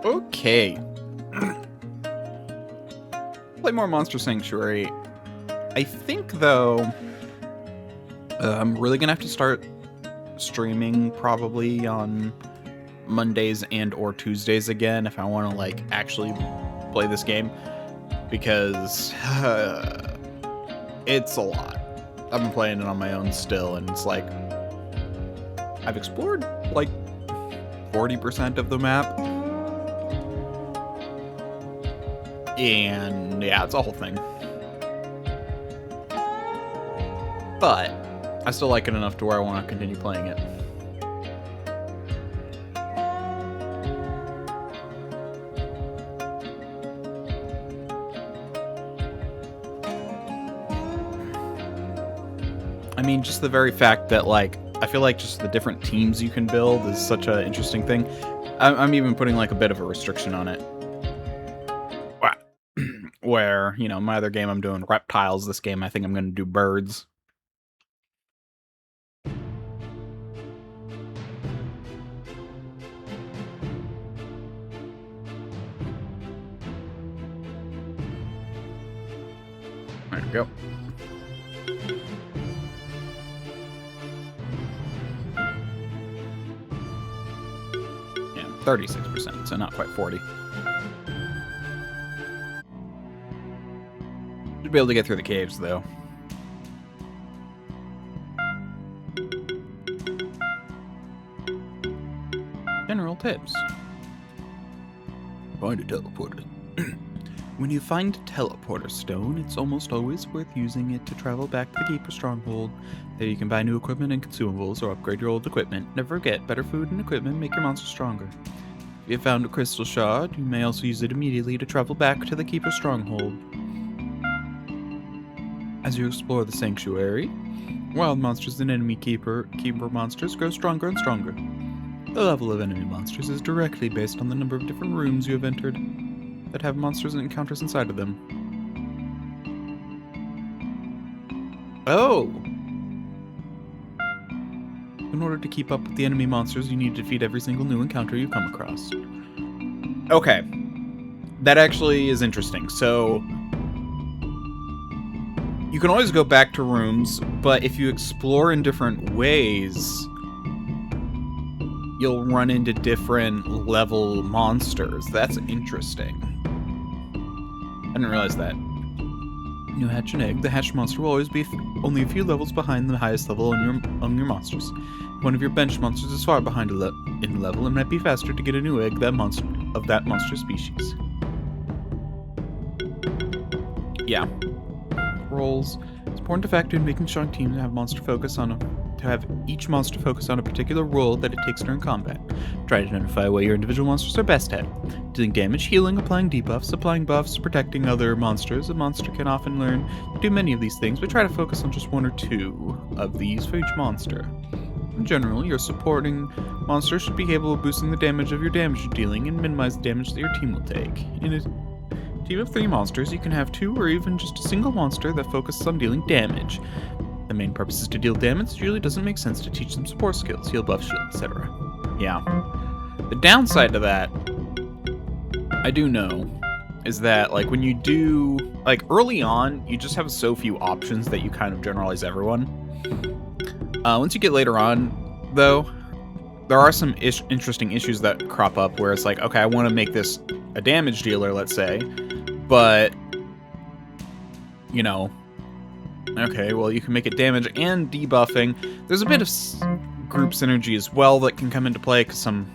Okay. Play more Monster Sanctuary. I think, though, I'm really gonna have to start streaming probably on Mondays and or Tuesdays again if I want to like actually play this game, because it's a lot. I've been playing it on my own still, and it's like I've explored like 40% of the map, and yeah, it's a whole thing. But I still like it enough to where I want to continue playing it. I mean, just the very fact that, like, I feel like just the different teams you can build is such an interesting thing. I'm even putting, like, a bit of a restriction on it. Where, you know, my other game I'm doing reptiles, this game I think I'm going to do birds. There we go. Yeah, 36%, so not quite 40. Should be able to get through the caves, though. General tips. Find a teleporter. When you find a teleporter stone, it's almost always worth using it to travel back to the Keeper Stronghold. There you can buy new equipment and consumables, or upgrade your old equipment. Never forget, better food and equipment make your monster stronger. If you have found a crystal shard, you may also use it immediately to travel back to the Keeper Stronghold. As you explore the sanctuary, wild monsters and enemy keeper monsters grow stronger and stronger. The level of enemy monsters is directly based on the number of different rooms you have entered that have monsters and encounters inside of them. Oh! In order to keep up with the enemy monsters, you need to defeat every single new encounter you come across. Okay. That actually is interesting. So, you can always go back to rooms, but if you explore in different ways, you'll run into different level monsters. That's interesting. I didn't realize that. You hatch an egg. The hatched monster will always be only a few levels behind the highest level on your monsters. If one of your bench monsters is far behind in level, it might be faster to get a new egg of that monster species. Yeah. Roles. It's important to factor in making strong teams to have each monster focus on a particular role that it takes during combat. Try to identify what your individual monsters are best at. Dealing damage, healing, applying debuffs, applying buffs, protecting other monsters. A monster can often learn to do many of these things, but try to focus on just one or two of these for each monster. In general, your supporting monster should be capable of boosting the damage of your damage you're dealing and minimize the damage that your team will take. In a team of 3 monsters, you can have 2 or even just a single monster that focuses on dealing damage. The main purpose is to deal damage. It usually doesn't make sense to teach them support skills, heal, buff, shield, etc. Yeah. The downside to that, I do know, is that, like, when you do, like, early on, you just have so few options that you kind of generalize everyone. Once you get later on, though, there are some interesting issues that crop up where it's like, okay, I want to make this a damage dealer, let's say, but, you know, okay, well, you can make it damage and debuffing. There's a bit of group synergy as well that can come into play, because some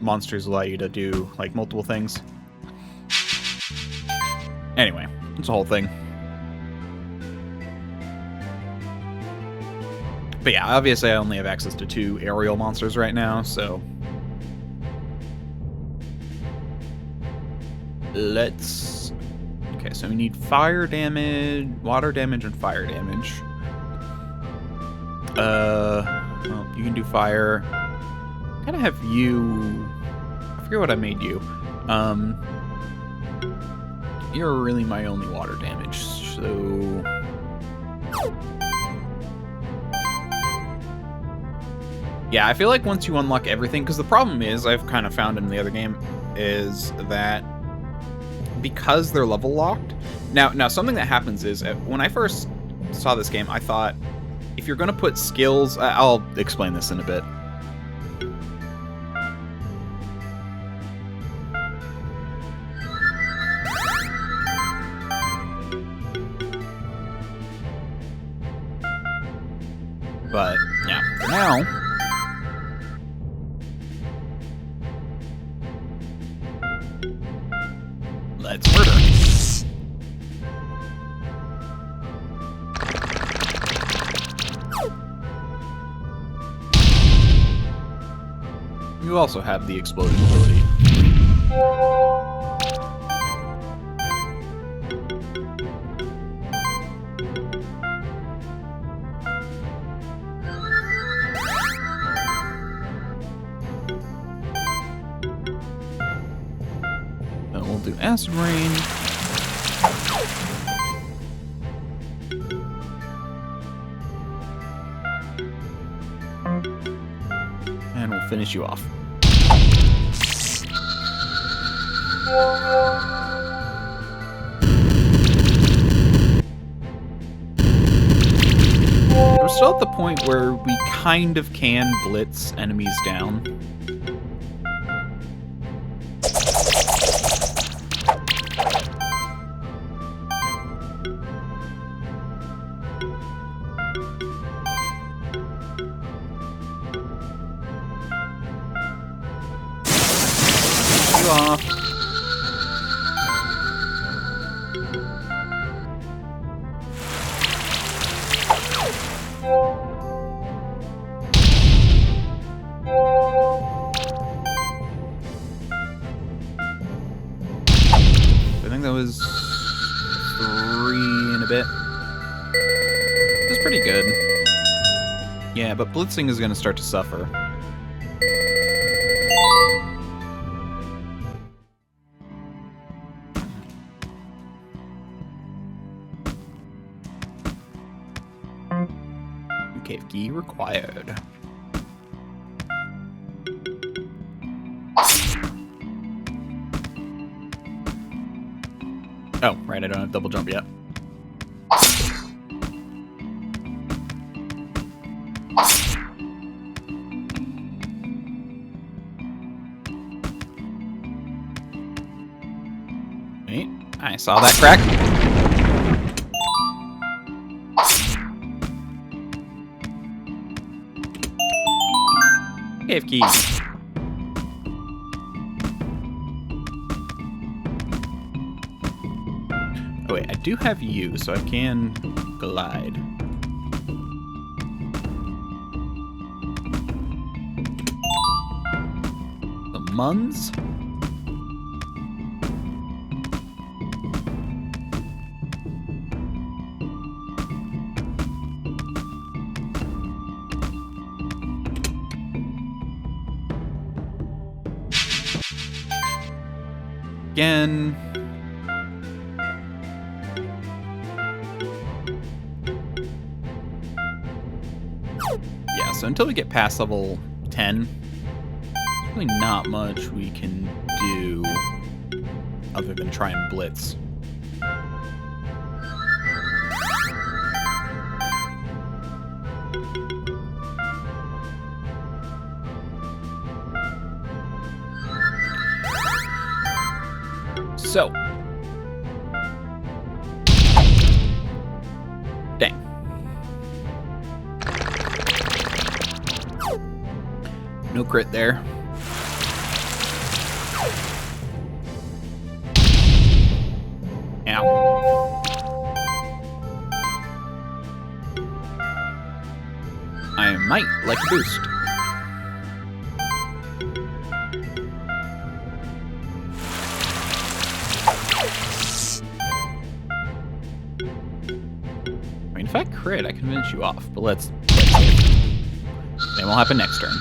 monsters allow you to do, like, multiple things. Anyway, it's a whole thing. But yeah, obviously I only have access to 2 aerial monsters right now, so let's... Okay, so we need fire damage, water damage, and fire damage. Well, you can do fire. I gotta have you... I forget what I made you. You're really my only water damage, so... Yeah, I feel like once you unlock everything, because the problem is, I've kind of found in the other game, is that because they're level locked. Now something that happens is when I first saw this game, I thought if you're going to put skills, I'll explain this in a bit. But yeah, for now. Let's murder. You also have the exploding ability. Then we'll do acid rain. And we'll finish you off. We're still at the point where we kind of can blitz enemies down. You off. I think that was 3 and a bit. It was pretty good. Yeah, but blitzing is going to start to suffer. Cave key required. Oh, right, I don't have double jump yet. Wait, I saw that crack. Cave key. Oh wait, I do have you, so I can glide. The Muns? Again. Yeah, so until we get past level 10, there's really not much we can do other than try and blitz. So, dang. No crit there. Ow. I might like a boost. I mean, if I crit, I can finish you off, but let's see. It won't happen next turn.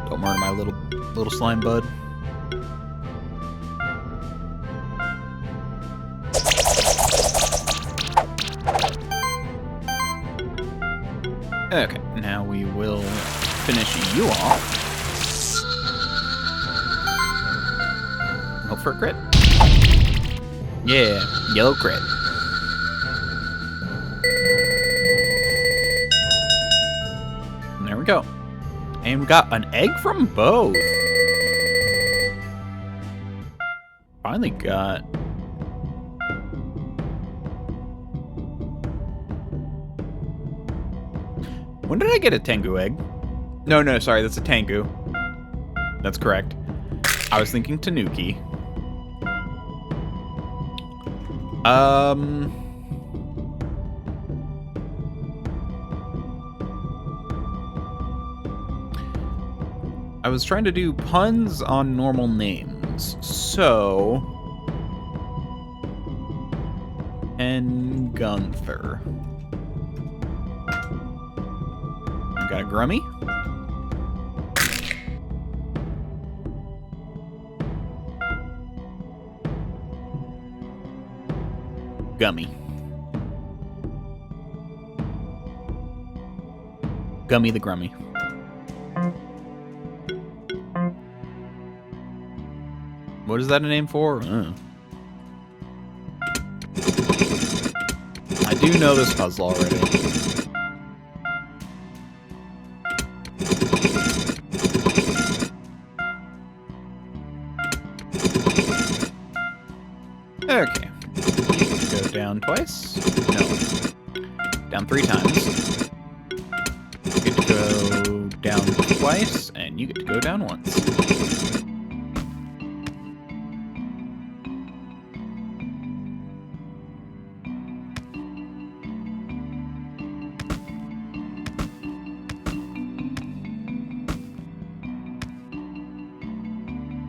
Don't murder my little slime bud. Okay, now we will finish you off. Hope for a crit. Yeah, yellow crit. And there we go. And we got an egg from both. Finally got... When did I get a Tengu egg? No, sorry, that's a Tengu. That's correct. I was thinking Tanuki. I was trying to do puns on normal names, so... And Gunther. I got a Grummy. Gummy. Gummy the Grummy. What is that a name for? I do know this puzzle already. Okay. Go down twice. No. Down 3 times. You get to go down twice, and you get to go down once.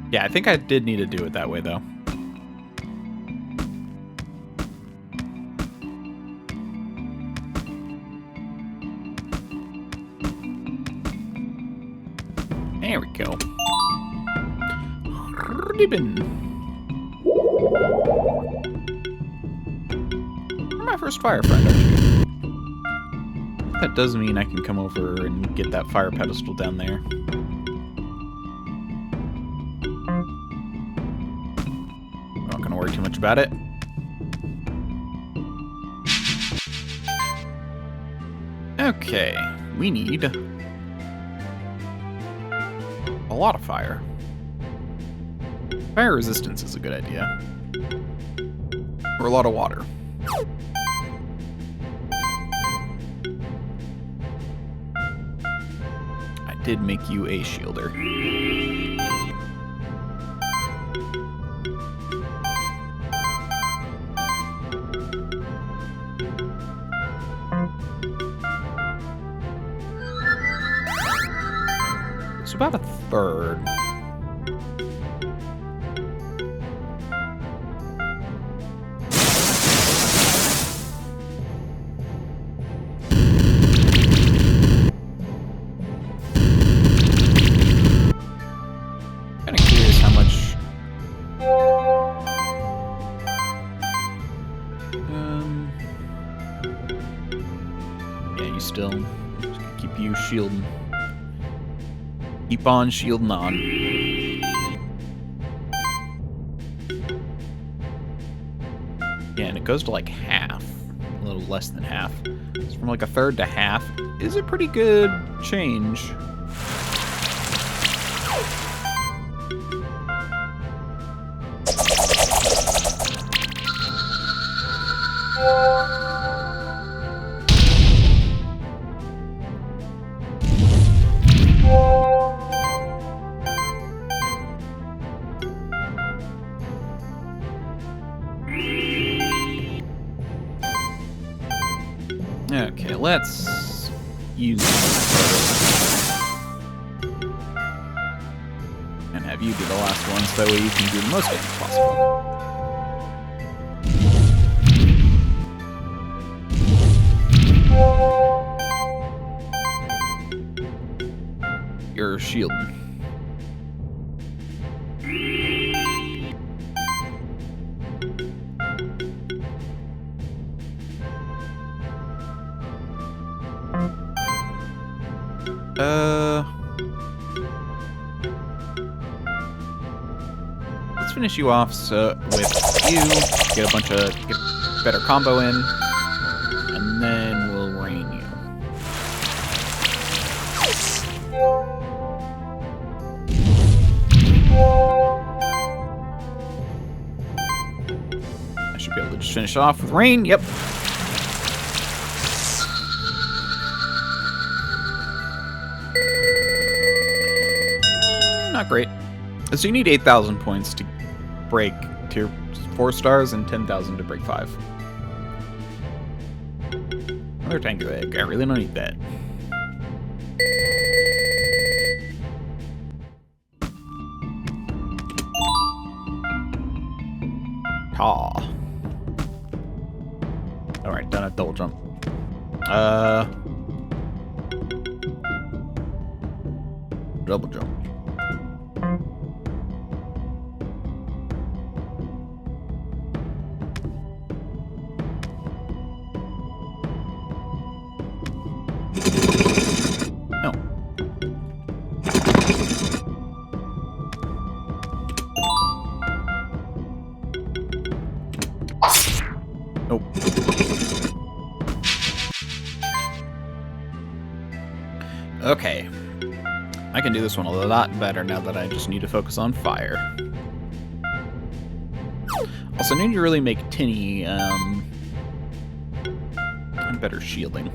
Yeah, I think I did need to do it that way, though. There we go. Ribbon. You're my first fire friend, aren't you? That does mean I can come over and get that fire pedestal down there. Not gonna worry too much about it. Okay, we need a lot of fire. Fire resistance is a good idea. Or a lot of water. I did make you a shielder. It's about a third. Kind of curious how much. Yeah, you still just gonna keep you shielding. Keep on shielding on. Yeah, and it goes to like half. A little less than half. It's from like a third to half. Is a pretty good change. Okay, let's use this first. And have you do the last one, so that way you can do the most damage possible. You're shielding. Let's finish you off with you. Get a better combo in, and then we'll rain you. I should be able to just finish off with rain. Yep. Not great. So you need 8,000 points to break tier 4 stars and 10,000 to break 5. Another tanker egg. I really don't need that. Ha. Alright, done a double jump. Double jump. No. Nope. Okay. I can do this one a lot better now that I just need to focus on fire. Also, I need to really make Tinny better shielding.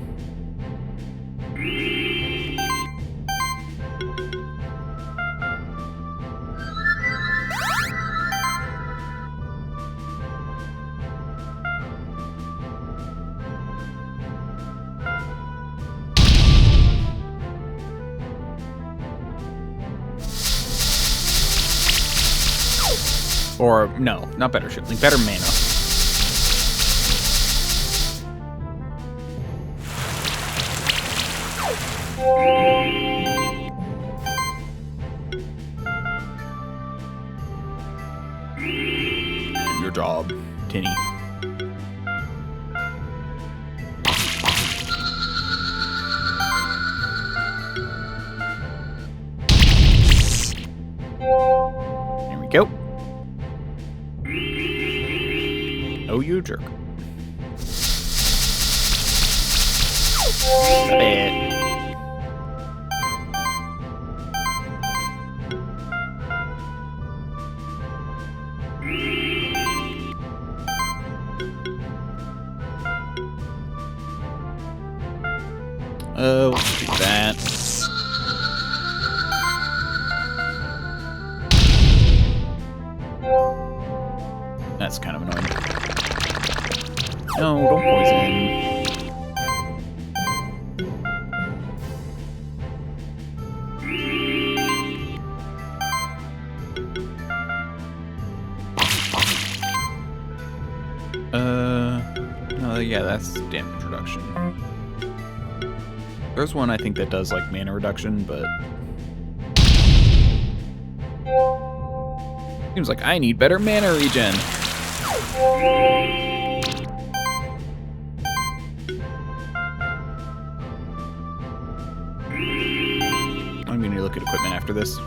Or, no, not better shielding, better mana. Do your job, Tinny. There we go. Oh, you jerk. Stop it. Let's do that. That's kind of annoying. No, don't poison. No, yeah, that's damage reduction. There's one I think that does like mana reduction, but seems like I need better mana regen. I'm gonna look at equipment after this.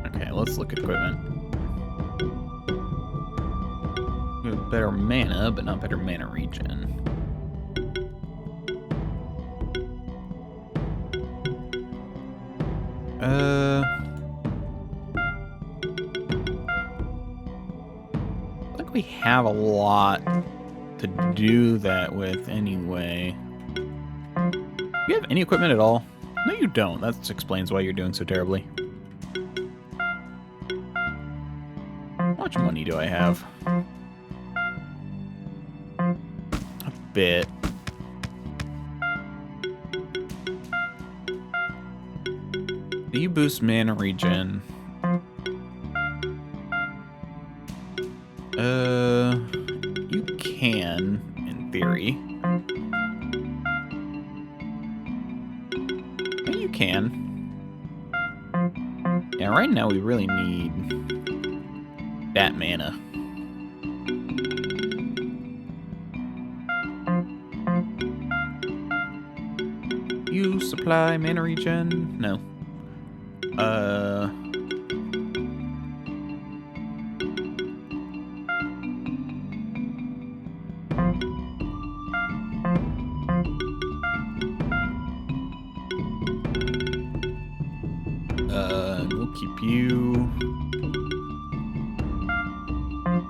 Okay, let's look at equipment. We have better mana, but not better mana regen. I think we have a lot to do that with anyway. Do you have any equipment at all? No, you don't. That explains why you're doing so terribly. How much money do I have? A bit. Do you boost mana regen? You can, in theory. can. Yeah, right now we really need that mana. You supply mana regen? No. We'll keep you.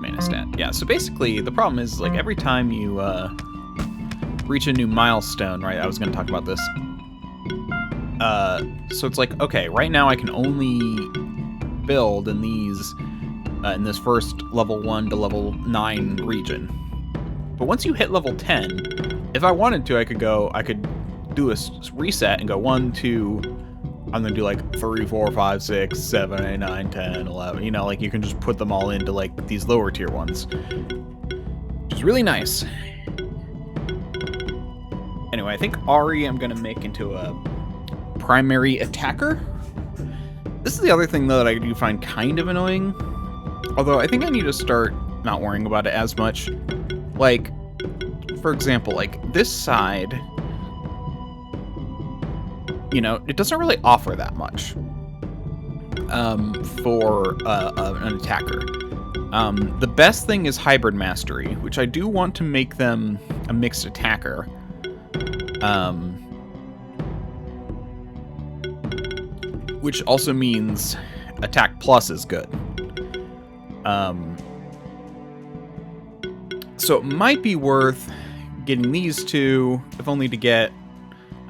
Mana stat. Yeah, so basically the problem is, like, every time you reach a new milestone, right? I was going to talk about this. So it's like, okay, right now I can only build in these, in this first level 1 to level 9 region. But once you hit level 10, if I wanted to, I could do a reset and go 1, 2, I'm going to do like 3, 4, 5, 6, 7, 8, 9, 10, 11. You know, like you can just put them all into like these lower tier ones. Which is really nice. Anyway, I think Ari I'm going to make into a primary attacker. This is the other thing, though, that I do find kind of annoying. Although I think I need to start not worrying about it as much. Like, for example, like this side, you know, it doesn't really offer that much for an attacker. The best thing is hybrid mastery, which I do want to make them a mixed attacker. Which also means attack plus is good. So it might be worth getting these two, if only to get,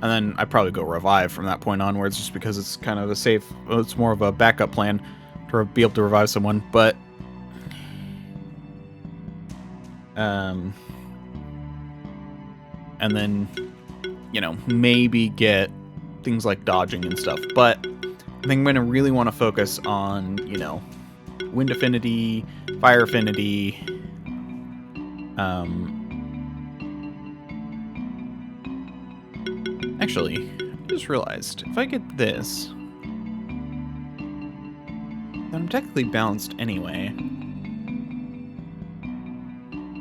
and then I'd probably go revive from that point onwards, just because it's kind of a safe, it's more of a backup plan to be able to revive someone, but and then, you know, maybe get things like dodging and stuff, but I think I'm going to really want to focus on, you know, wind affinity, fire affinity, actually, I just realized, if I get this, then I'm technically balanced anyway.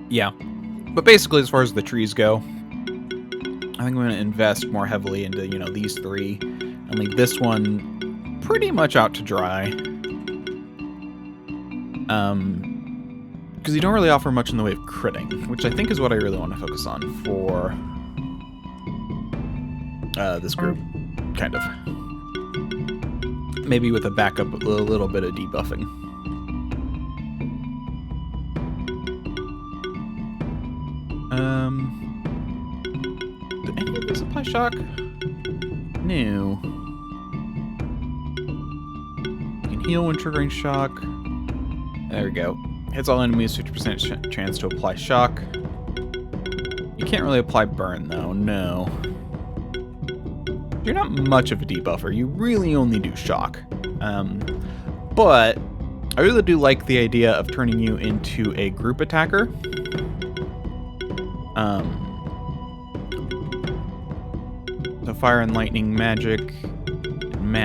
Yeah, but basically as far as the trees go, I think I'm going to invest more heavily into, you know, these three, and leave this one pretty much out to dry. Because you don't really offer much in the way of critting, which I think is what I really want to focus on for this group, kind of. Maybe with a backup, a little bit of debuffing. Did any of these apply shock? No. You can heal when triggering shock. There we go. Hits all enemies, 50% chance to apply shock. You can't really apply burn, though. No. You're not much of a debuffer. You really only do shock. But I really do like the idea of turning you into a group attacker. So fire and lightning, magic, and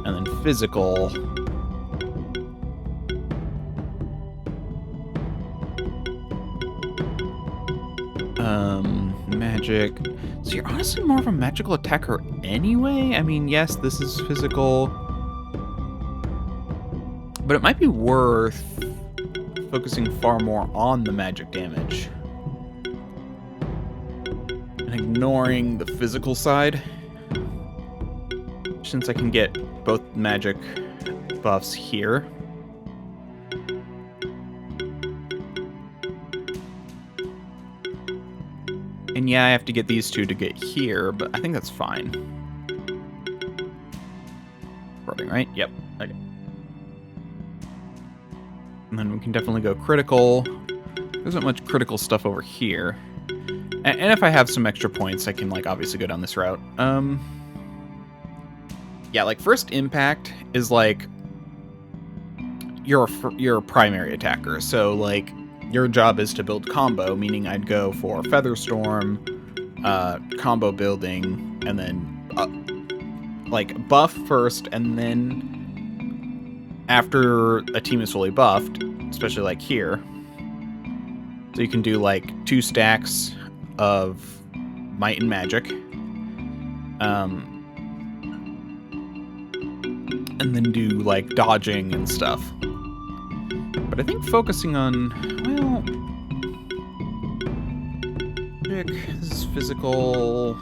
then physical. Magic. So you're honestly more of a magical attacker anyway? I mean, yes, this is physical, but it might be worth focusing far more on the magic damage and ignoring the physical side, since I can get both magic buffs here. And yeah, I have to get these two to get here, but I think that's fine. Rolling, right? Yep. Okay. And then we can definitely go critical. There isn't much critical stuff over here. And if I have some extra points, I can, like, obviously go down this route. Yeah, like, first impact is, like, you're a primary attacker. So, like, your job is to build combo, meaning I'd go for Featherstorm, combo building, and then like buff first, and then after a team is fully buffed, especially like here, so you can do like 2 stacks of might and magic, and then do like dodging and stuff. But I think focusing on, well, this is physical,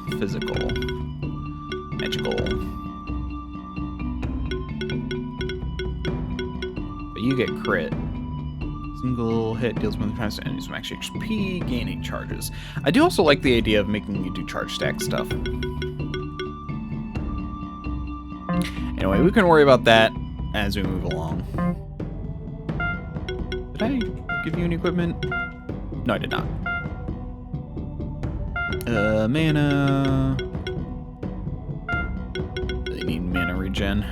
magical. But you get crit. Single hit deals more than times to enemies with max HP, gain 8 charges. I do also like the idea of making you do charge stack stuff. Anyway, we can worry about that as we move along. Did I give you any equipment? No, I did not. Mana. Really need mana regen.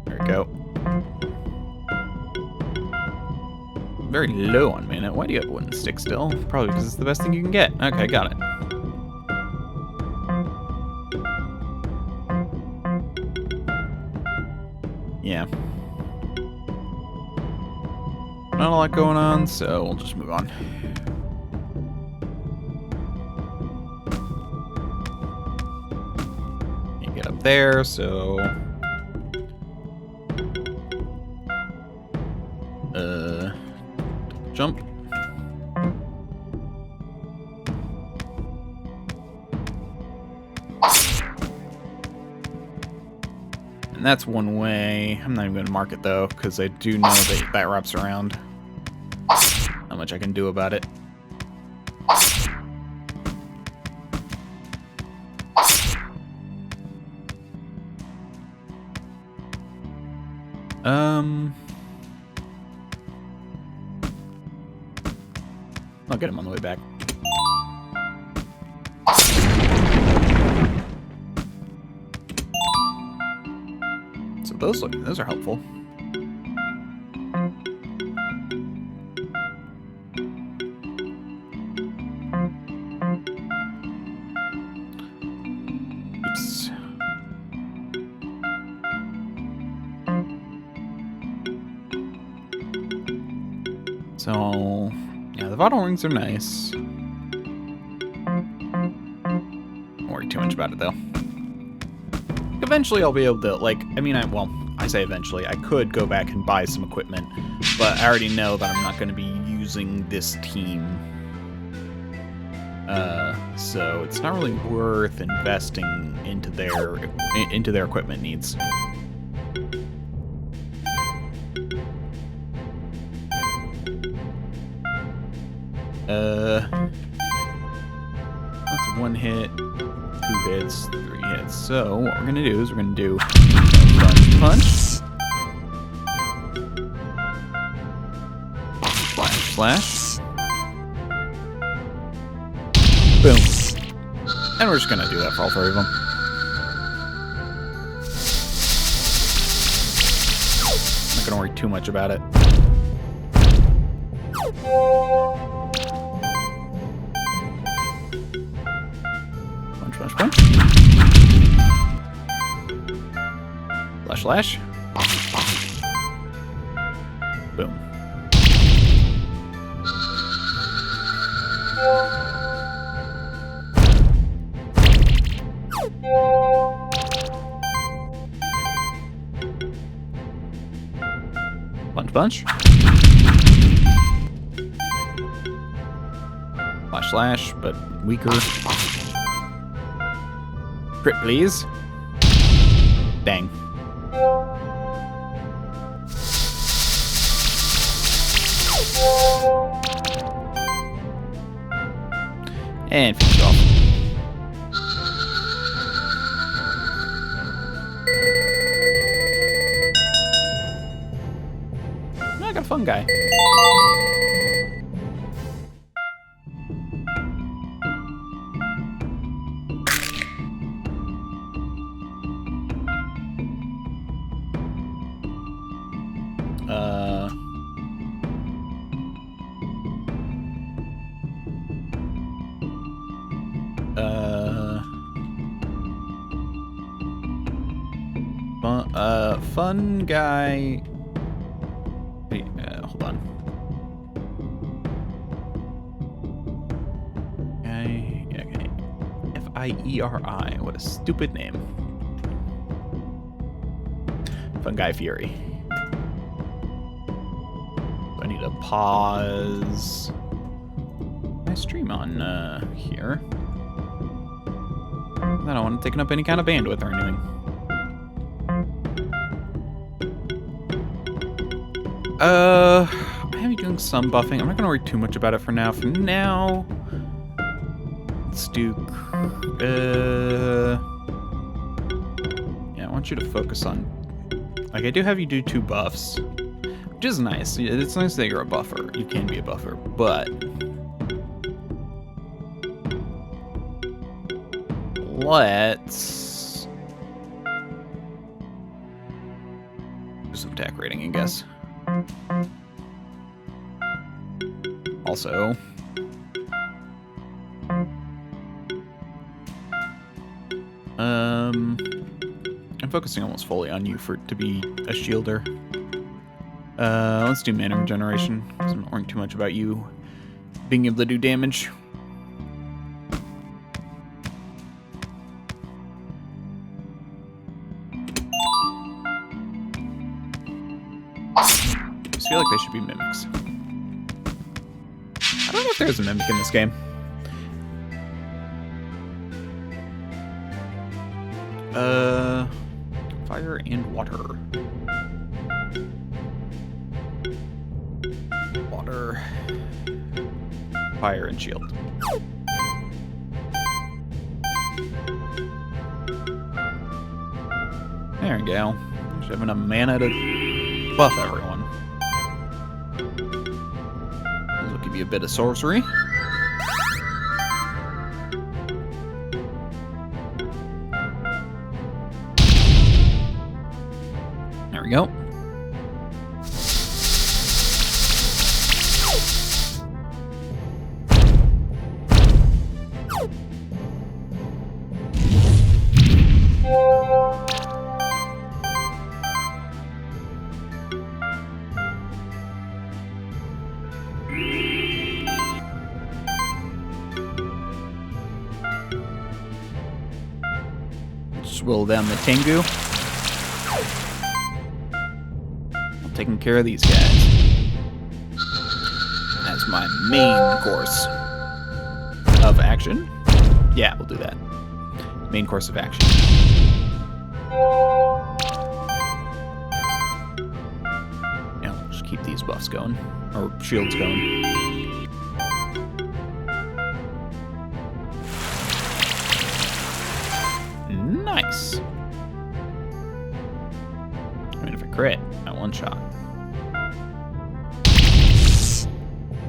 There we go. Very low on mana. Why do you have wooden stick still? Probably because it's the best thing you can get. Okay, got it. Yeah. Not a lot going on, so we'll just move on. You get up there, so... jump. And that's one way. I'm not even going to mark it, though, because I do know that that wraps around. Not much I can do about it. I'll get him on the way back. So those are helpful. Oops. So, yeah, the Vod rings are nice. Don't worry too much about it, though. Eventually I'll be able to, like, I say eventually, I could go back and buy some equipment, but I already know that I'm not going to be using this team. So it's not really worth investing into their equipment needs. That's 1 hit, 2 hits, 3 hits. So what we're gonna do is we're gonna do punch, slash, slash, boom, and we're just gonna do that for all 3 of them. I'm not gonna worry too much about it. Punch, punch, punch. Slash, slash. Boom. Punch, punch. Slash, slash, but weaker. Crit, please. Dang. And finish it off. I got a fun guy. fun guy. Hey, hold on. Okay. F-I-E-R-I. What a stupid name. Fun Guy Fury. I need to pause my stream on here. I don't want it taking up any kind of bandwidth or anything. I am doing some buffing. I'm not gonna worry too much about it for now. For now, let's do. Yeah, I want you to focus on. Like, I do have you do 2 buffs, which is nice. It's nice that you're a buffer. You can be a buffer, but let's do some attack rating, I guess. Also, I'm focusing almost fully on you to be a shielder. Let's do mana regeneration, because I'm not worrying too much about you being able to do damage. I just feel like they should be mimics. I don't know if there's a mimic in this game. Fire and water. Water. Fire and shield. There we go. Should have enough mana to buff everyone. This will give you a bit of sorcery. There we go. Swirl down the Tengu. I'm taking care of these guys. That's my main course of action. Yeah, we'll do that. Main course of action. Yeah, we'll just keep these buffs going. Or shields going. Nice. I mean, if I crit, I one shot.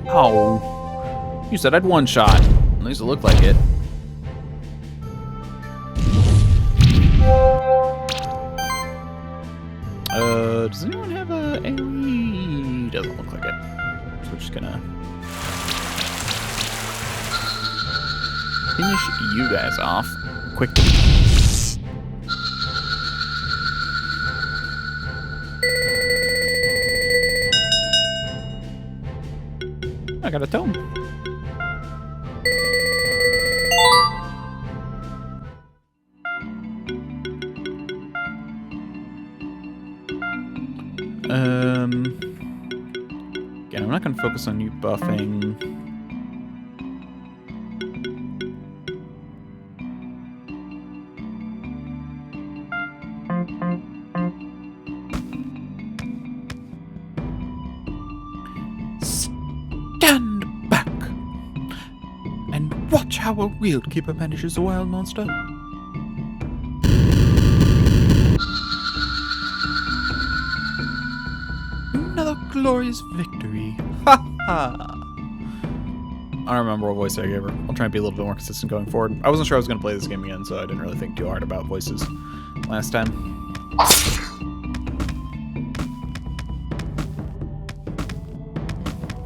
Oh. You said I'd one shot. At least it looked like it. Does anyone have a AoE? Doesn't look like it. So we're just gonna finish you guys off quickly. I got a tome. Again, I'm not going to focus on you buffing. Stand back and watch how a real keeper manages a wild monster. Another glorious victory. Ha ha! I don't remember what voice I gave her. I'll try and be a little bit more consistent going forward. I wasn't sure I was going to play this game again, so I didn't really think too hard about voices last time.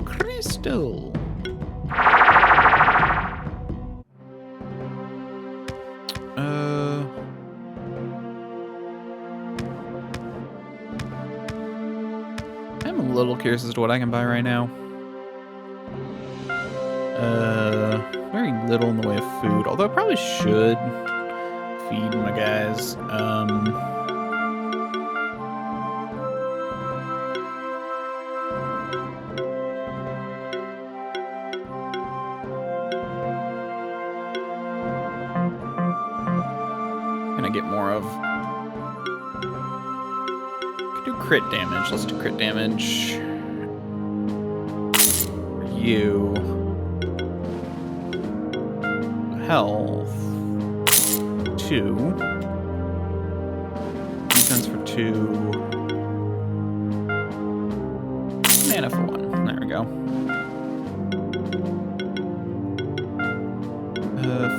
Crystal. I'm a little curious as to what I can buy right now. Very little in the way of food, although I probably should feed my guys. Can I get more of? Could do crit damage. Let's do crit damage. For you. Health. 2. Defense for 2. Mana for 1. There we go.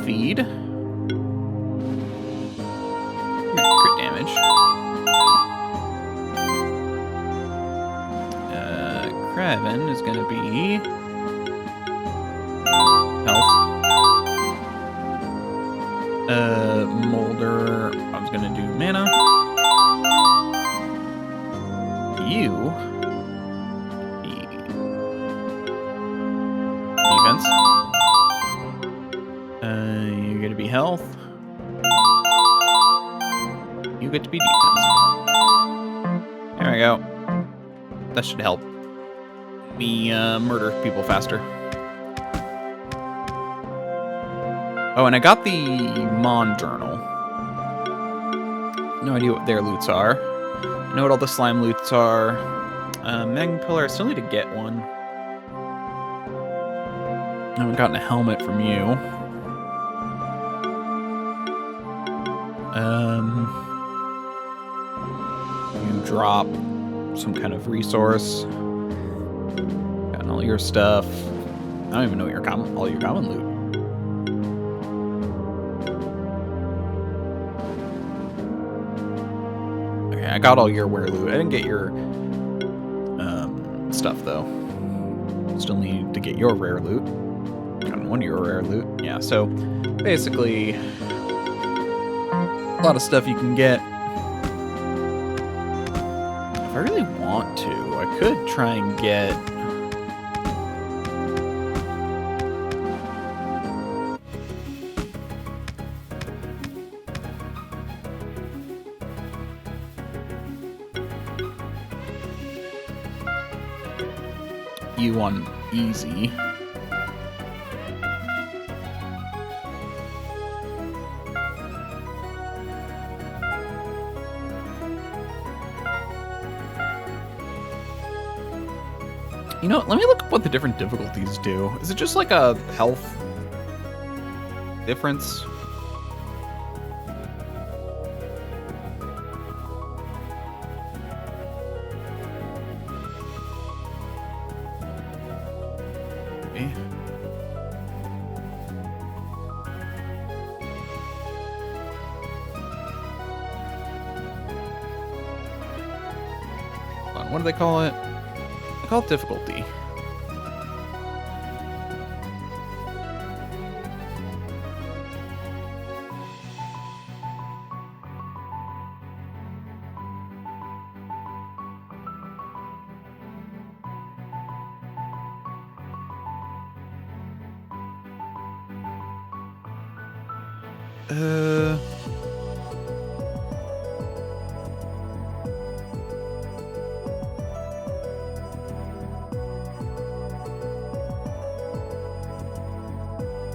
Feed. Crit damage. Kraven is gonna be health. Molder, I was gonna do mana. You. Defense. You're gonna be health. You get to be defense. There we go. That should help me murder people faster. Oh, and I got the Mon Journal. No idea what their loots are. I know what all the slime loots are. Magma Pillar, I still need to get one. I haven't gotten a helmet from you. You drop some kind of resource. Gotten all your stuff. I don't even know all your common loot. Okay, I got all your rare loot. I didn't get your stuff though. Still need to get your rare loot. Gotten one of your rare loot. Yeah, so basically a lot of stuff you can get. If I really want to, I could try and get you on easy. You know, let me look up what the different difficulties do. Is it just like a health difference? Okay. Hold on, what do they call it? They call it difficulty.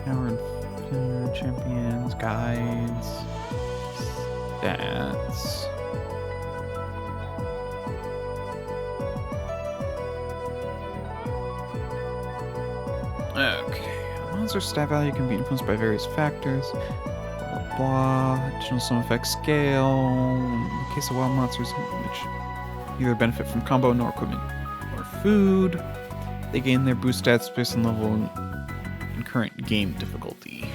Power and failure, champions, guides, stats. Okay. Monster stat value can be influenced by various factors. Blah, blah. Additional sum effect scale. In the case of wild monsters, which either benefit from combo nor equipment or food, they gain their boost stats based on level and current game difficulty.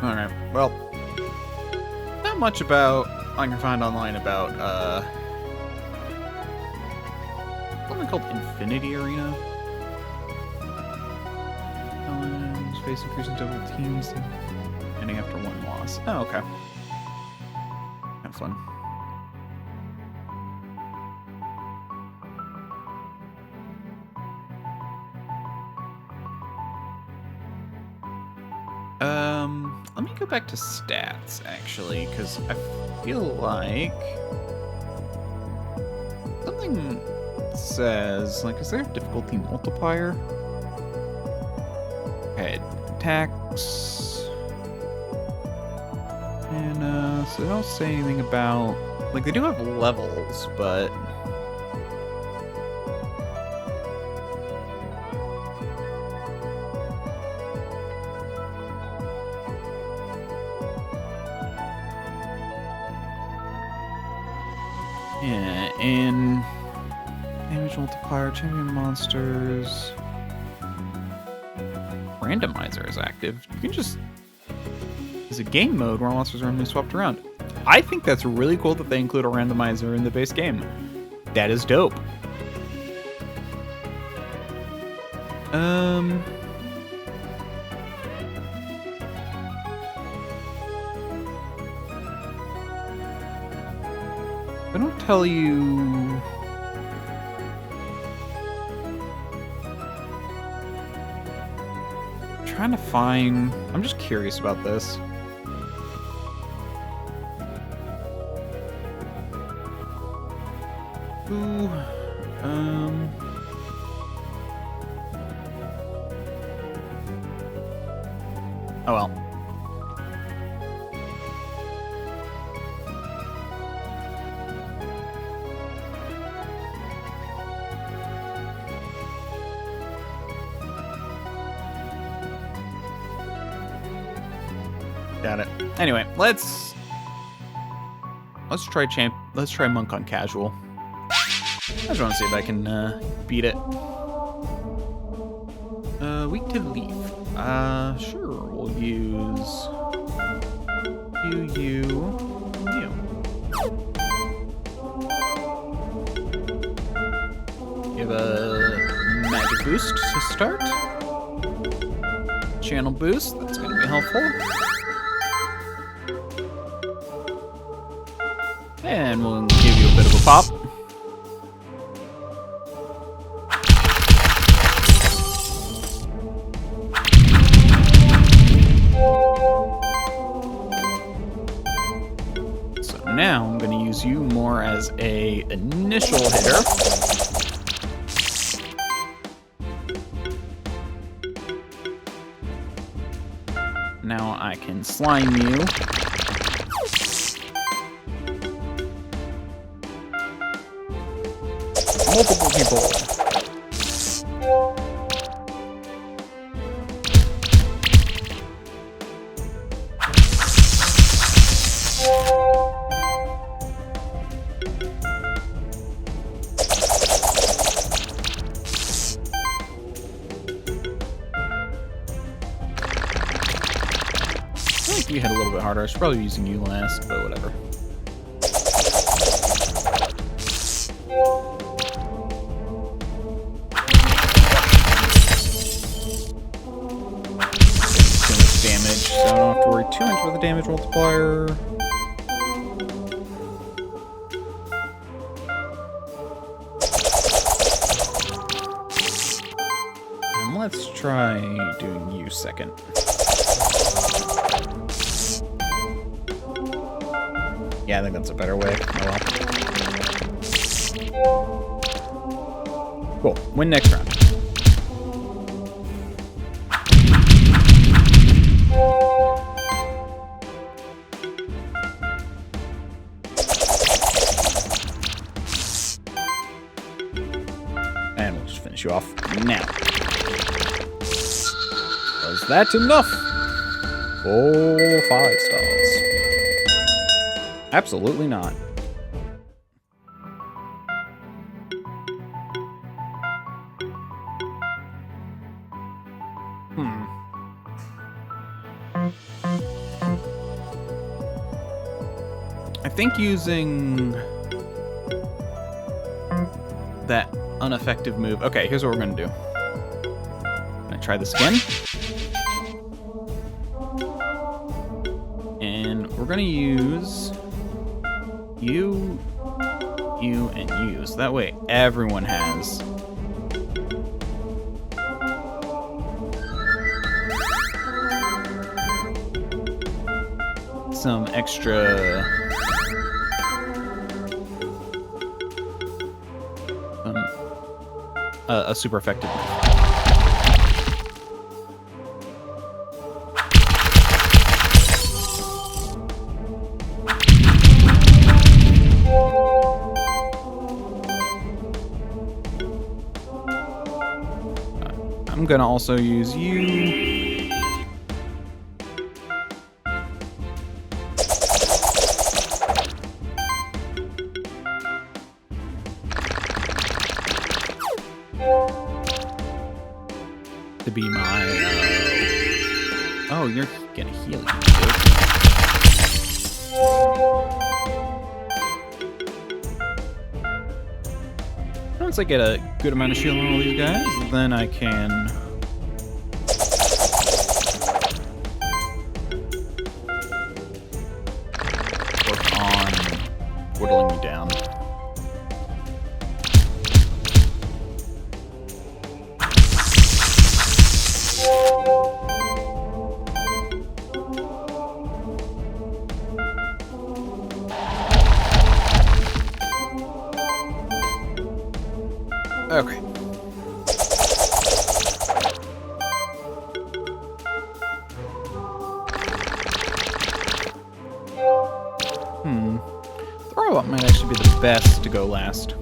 Alright, well, not much about I can find online about something called Infinity Arena. Space increasing double teams ending after one loss. Oh, okay. Have fun. Let me go back to stats, actually, because I feel like something says, like, is there a difficulty multiplier? Okay, attacks. And, so they don't say anything about, like, they do have levels, but... Yeah, and damage multiplier, champion monsters. Randomizer is active. You can just... It's a game mode where monsters are randomly swapped around. I think that's really cool that they include a randomizer in the base game. That is dope. I don't tell you... I'm trying to find... I'm just curious about this. Ooh, oh well. Got it. Anyway, let's try Monk on casual. I just want to see if I can beat it. Weak to leaf. Sure. We'll use you. Give a magic boost to start. Channel boost. That's going to be helpful. And we'll give you a bit of a pop. So now I'm going to use you more as a initial hitter. Now I can slime you. Multiple people. I think we hit a little bit harder. I should probably be using you last, but whatever. So I don't have to worry too much about the damage multiplier. And let's try doing you second. Yeah, I think that's a better way. Oh well. Cool. Win next round. And we'll just finish you off now. Was that enough? Oh, 5 stars. Absolutely not. think using that ineffective move. Okay, here's what we're gonna do. I'm gonna try this again. And we're gonna use you, and you. So that way everyone has some extra a super effective move. I'm gonna also use you. To be my, oh, you're gonna heal you. Once I get a good amount of shield on all these guys, then I can work on whittling you down. Okay. Throw-up might actually be the best to go last.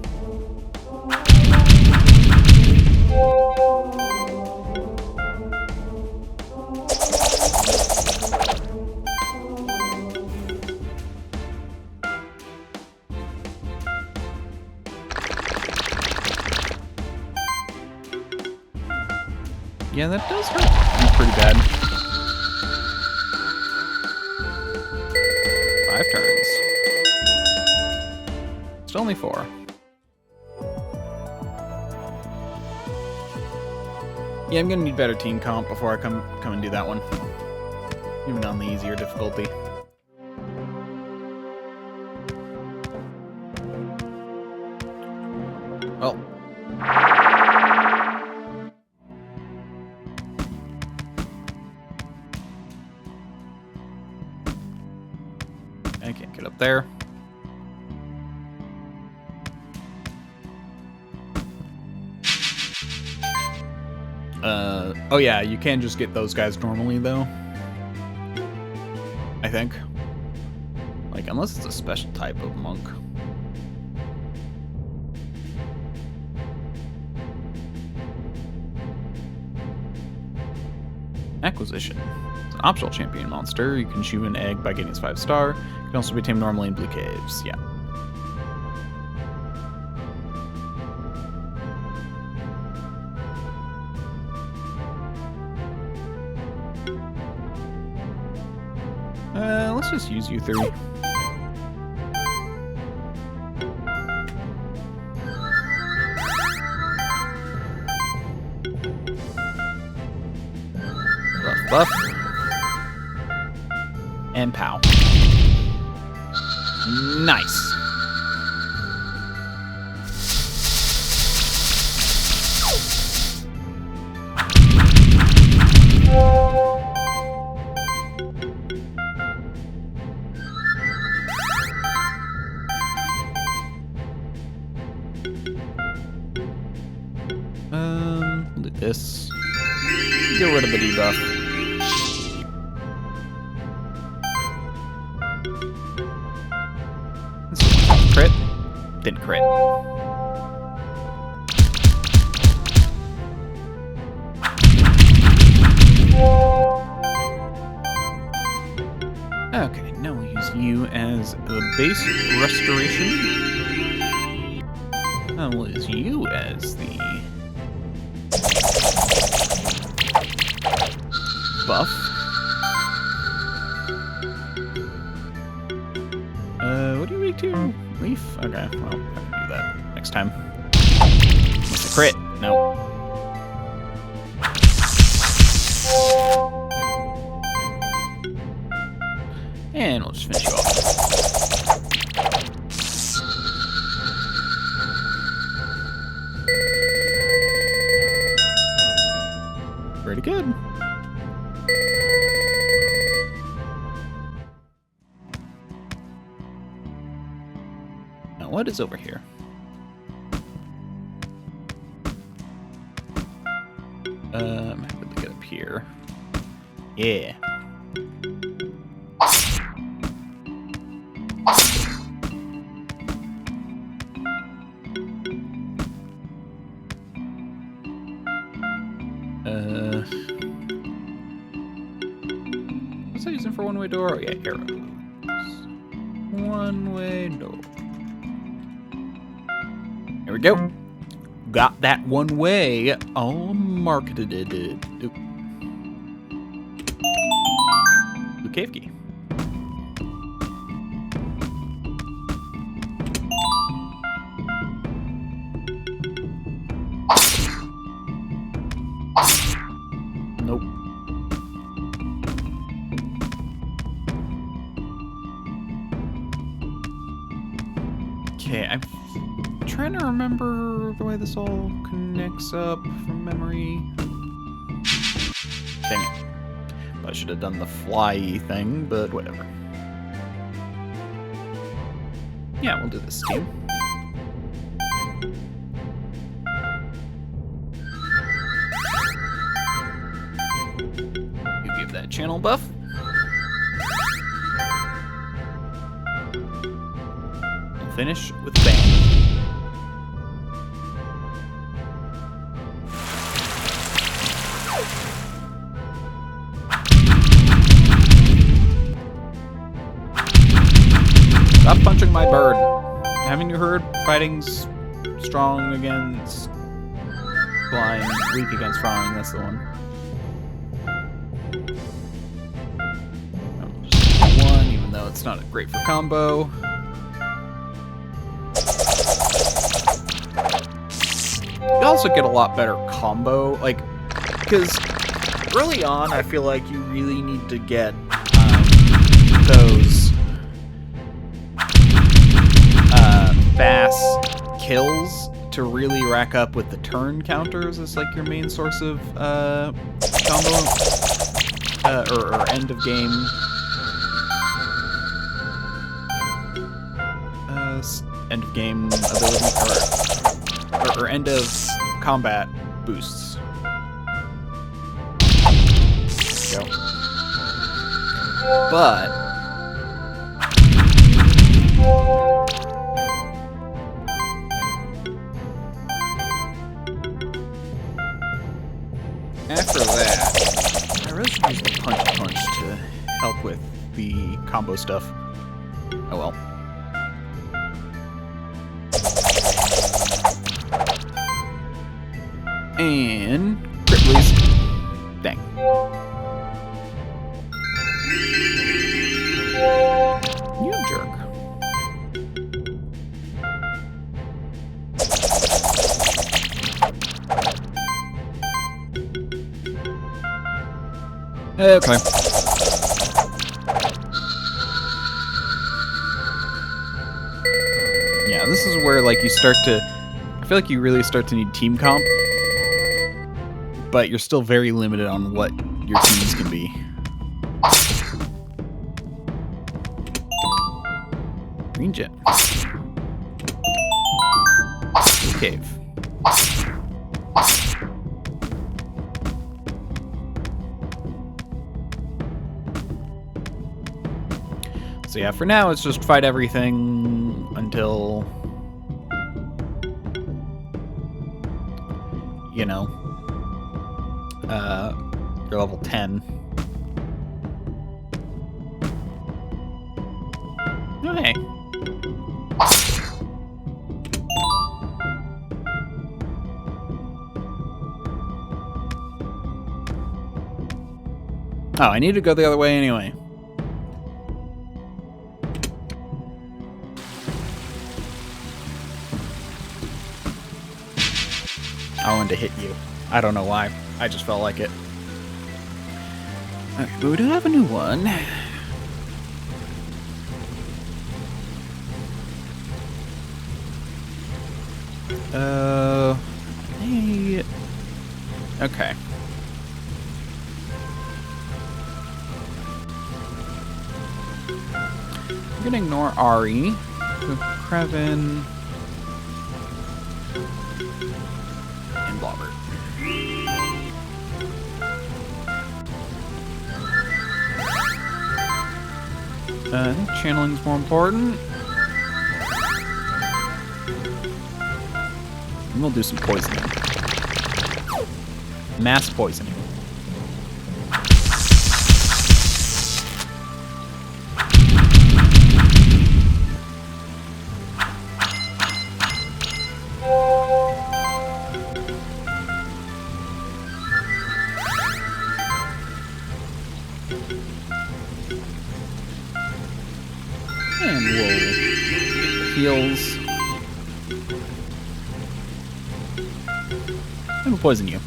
Yeah, that does hurt pretty bad. 5 turns. Still only 4. Yeah, I'm gonna need better team comp before I come and do that one. Even on the easier difficulty. Well. I can't get up there. Oh yeah, you can just get those guys normally though. I think. Like, unless it's a special type of monk. Acquisition. It's an optional champion monster. You can shoot an egg by getting its 5-star. It can also be tamed normally in blue caves. Yeah. Let's just use you 3. Buff. And pow. Nice. Look at this. Get rid of the debuff. Crit? Didn't crit. Okay, now we'll use you as the base restoration. And we'll use you as the buff. What do 22 leaf. Okay, well, I can do that next time. It's a crit. No. And we'll just finish you off. Pretty good. Now, what is over here? I have to get up here. Yeah. What's I using for one-way door? Oh yeah, arrows. One-way door. There we go. Got that one way all marketed. Oop. Blue cave key. Nope. Okay, I'm trying to remember the way this all connects up from memory. Dang it. I should have done the fly thing, but whatever. Yeah, we'll do this team. You give that channel buff. And finish with bang. Stop punching my bird. Haven't you heard? Fighting's strong against flying, weak against flying. That's the one. I'll just do one, even though it's not great for combo. You also get a lot better combo, like, because early on, I feel like you really need to get those fast kills to really rack up with the turn counters as like your main source of combo or end of game ability or end of combat boosts. There we go. But after that, I really should use the punch to help with the combo stuff. Oh well. And crit please. Dang. You jerk. Okay. Yeah, this is where like you start to I feel like you really start to need team comp, but you're still very limited on what your teams can be. Green jet. Cave. So yeah, for now it's just fight everything until, you know, you're level 10. Oh, hey. Oh, I need to go the other way anyway. I wanted to hit you. I don't know why. I just felt like it. Okay, but we do have a new one. Hey. Okay. I'm gonna ignore Ari. Go Krevin. And Blobbert. I think channeling's more important. And we'll do some poisoning. Mass poisoning. And we'll get the heals. And we'll poison you.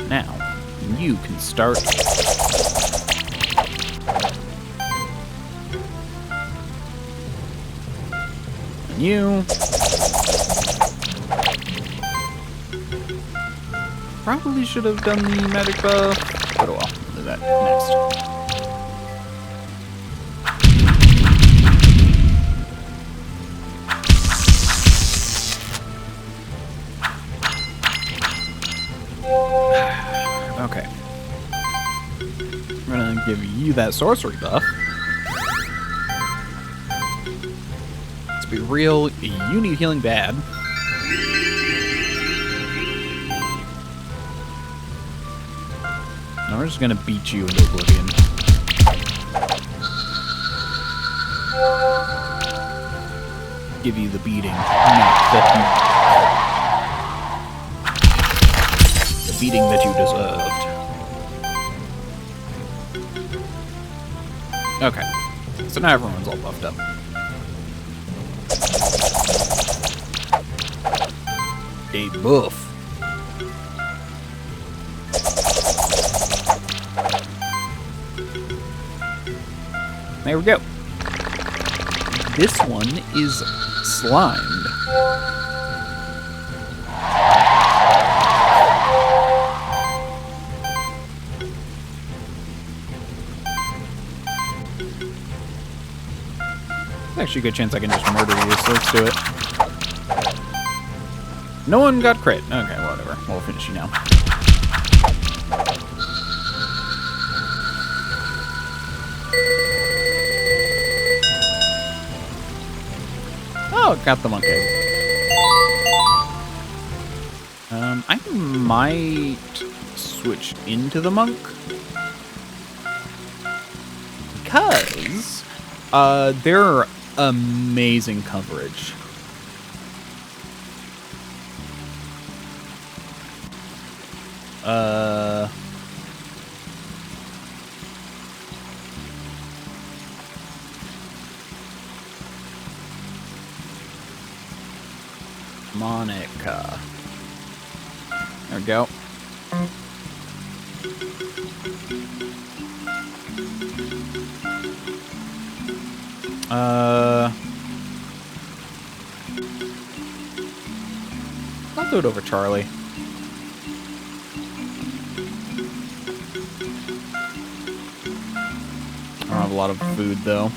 Now, you can start. And you. Probably should have done the magic buff, but oh well, we'll do that next. Okay. I'm gonna give you that sorcery buff. Let's be real, you need healing bad. Now we're just gonna beat you into oblivion. Give you the beating, the beating that you deserved. Okay, so now everyone's all buffed up. A buff. There we go. This one is slimed. There's actually a good chance I can just murder you, so let's do it. No one got crit. Okay, whatever. We'll finish you now. Oh, got the monkey. I might switch into the monk. Because they're amazing coverage. Monica. There we go. I'll do it over Charlie. I don't have a lot of food though.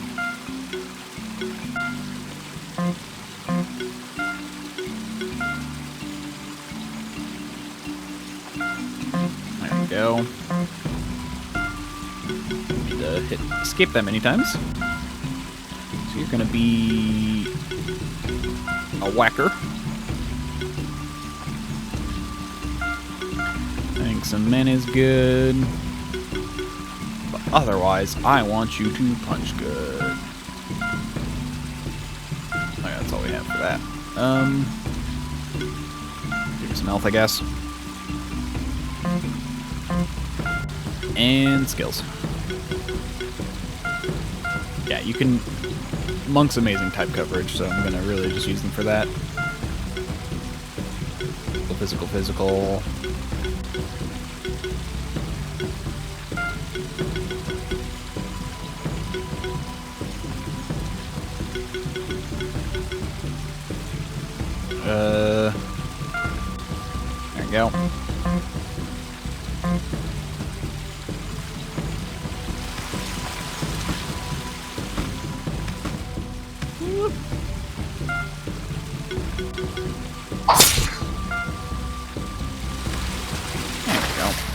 There we go. Need to hit escape that many times. So you're gonna be a whacker. I think some men is good. But otherwise, I want you to punch good. Okay, that's all we have for that. Give you some health, I guess. And skills. Yeah, you can... Monk's amazing type coverage, so I'm gonna really just use them for that. Physical, physical. There you go.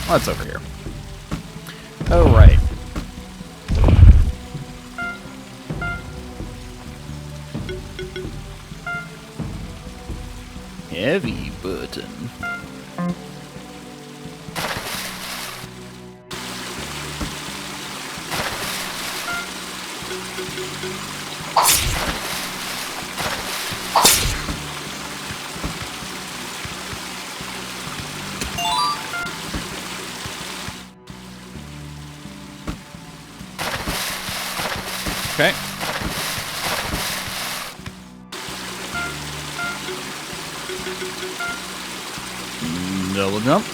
What's over here? Oh, right. Heavy button. Okay. Double jump.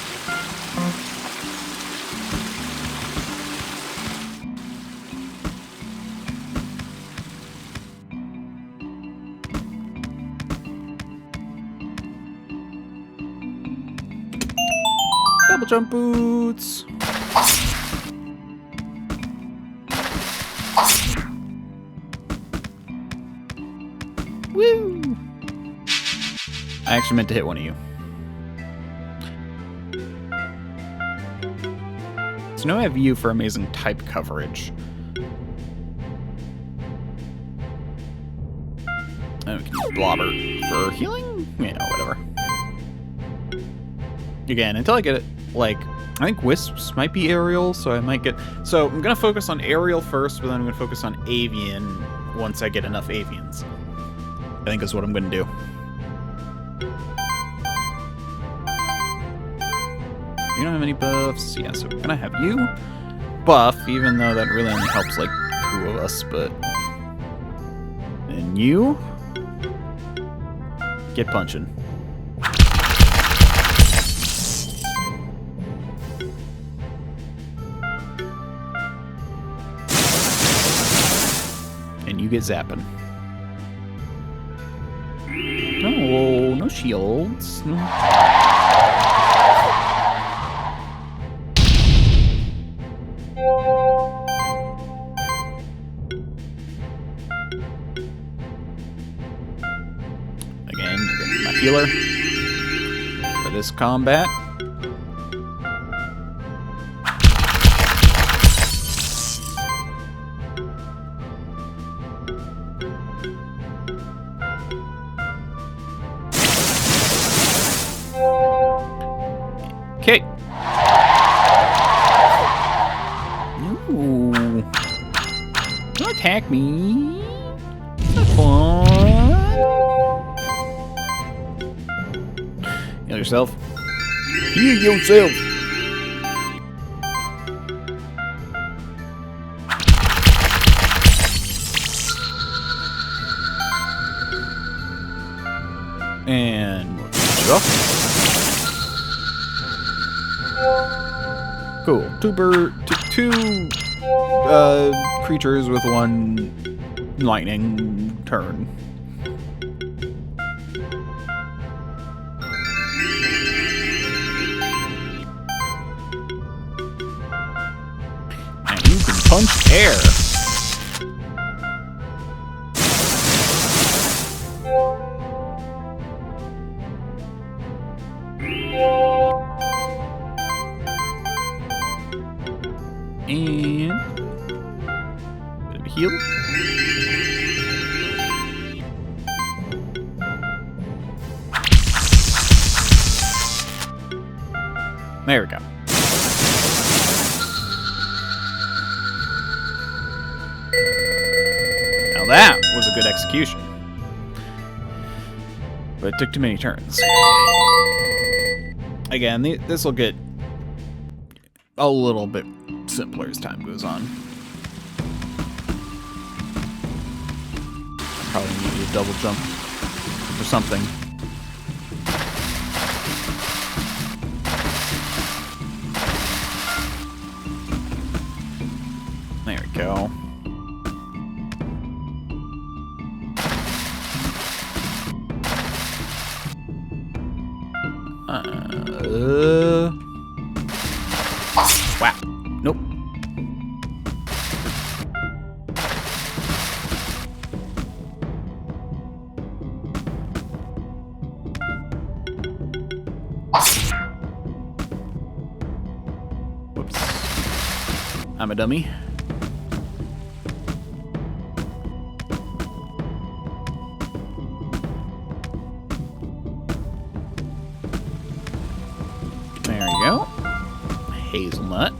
Double jump boots. Woo! I actually meant to hit one of you. So now I have you for amazing type coverage. Oh, we can use Blobber for healing? Yeah, whatever. Again, until I get it, like, I think Wisps might be aerial, so I might get... So I'm going to focus on aerial first, but then I'm going to focus on avian once I get enough avians. I think is what I'm going to do. You don't have any buffs? Yeah, so we're going to have you buff, even though that really only helps, like, 2 of us, but... And you... Get punching. And you get zapping. No, no shields. No. Again, you're gonna be my healer for this combat. Okay. No. Don't attack me. It's not fun. Heal yourself. Heal yourself. And we'll finish off. Cool. Two creatures with 1 lightning turn. And you can punch air. And bit of a heal. There we go. Now that was a good execution. But it took too many turns. Again, this will get a little bit simpler as time goes on. Probably need a double jump or something. There we go. Wow. Nope. Whoops. I'm a dummy. There we go. Hazelnut.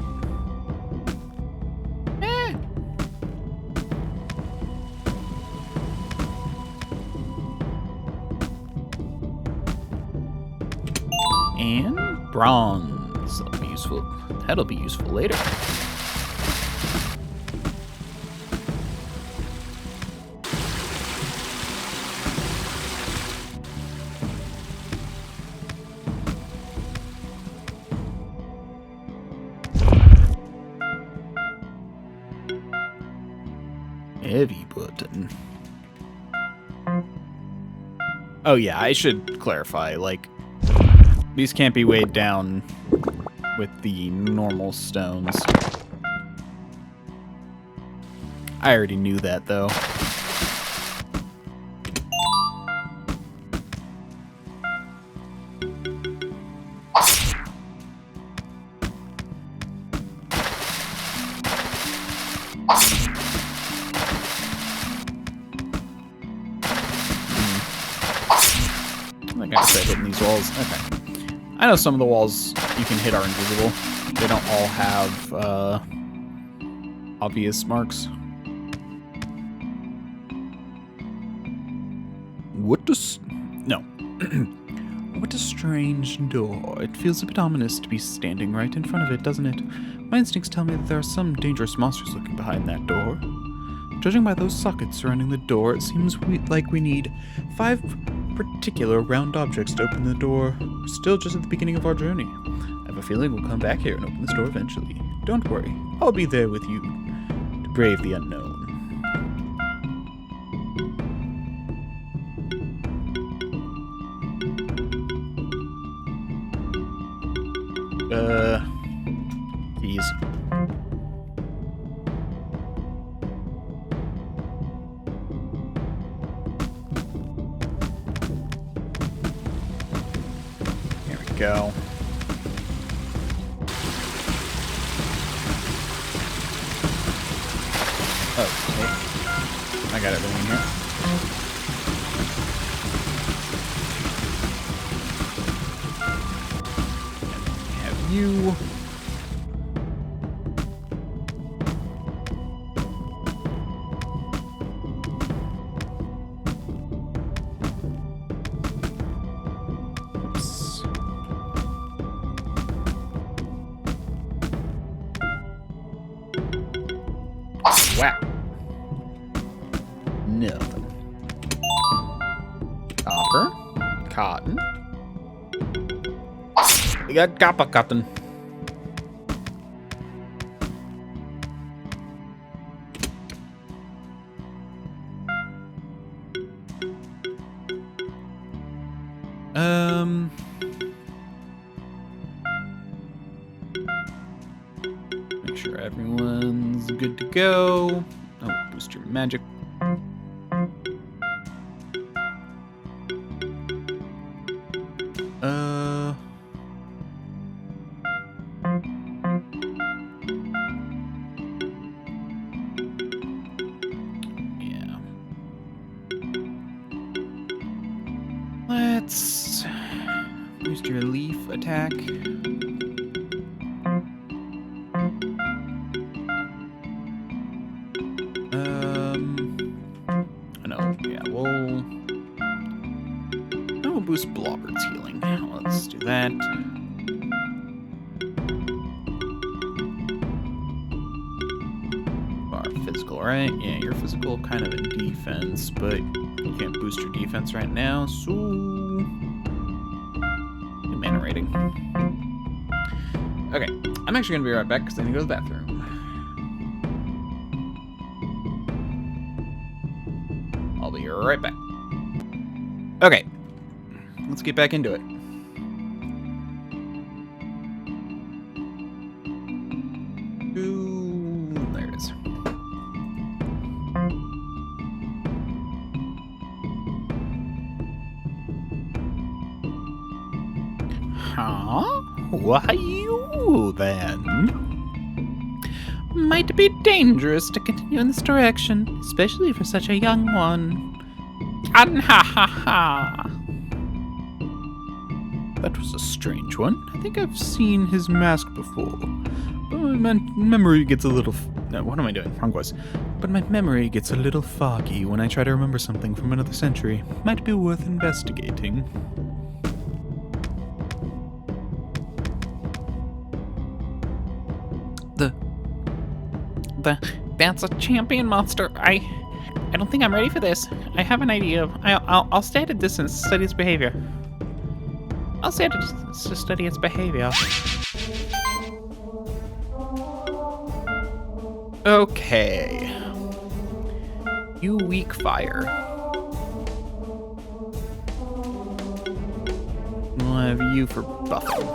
And bronze. That'll be useful. That'll be useful later. Heavy button. Oh yeah, I should clarify, like, these can't be weighed down with the normal stones. I already knew that, though. I gotta start hitting these walls. Okay. I know some of the walls you can hit are invisible. They don't all have obvious marks. What does... No. What a strange door. It feels a bit ominous to be standing right in front of it, doesn't it? My instincts tell me that there are some dangerous monsters lurking behind that door. Judging by those sockets surrounding the door, it seems like we need 5 particular round objects to open the door. We're still just at the beginning of our journey. I have a feeling we'll come back here and open this door eventually. Don't worry, I'll be there with you to brave the unknown. Keys. Go. Oh, I got everything here. Have you. Wow. Nothing. Copper. Cotton. We got copper cotton. Make sure everyone's good to go. Oh, boost your magic. Yeah. Let's boost your leaf attack. boost Blobber's healing. Let's do that. Physical, right? Yeah, you're physical, kind of in defense, but you can't boost your defense right now, so... New mana rating. Okay, I'm actually going to be right back because I need to go to the bathroom. I'll be right back. Okay, let's get back into it. Ooh, there it is. Huh? Why you, then? Might be dangerous to continue in this direction, especially for such a young one. Ha. That was a strange one. I think I've seen his mask before. But my memory gets a little... No, what am I doing? Wrong voice. But my memory gets a little foggy when I try to remember something from another century. Might be worth investigating. That's a champion monster. I don't think I'm ready for this. I have an idea. I'll stay at a distance to study its behavior. Okay. You weak fire. We'll have you for buffing.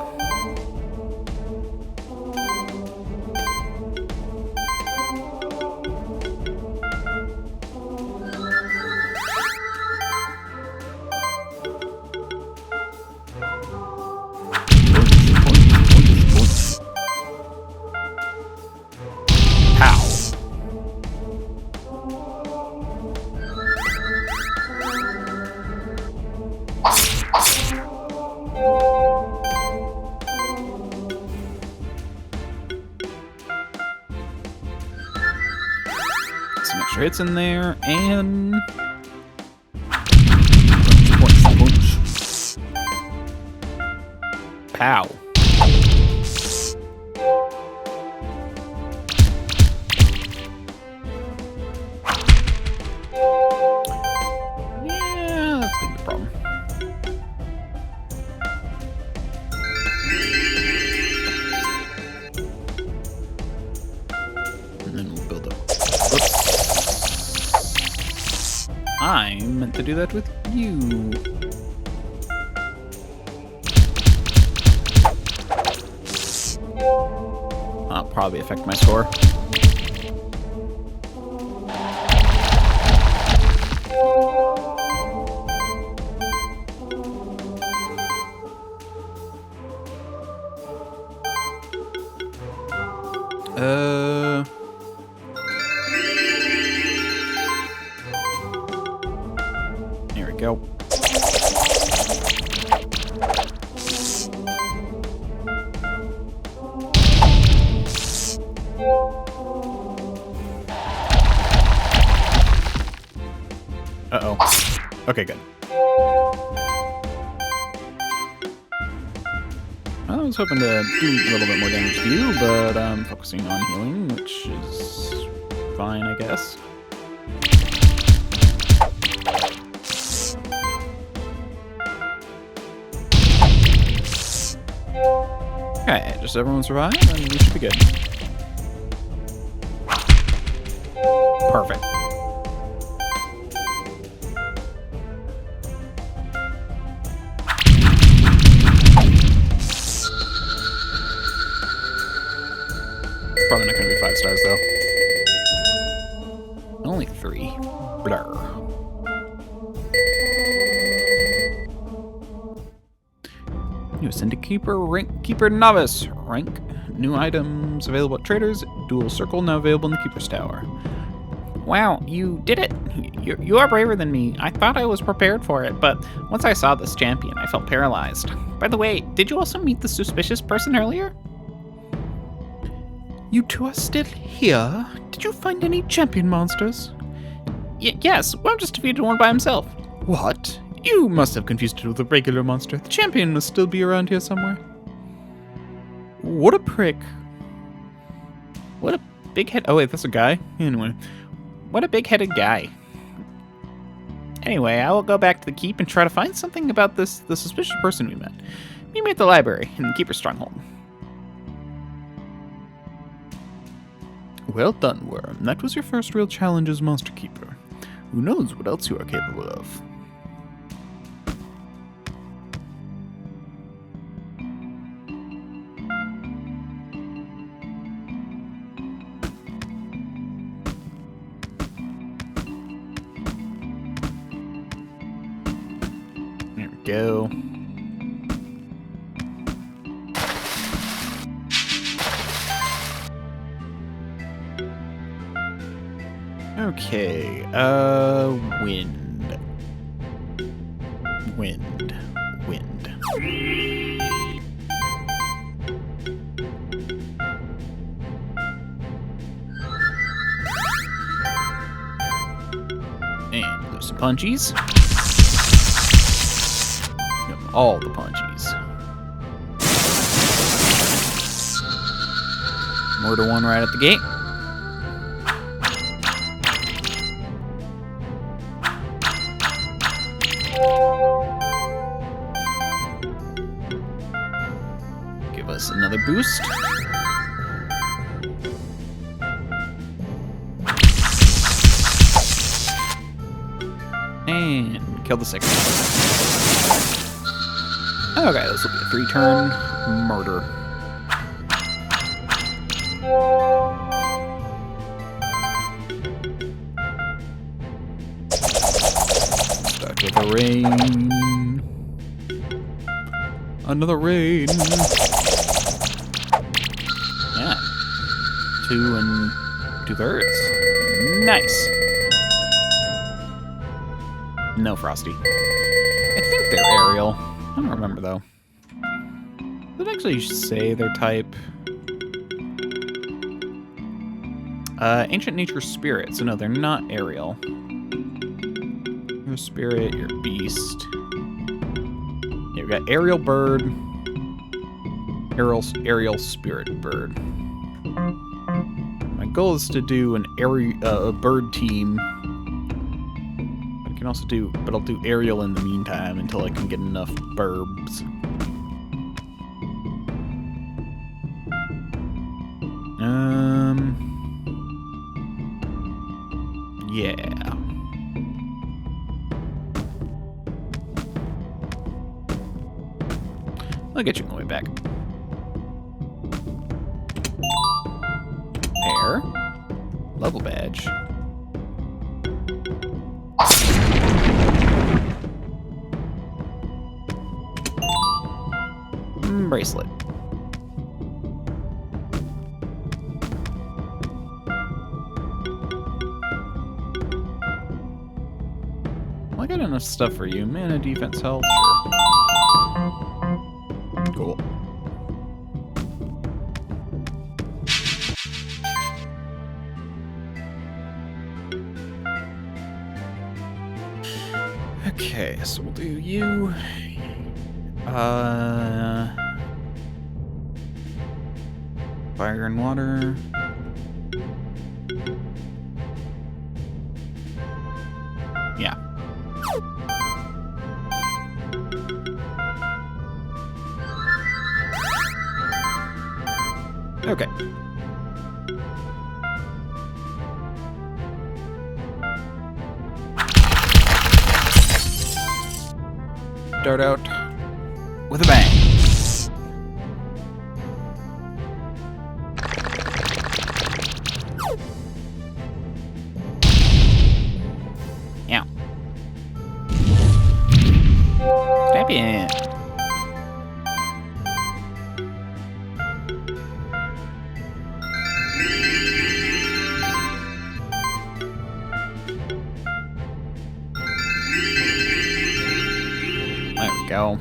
Make sure it's in there, and... Punch. Pow. Yeah, that's gonna be a problem. And then we'll build up. I meant to do that with you. That'll probably affect my score. Here we go. Uh-oh. Okay, good. I was hoping to do a little bit more damage to you, but I'm focusing on healing, which is fine, I guess. Okay, just everyone survive, and we should be good. Perfect. Probably not gonna be 5 stars though. Only 3. Blur. New Ascended Keeper, Rank Keeper Novice. Rank. New items available at traders. Dual Circle now available in the Keeper's Tower. Wow, you did it. You are braver than me. I thought I was prepared for it, but once I saw this champion, I felt paralyzed. By the way, did you also meet the suspicious person earlier? You two are still here? Did you find any champion monsters? Yes, well, just defeated one by himself. What? You must have confused it with a regular monster. The champion must still be around here somewhere. What a prick. What a big head. Oh, wait, that's a guy? Anyway. What a big-headed guy. Anyway, I will go back to the keep and try to find something about the suspicious person we met. Meet me at the library in the keeper's stronghold. Well done, Worm. That was your first real challenge as Monster Keeper. Who knows what else you are capable of? There we go. Okay, wind. Wind. And there's some punchies. Give them all the punchies. Murder one right at the gate. Give us another boost. And kill the second. Okay, this will be a 3-turn murder. Start with a rain. Another rain. Yeah. 2 2/3. Nice. No Frosty. I think they're aerial. I don't remember though. Does it actually say their type? Ancient Nature Spirit. So no, they're not aerial. Your spirit, your beast. Yeah, we got aerial bird. Aerial spirit bird. My goal is to do an bird team. I can also do, but I'll do aerial in the meantime until I can get enough burbs. Yeah. I'll get you on the way back. Pair. Level badge. Bracelet. Well, I got enough stuff for you. Mana, defense, health, sure. Cool. Okay, so we'll do you. Fire and water. Yeah. Okay. Start out with a bang. Yeah. Step in. There we go.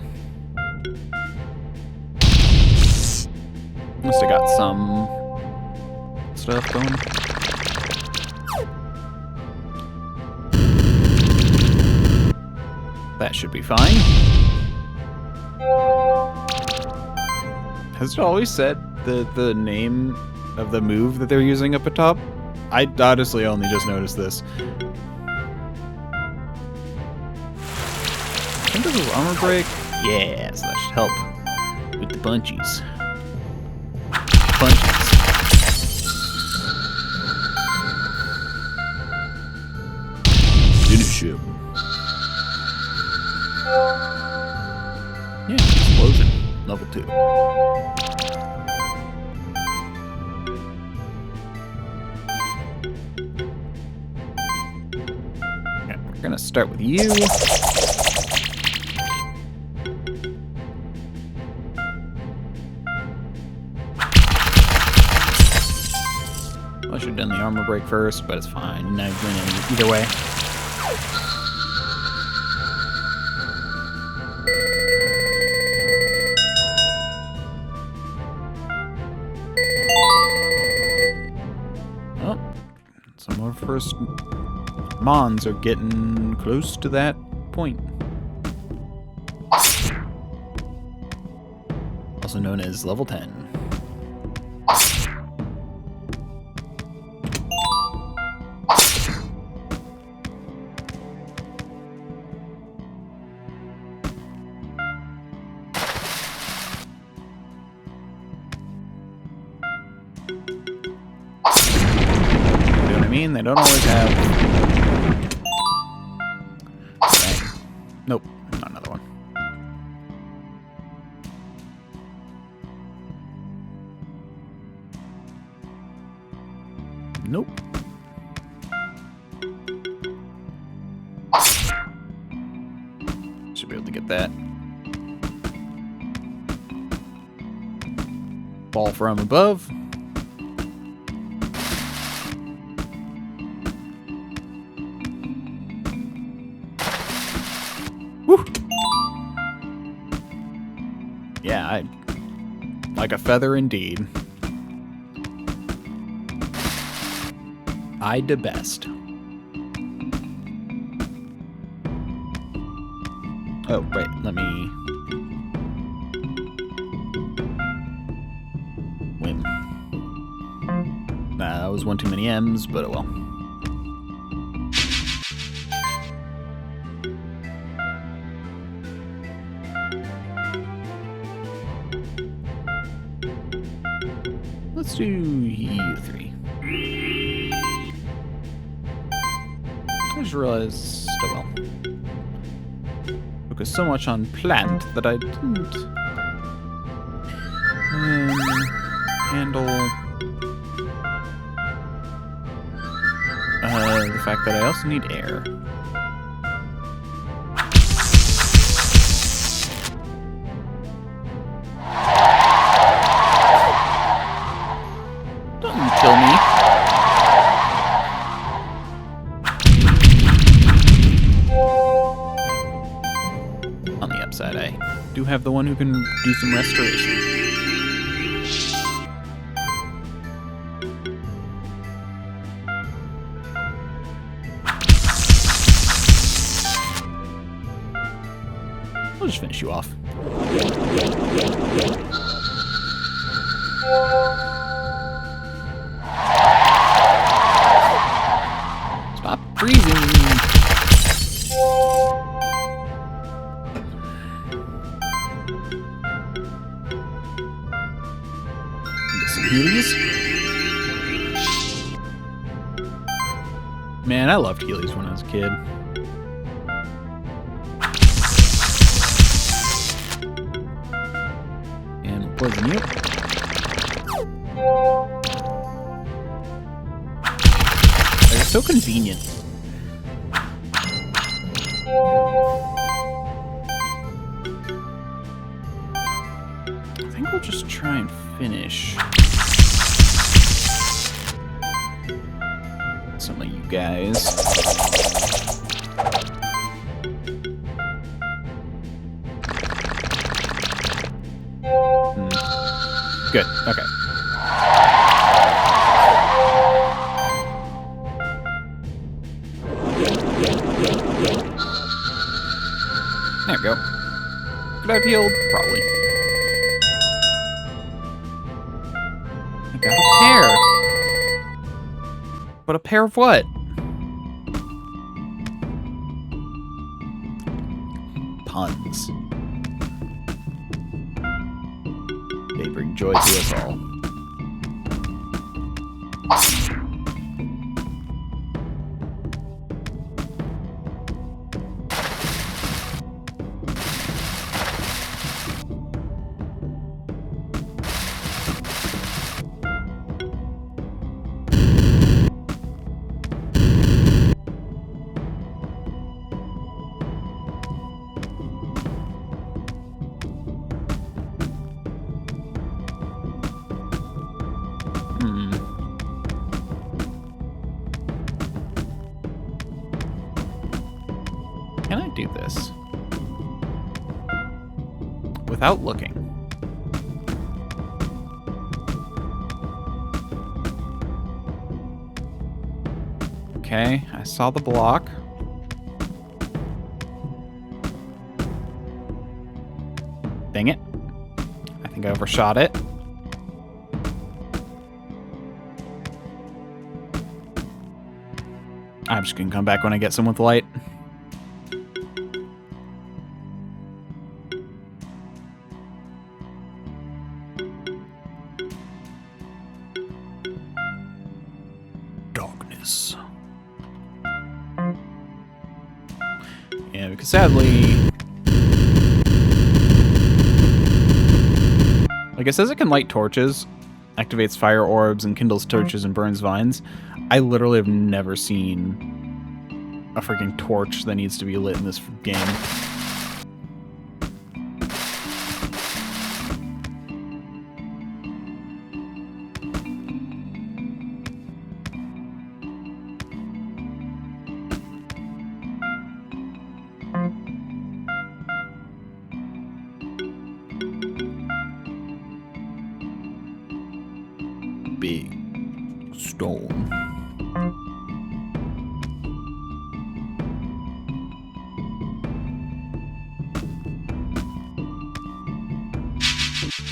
Must have got some stuff going. That should be fine. Has it always said the name of the move that they're using up atop? I honestly only just noticed this. I think this is armor break. Yeah, so that should help with the bungees. Bungees. Finish him. Yeah, explosion. Level 2. Okay, we're gonna start with you. I should have done the armor break first, but it's fine. Now you're winning either way. Oh, some of our first Mons are getting close to that point. Also known as level 10. They don't always have... Okay. Nope, not another one. Nope. Should be able to get that. Ball from above. Woo! Yeah, like a feather indeed. I the best. Oh, wait, let me... win. That was one too many M's, but oh well. Let's do you 3. I just realized, oh well. Focused so much on plant that I didn't handle the fact that I also need air. Kill me. On the upside, I do have the one who can do some restoration. I'll just finish you off. Stop freezing! Get some Heelys. Man, I loved Heelys when I was a kid. And we'll poison you. It's so convenient. I think we'll just try and finish some of you guys. Good, okay. Could I have healed? Probably. I got a pair. But a pair of what? Puns. They bring joy to us all. Can I do this without looking? Okay, I saw the block. Dang it. I think I overshot it. I'm just gonna come back when I get some with light. Darkness. Yeah, because sadly... Like it says it can light torches, activates fire orbs, and kindles torches and burns vines. I literally have never seen a freaking torch that needs to be lit in this game. Big stone.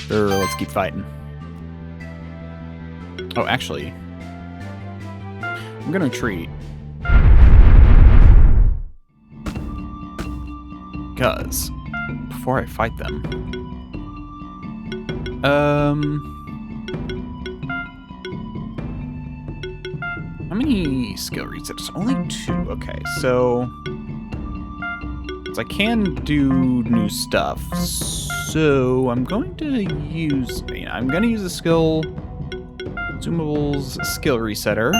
Let's keep fighting. Oh, actually, I'm gonna retreat. Because before I fight them, how many skill resets? Only 2. Okay, so I can do new stuff. So I'm going to use. I'm going to use a skill consumables skill resetter.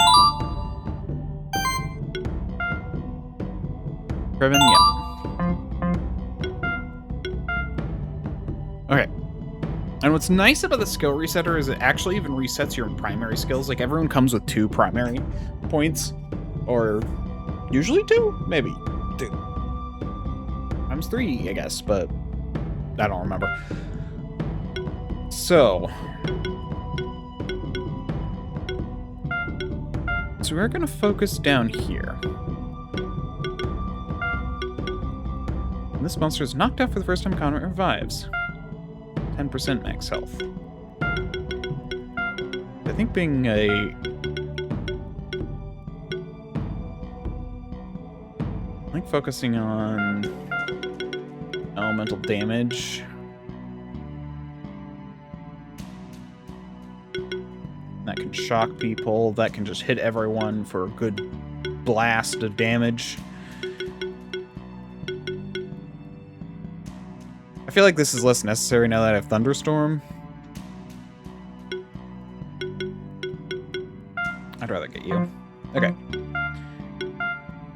Previn, yeah. Okay. And what's nice about the skill resetter is it actually even resets your primary skills. Like, everyone comes with 2 primary points. Or usually 2? Maybe 2. Times 3, I guess, but I don't remember. So we're going to focus down here. And this monster is knocked out for the first time. Combat revives. 10% max health. I think being I like focusing on elemental damage. That can shock people. That can just hit everyone for a good blast of damage. I feel like this is less necessary now that I have Thunderstorm. I'd rather get you. Okay.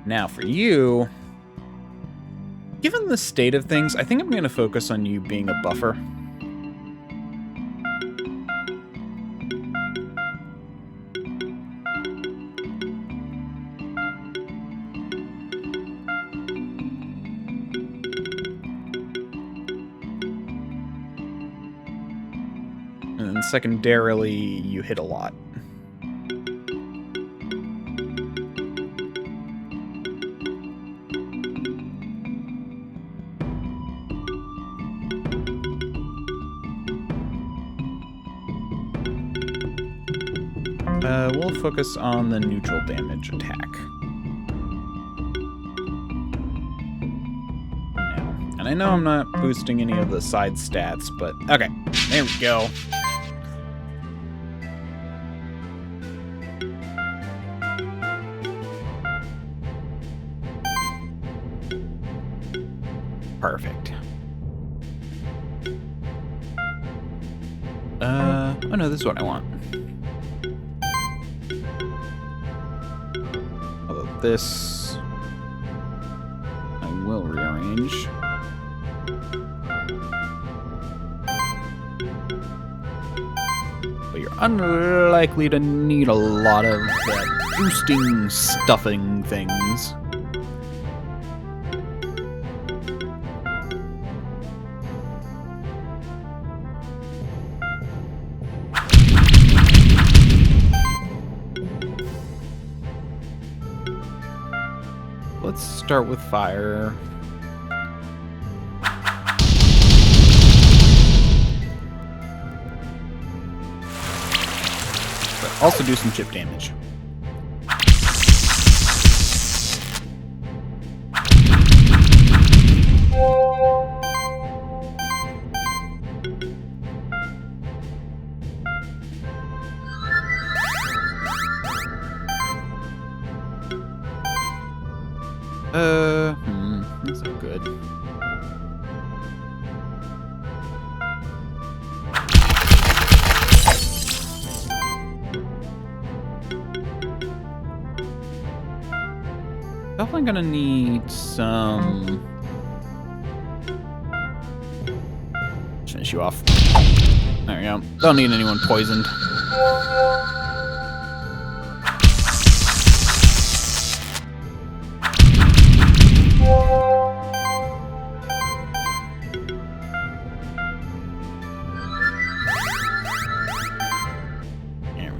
Now for you, given the state of things, I think I'm going to focus on you being a buffer. And then secondarily, you hit a lot. We'll focus on the neutral damage attack. Now, and I know I'm not boosting any of the side stats, but okay, there we go. Perfect. Oh no, this is what I want. Although this, I will rearrange. But you're unlikely to need a lot of boosting stuffing things. Let's start with fire. But also do some chip damage. That's not good. Definitely gonna need some. Finish you off. There we go. Don't need anyone poisoned.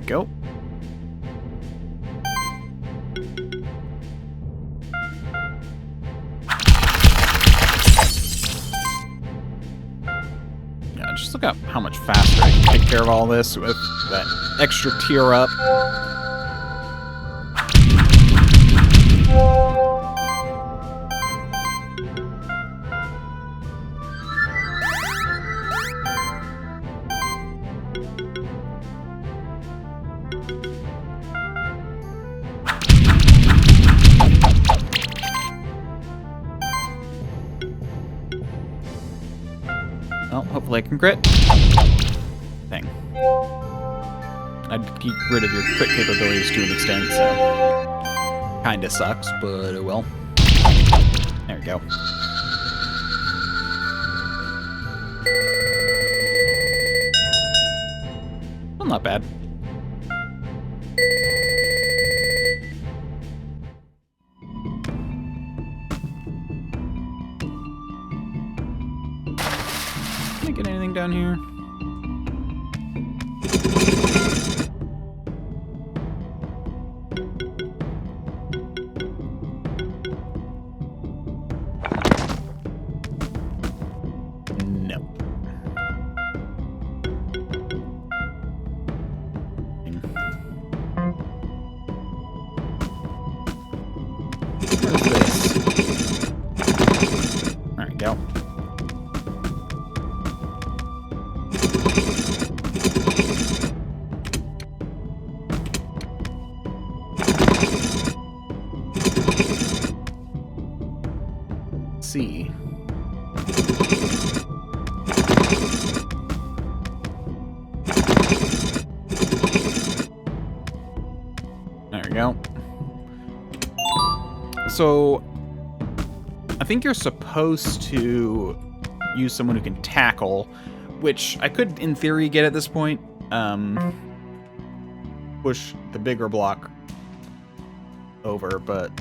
Go. Yeah, just look at how much faster I can take care of all this with that extra tier up. Well, hopefully I can crit. Thing. I'd get rid of your crit capabilities to an extent, so... Kinda sucks, but oh well. There we go. Well, not bad. Can I get anything down here? No. Where's this? There we go. See. There we go. So, I think you're supposed to use someone who can tackle, which I could, in theory, get at this point. Push the bigger block over, but...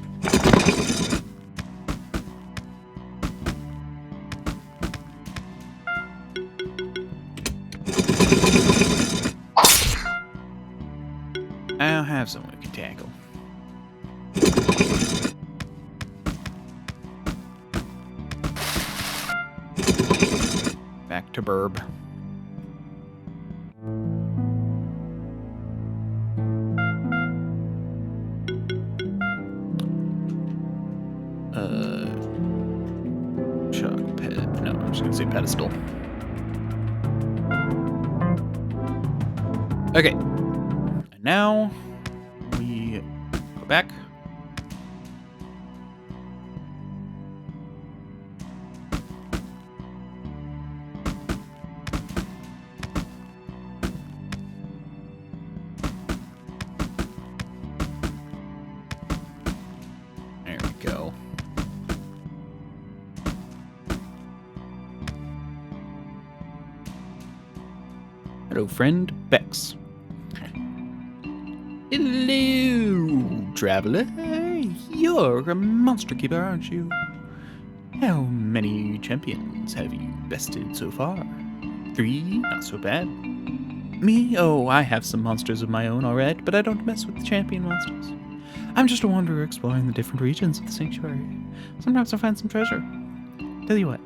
I'll have someone who can tackle. Back to Burb. emergency pedestal. Okay. And now we go back. There we go. Hello, friend Bex. Hello, traveler. You're a monster keeper, aren't you? How many champions have you bested so far? 3? Not so bad. Me? Oh, I have some monsters of my own already, but I don't mess with the champion monsters. I'm just a wanderer exploring the different regions of the sanctuary. Sometimes I find some treasure. Tell you what,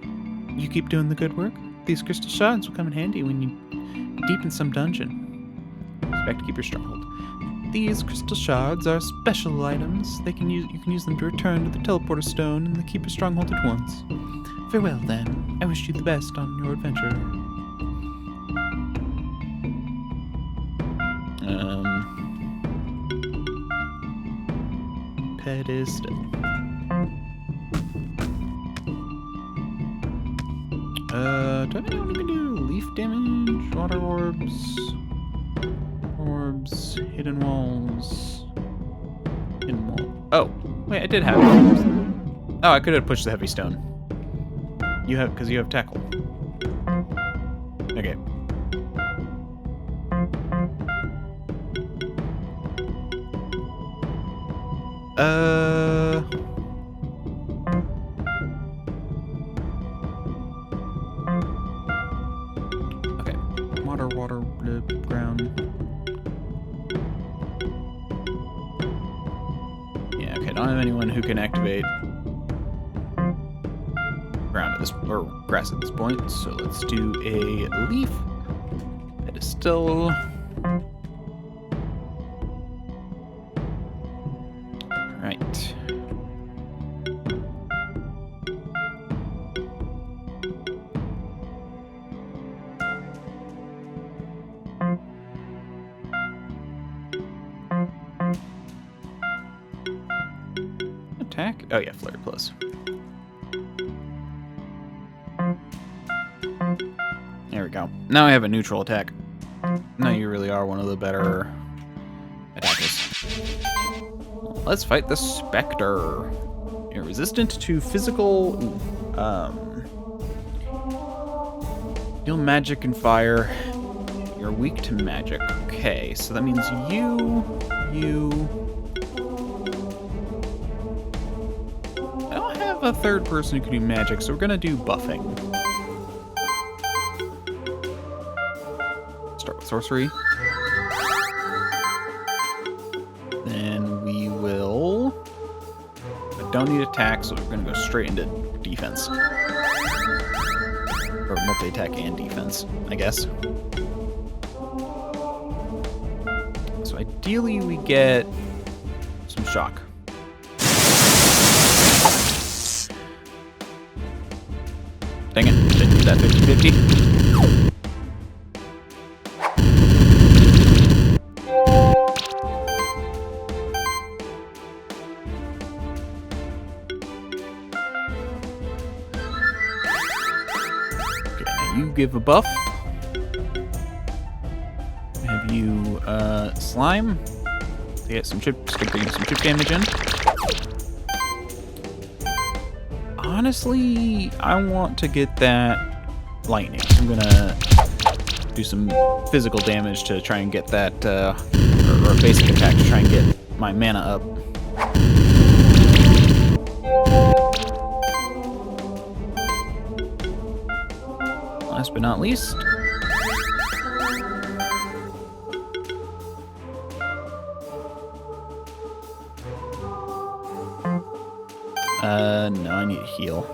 you keep doing the good work, these crystal shards will come in handy when you deep in some dungeon. Expect to keep your stronghold. These crystal shards are special items. You can use them to return to the teleporter stone and the keeper stronghold at once. Farewell then. I wish you the best on your adventure. Pedestal. Do I have anyone who can do leaf damage, water orbs? Orbs, hidden walls. Hidden wall. Oh, wait, I did have it. Oh, I could have pushed the heavy stone. Because you have tackle. Okay. Okay. Water, ground. Yeah, okay, don't have anyone who can activate ground at this, or grass at this point, so let's do a leaf. Pedestal. Right. Attack? Oh yeah, Flare Plus. There we go. Now I have a neutral attack. Now you really are one of the better attackers. Let's fight the Spectre. You're resistant to physical... deal magic and fire. You're weak to magic. Okay, so that means you... I don't have a third person who can do magic, so we're gonna do buffing. Start with sorcery. Then we will... I don't need attack, so we're gonna go straight into defense. Or multi-attack and defense, I guess. So ideally we get some shock. Dang it, didn't do that 50-50. Give a buff. Have you slime to get some chip, getting some chip damage in. Honestly, I want to get that lightning. I'm gonna do some physical damage to try and get that, or basic attack to try and get my mana up. Last but not least, no, I need a heal.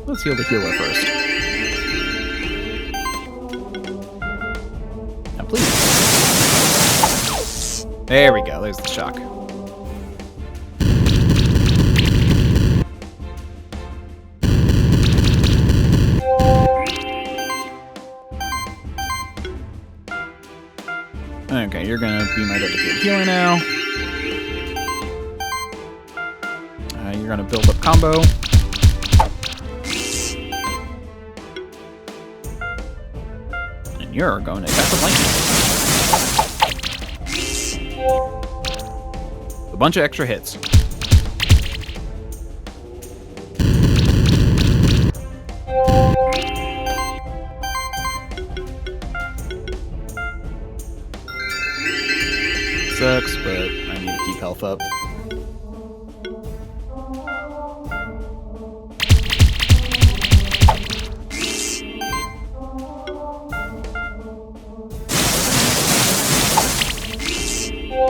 Let's heal the healer first. Now, please. There we go. There's the shock. Okay, you're gonna be my dedicated healer now. You're gonna build up combo. And you're going to attack with lightning. A bunch of extra hits. Sucks, but I need to keep health up.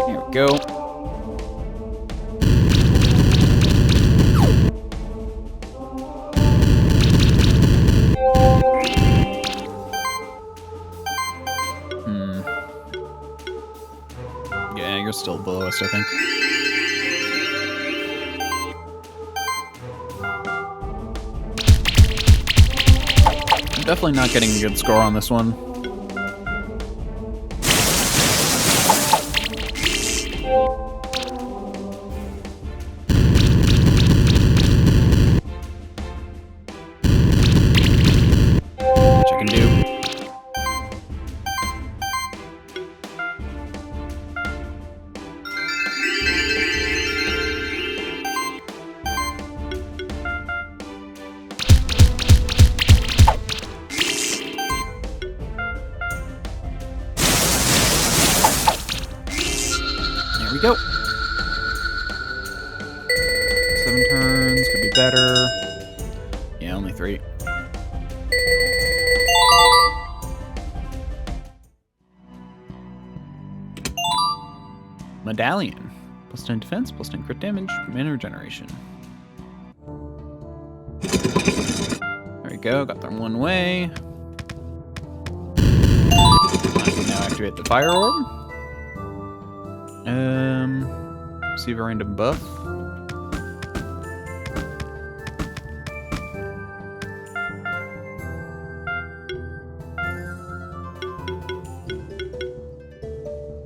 Here we go. Yeah, you're still below us, I think. I'm definitely not getting a good score on this one. There we go. 7 turns, could be better. Yeah, only 3. Medallion. +10 defense, +10 crit damage, mana regeneration. There we go, got them one way. I can now activate the fire orb. Receive a random buff.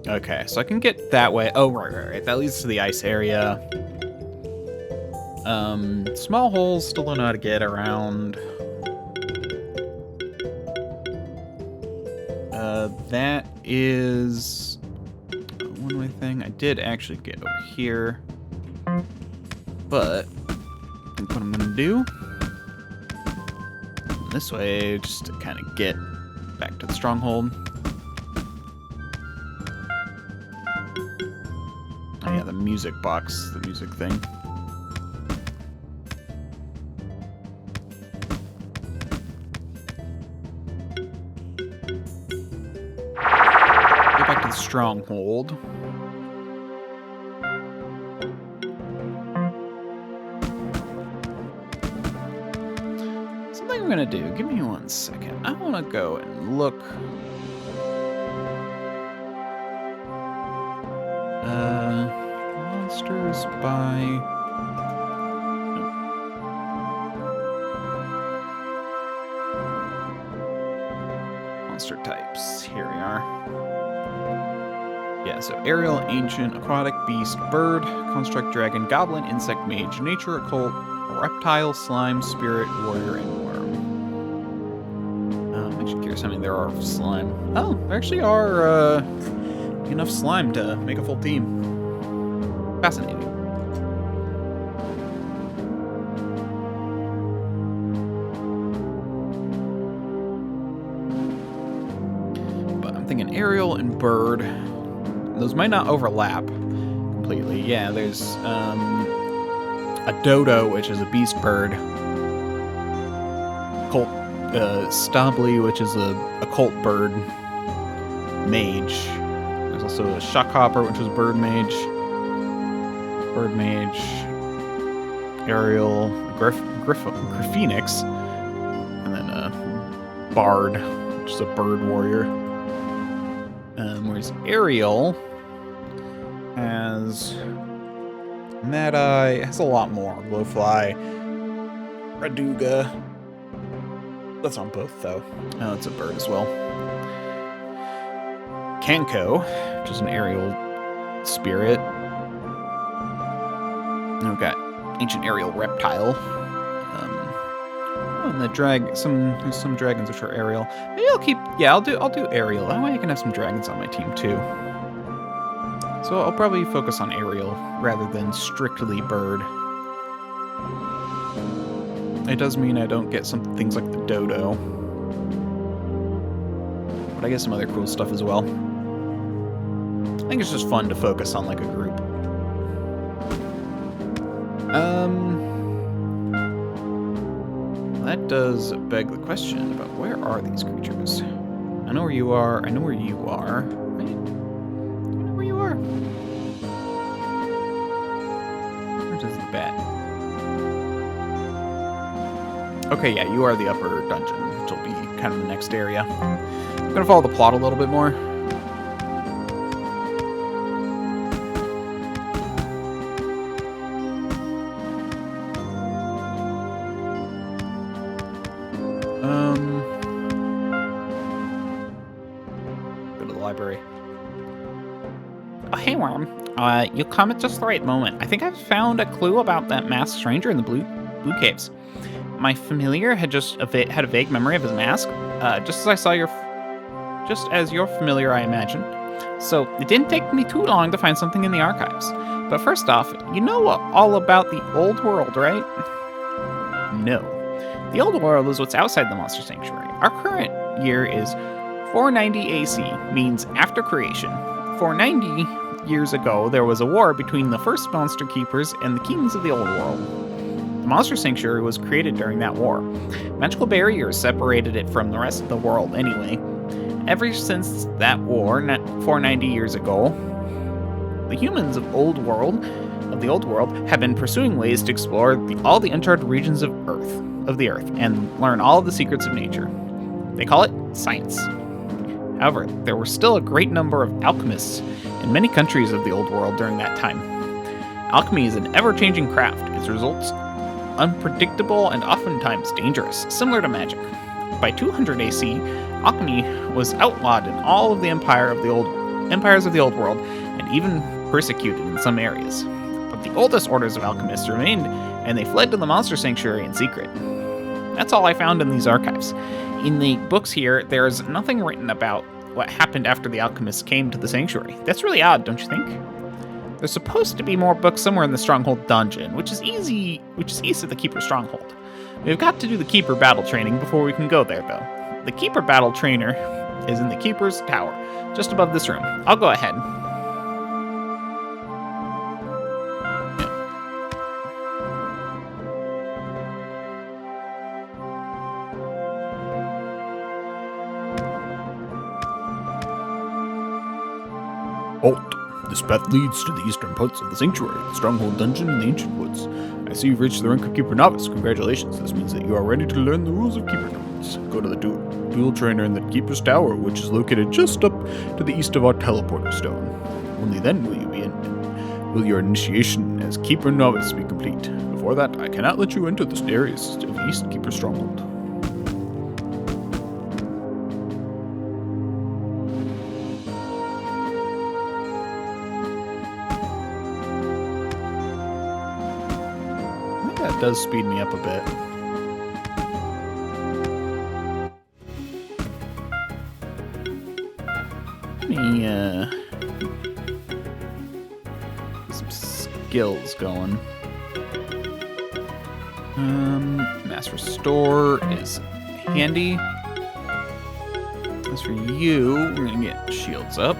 Okay, so I can get that way. Oh, right. That leads to the ice area. Small holes, still don't know how to get around. That is a one-way thing. I did actually get over here. But I think what I'm gonna do this way, just to kind of get back to the stronghold. Oh yeah, the music box, the music thing. Get back to the stronghold. Something I'm gonna do, give me 1 second. I wanna go and look. Monsters by... Monster types. Here we are. Yeah, so aerial, ancient, aquatic, beast, bird, construct, dragon, goblin, insect, mage, nature, occult, reptile, slime, spirit, warrior, and worm. I'm actually curious how many there are of slime. Oh, there actually are enough slime to make a full team. Fascinating. But I'm thinking aerial and bird. Those might not overlap completely. Yeah, there's a dodo, which is a beast bird. Stably, which is a occult bird. Mage. There's also a shockhopper, which is a bird mage. Bird mage. Aerial. Phoenix. And then a bard, which is a bird warrior. Whereas aerial has Mad Eye, has a lot more. Glowfly, Raduga. That's on both though. Oh, it's a bird as well. Kanko, which is an aerial spirit. And we've got ancient aerial reptile. And there's some dragons which are aerial. Maybe I'll do aerial. That way I can have some dragons on my team too. So I'll probably focus on aerial rather than strictly bird. It does mean I don't get some things like the dodo. But I get some other cool stuff as well. I think it's just fun to focus on like a group. That does beg the question about where are these creatures? I know where you are. I know where you are. Right? Do you know where you are? Where's the bat? Okay, yeah, you are the upper dungeon, which will be kind of the next area. I'm gonna follow the plot a little bit more. Go to the library. Oh, hey, Worm. You come at just the right moment. I think I've found a clue about that masked stranger in the blue caves. My familiar had had a vague memory of his mask, just as your familiar, I imagine. So it didn't take me too long to find something in the archives. But first off, you know all about the old world, right? No. The old world is what's outside the monster sanctuary. Our current year is 490 AC, means after creation. 490 years ago, there was a war between the first monster keepers and the kings of the old world. The monster sanctuary was created during that war. Magical barriers separated it from the rest of the world anyway. Ever since that war, 490 years ago, the humans of the old world, have been pursuing ways to explore all the uncharted regions of the earth, and learn all the secrets of nature. They call it science. However, there were still a great number of alchemists in many countries of the old world during that time. Alchemy is an ever-changing craft. Its results unpredictable and oftentimes dangerous, similar to magic. By 200 AC, alchemy was outlawed in all of the empires of the old world, and even persecuted in some areas. But the oldest orders of alchemists remained, and they fled to the monster sanctuary in secret. That's all I found in these archives. In the books here, there's nothing written about what happened after the alchemists came to the sanctuary. That's really odd, don't you think? There's supposed to be more books somewhere in the Stronghold dungeon, which is east of the Keeper Stronghold. We've got to do the Keeper battle training before we can go there, though. The Keeper battle trainer is in the Keeper's tower, just above this room. I'll go ahead. Halt! This path leads to the eastern parts of the sanctuary, the Stronghold dungeon in the ancient woods. I see you've reached the rank of Keeper Novice. Congratulations, this means that you are ready to learn the rules of Keeper Novice. Go to the duel trainer in the Keeper's Tower, which is located just up to the east of our teleporter stone. Only then will your initiation as Keeper Novice be complete. Before that, I cannot let you enter the areas of the East Keeper Stronghold. That does speed me up a bit. Let me, get some skills going. Mass Restore is handy. As for you, we're gonna get shields up.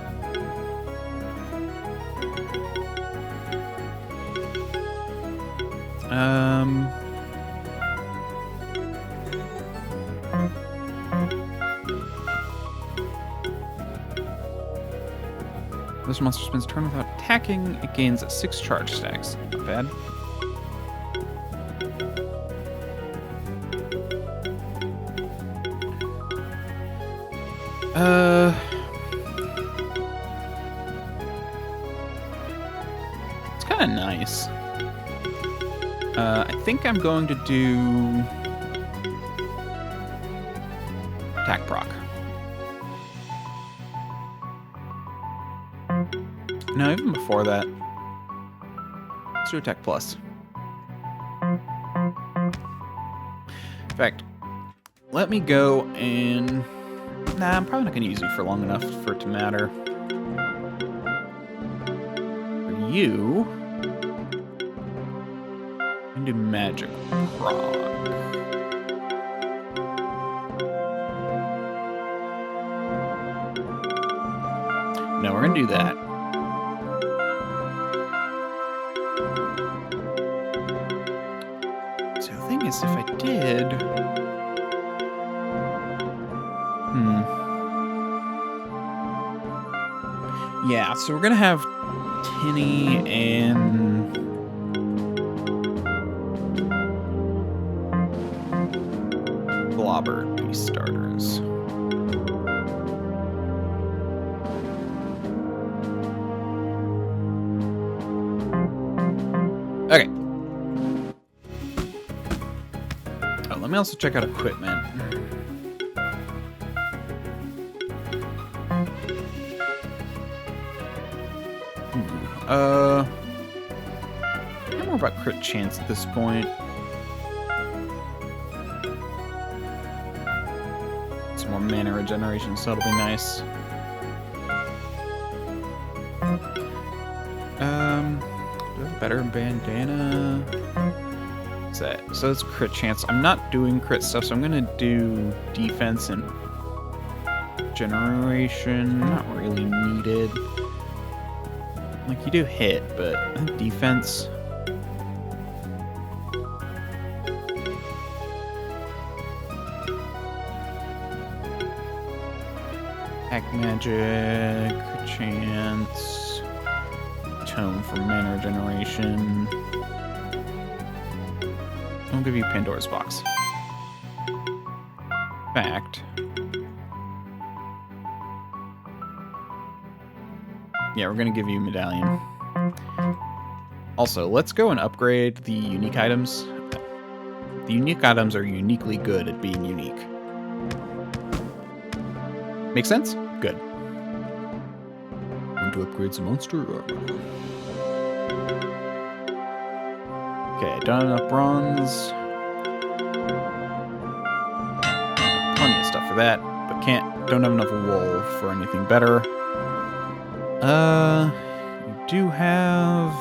This monster spends turn without attacking. It gains 6 charge stacks. Not bad. It's kind of nice. I think I'm going to do attack proc. No, even before that. Let's do attack plus. In fact, let me go and... Nah, I'm probably not going to use you for long enough for it to matter. For you... I can do magic prog. No, we're going to do that. So the thing is, if I did... Yeah, so we're gonna have Tinny and... Blobber be starters. Okay. Oh, let me also check out equipment. More about crit chance at this point. Some more mana regeneration, so that'll be nice. Do I have a better bandana? What's that? So it's crit chance. I'm not doing crit stuff, so I'm gonna do defense and generation. Not really needed. Like, you do hit, but I think defense... Attack magic, chance, tome for mana regeneration. I'll give you Pandora's box. Fact. Yeah, we're gonna give you medallion. Also, let's go and upgrade the unique items. The unique items are uniquely good at being unique. Make sense? Good. Want to upgrade some monster armor? Okay, don't have enough bronze. Plenty of stuff for that, but don't have enough wool for anything better. You do have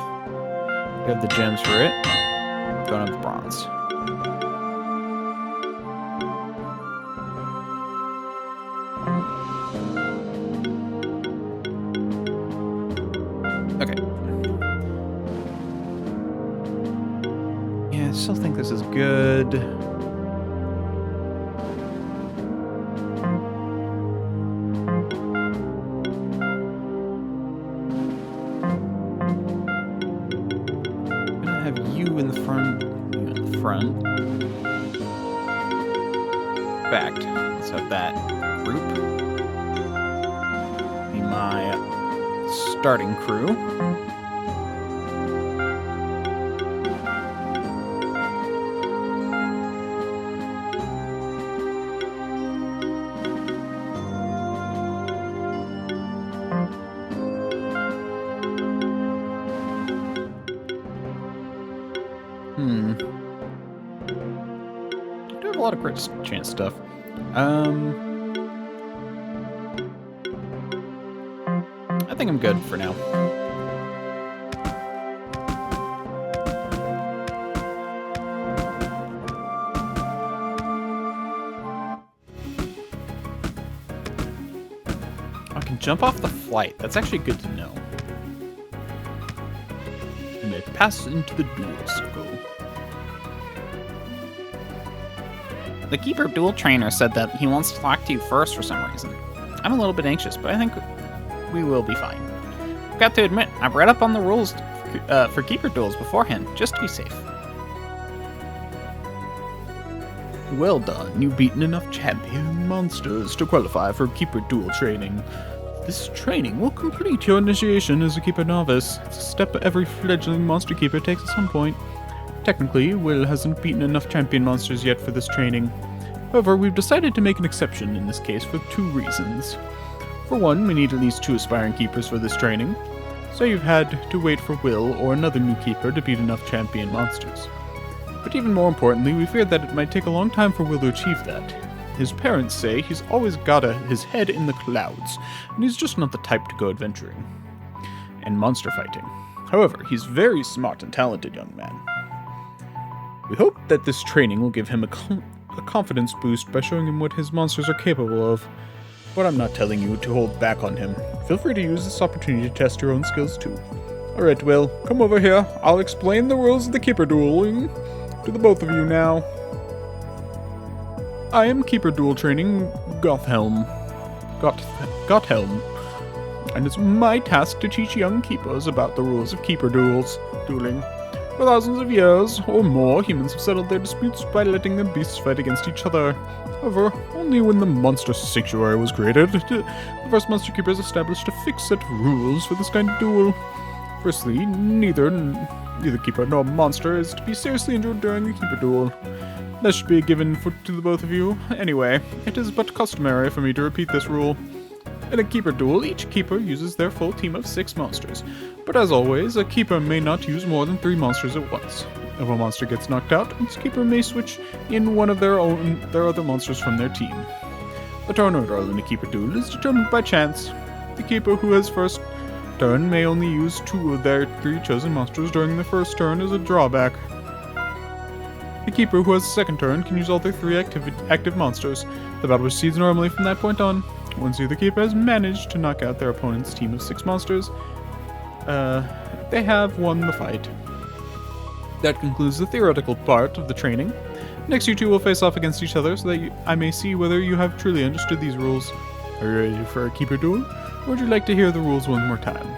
the gems for it. Don't have the bronze. Okay. Yeah, I still think this is good. Fact, let's have that group be my starting crew. I do have a lot of crit chance stuff. I think I'm good for now. I can jump off the flight. That's actually good to know. And it passes into the duel circle. The Keeper Duel Trainer said that he wants to talk to you first for some reason. I'm a little bit anxious, but I think we will be fine. I've got to admit, I've read up on the rules for Keeper Duels beforehand, just to be safe. Well done, you've beaten enough champion monsters to qualify for Keeper Duel training. This training will complete your initiation as a Keeper Novice. It's a step every fledgling Monster Keeper takes at some point. Technically, Will hasn't beaten enough champion monsters yet for this training. However, we've decided to make an exception in this case for 2 reasons. For one, we need at least 2 aspiring keepers for this training. so you've had to wait for Will or another new keeper to beat enough champion monsters. But even more importantly, we feared that it might take a long time for Will to achieve that. His parents say he's always got his head in the clouds, and he's just not the type to go adventuring and monster fighting. However, he's very smart and talented young man. We hope that this training will give him a confidence boost by showing him what his monsters are capable of. But I'm not telling you to hold back on him. Feel free to use this opportunity to test your own skills too. Alright, Will, come over here. I'll explain the rules of the keeper dueling to the both of you now. I am keeper duel training Gothhelm, and it's my task to teach young keepers about the rules of keeper dueling. For thousands of years or more, humans have settled their disputes by letting the beasts fight against each other. However, only when the monster sanctuary was created, the first monster keepers established a fixed set of rules for this kind of duel. Firstly, neither keeper nor monster is to be seriously injured during a keeper duel. That should be a given to the both of you. Anyway, it is but customary for me to repeat this rule. In a keeper duel, each keeper uses their full team of 6 monsters, but as always, a keeper may not use more than 3 monsters at once. If a monster gets knocked out, its keeper may switch in one of their other monsters from their team. The turn order in a keeper duel is determined by chance. The keeper who has first turn may only use 2 of their 3 chosen monsters during the first turn as a drawback. The keeper who has the second turn can use all their 3 active monsters. The battle proceeds normally from that point on. Once either keeper has managed to knock out their opponent's team of 6 monsters, they have won the fight. That concludes the theoretical part of the training. Next, you two will face off against each other so that I may see whether you have truly understood these rules. Are you ready for a keeper duel, or would you like to hear the rules one more time?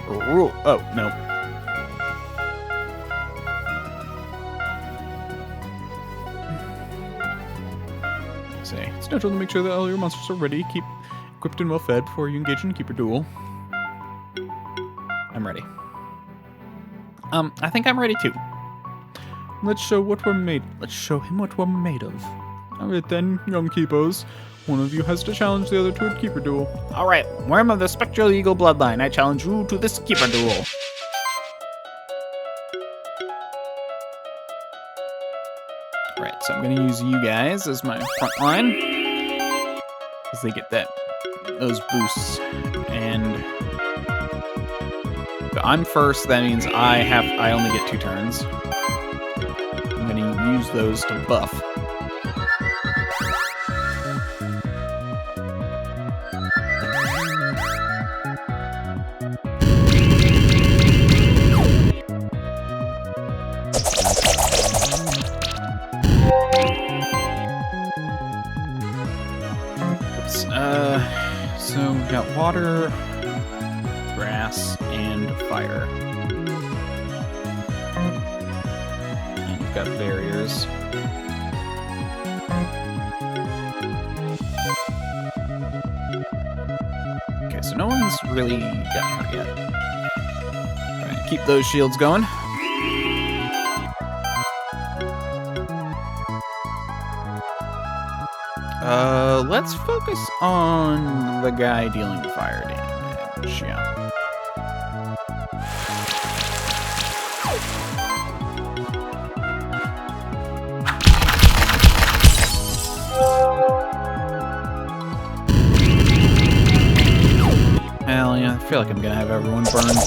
Oh, no. It's natural to make sure that all your monsters are ready, keep equipped and well fed before you engage in a keeper duel. I'm ready. I think I'm ready too. Let's show him what we're made of. Alright then, young keepers. One of you has to challenge the other to a keeper duel. Alright, Worm of the Spectral Eagle Bloodline, I challenge you to this keeper duel. Alright, so I'm gonna use you guys as my front line, because they get those boosts. And if I'm first, that means I only get 2 turns. I'm gonna use those to buff. So we've got water, grass, and fire. And we've got barriers. Okay, so no one's really gotten hurt yet. Alright, keep those shields going. Let's focus on the guy dealing fire damage, yeah. Hell yeah, I feel like I'm gonna have everyone burned.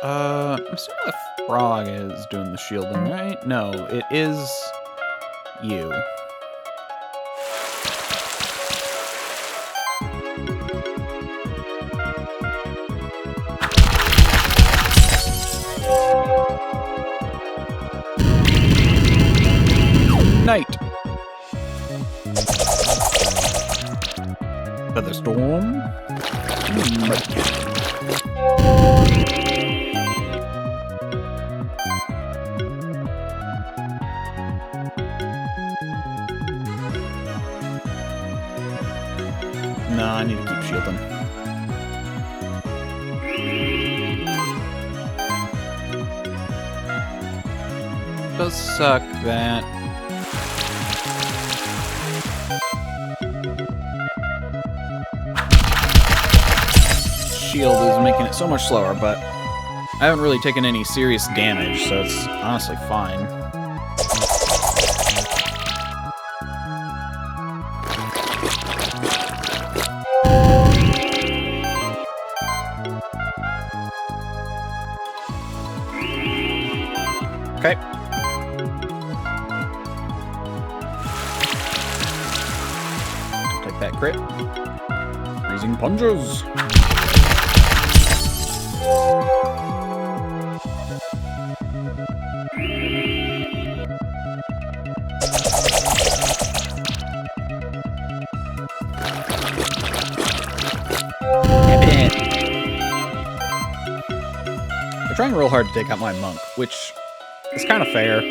I'm assuming the frog is doing the shielding, right? No, it is you. Night. Featherstorm. No, I need to keep shielding. Does suck that... Shield is making it so much slower, but I haven't really taken any serious damage, so it's honestly fine. Okay. Take that crit. Freezing punches. They're trying real hard to take out my monk, which is kind of fair.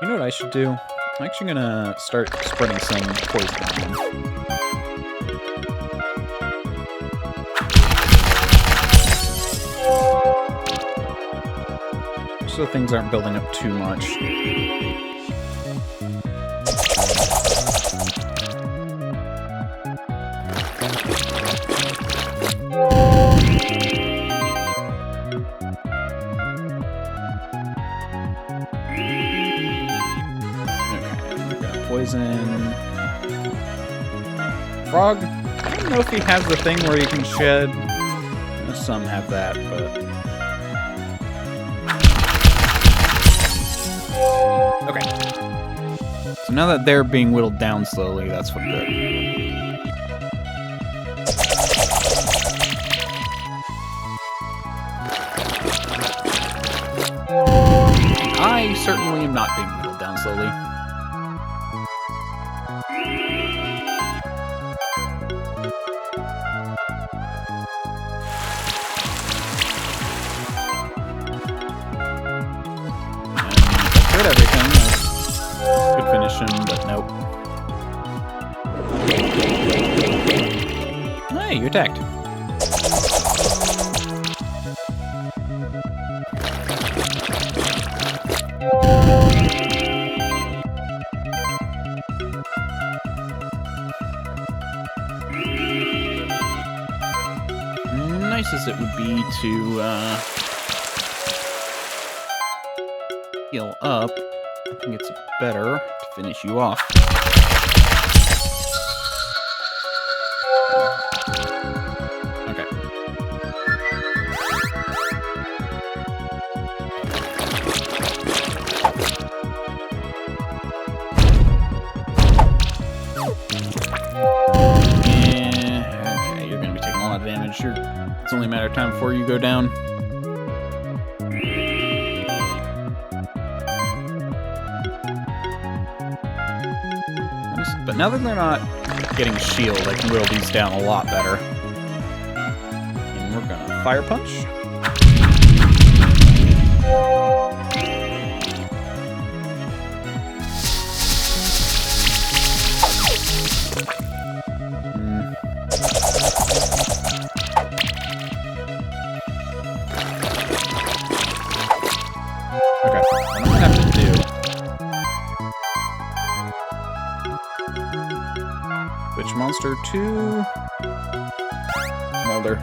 You know what I should do? I'm actually gonna start spreading some poison around. So things aren't building up too much. Poison. Frog? I don't know if he has the thing where you can shed. Some have that, but... Okay. So now that they're being whittled down slowly, that's for good. I certainly am not being whittled down slowly. Everything. Could finish him, but nope. Hey, you attacked. Nice as it would be to heal up, I think it's better to finish you off. Okay. Yeah, okay, you're gonna be taking a lot of damage. It's only a matter of time before you go down. But now that they're not getting shield, I can whittle these down a lot better. And we're gonna fire punch. Okay, what I'm gonna have to do... Which monster to... Molder.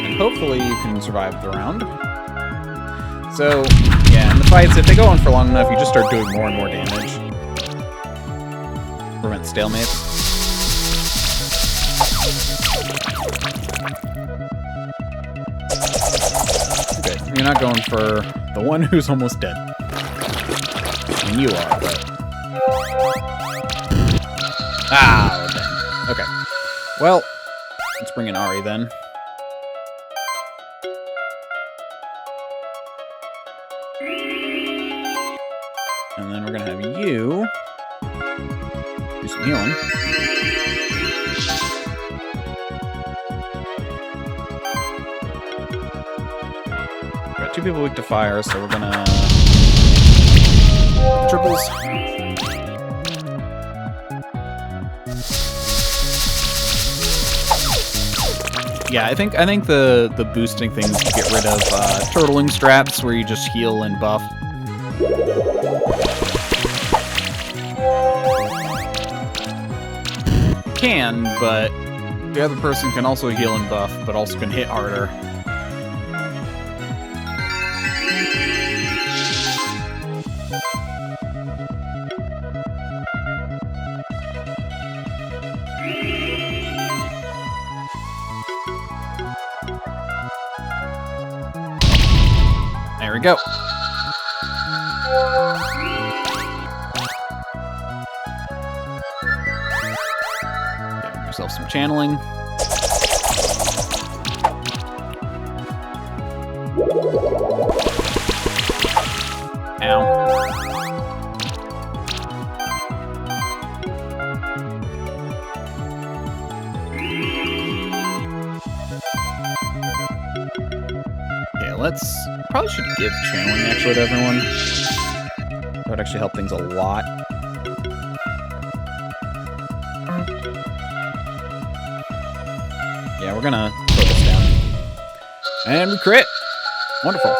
And hopefully you can survive the round. So, yeah, in the fights, if they go on for long enough, you just start doing more and more damage. Prevent stalemates. Okay, you're not going for the one who's almost dead. I mean, you are, but... Ah, dang. Okay. Well, let's bring in Ari then. And then we're gonna have you do some healing. got 2 people weak to fire, so we're gonna triples. Yeah, I think the boosting things to get rid of turtling strats where you just heal and buff. Can, but the other person can also heal and buff, but also can hit harder. There we go. Get yourself some channeling. Ow. Okay, let's... Probably should give channeling actually to everyone. That would actually help things a lot. Yeah, we're gonna throw this down. And we crit! Wonderful.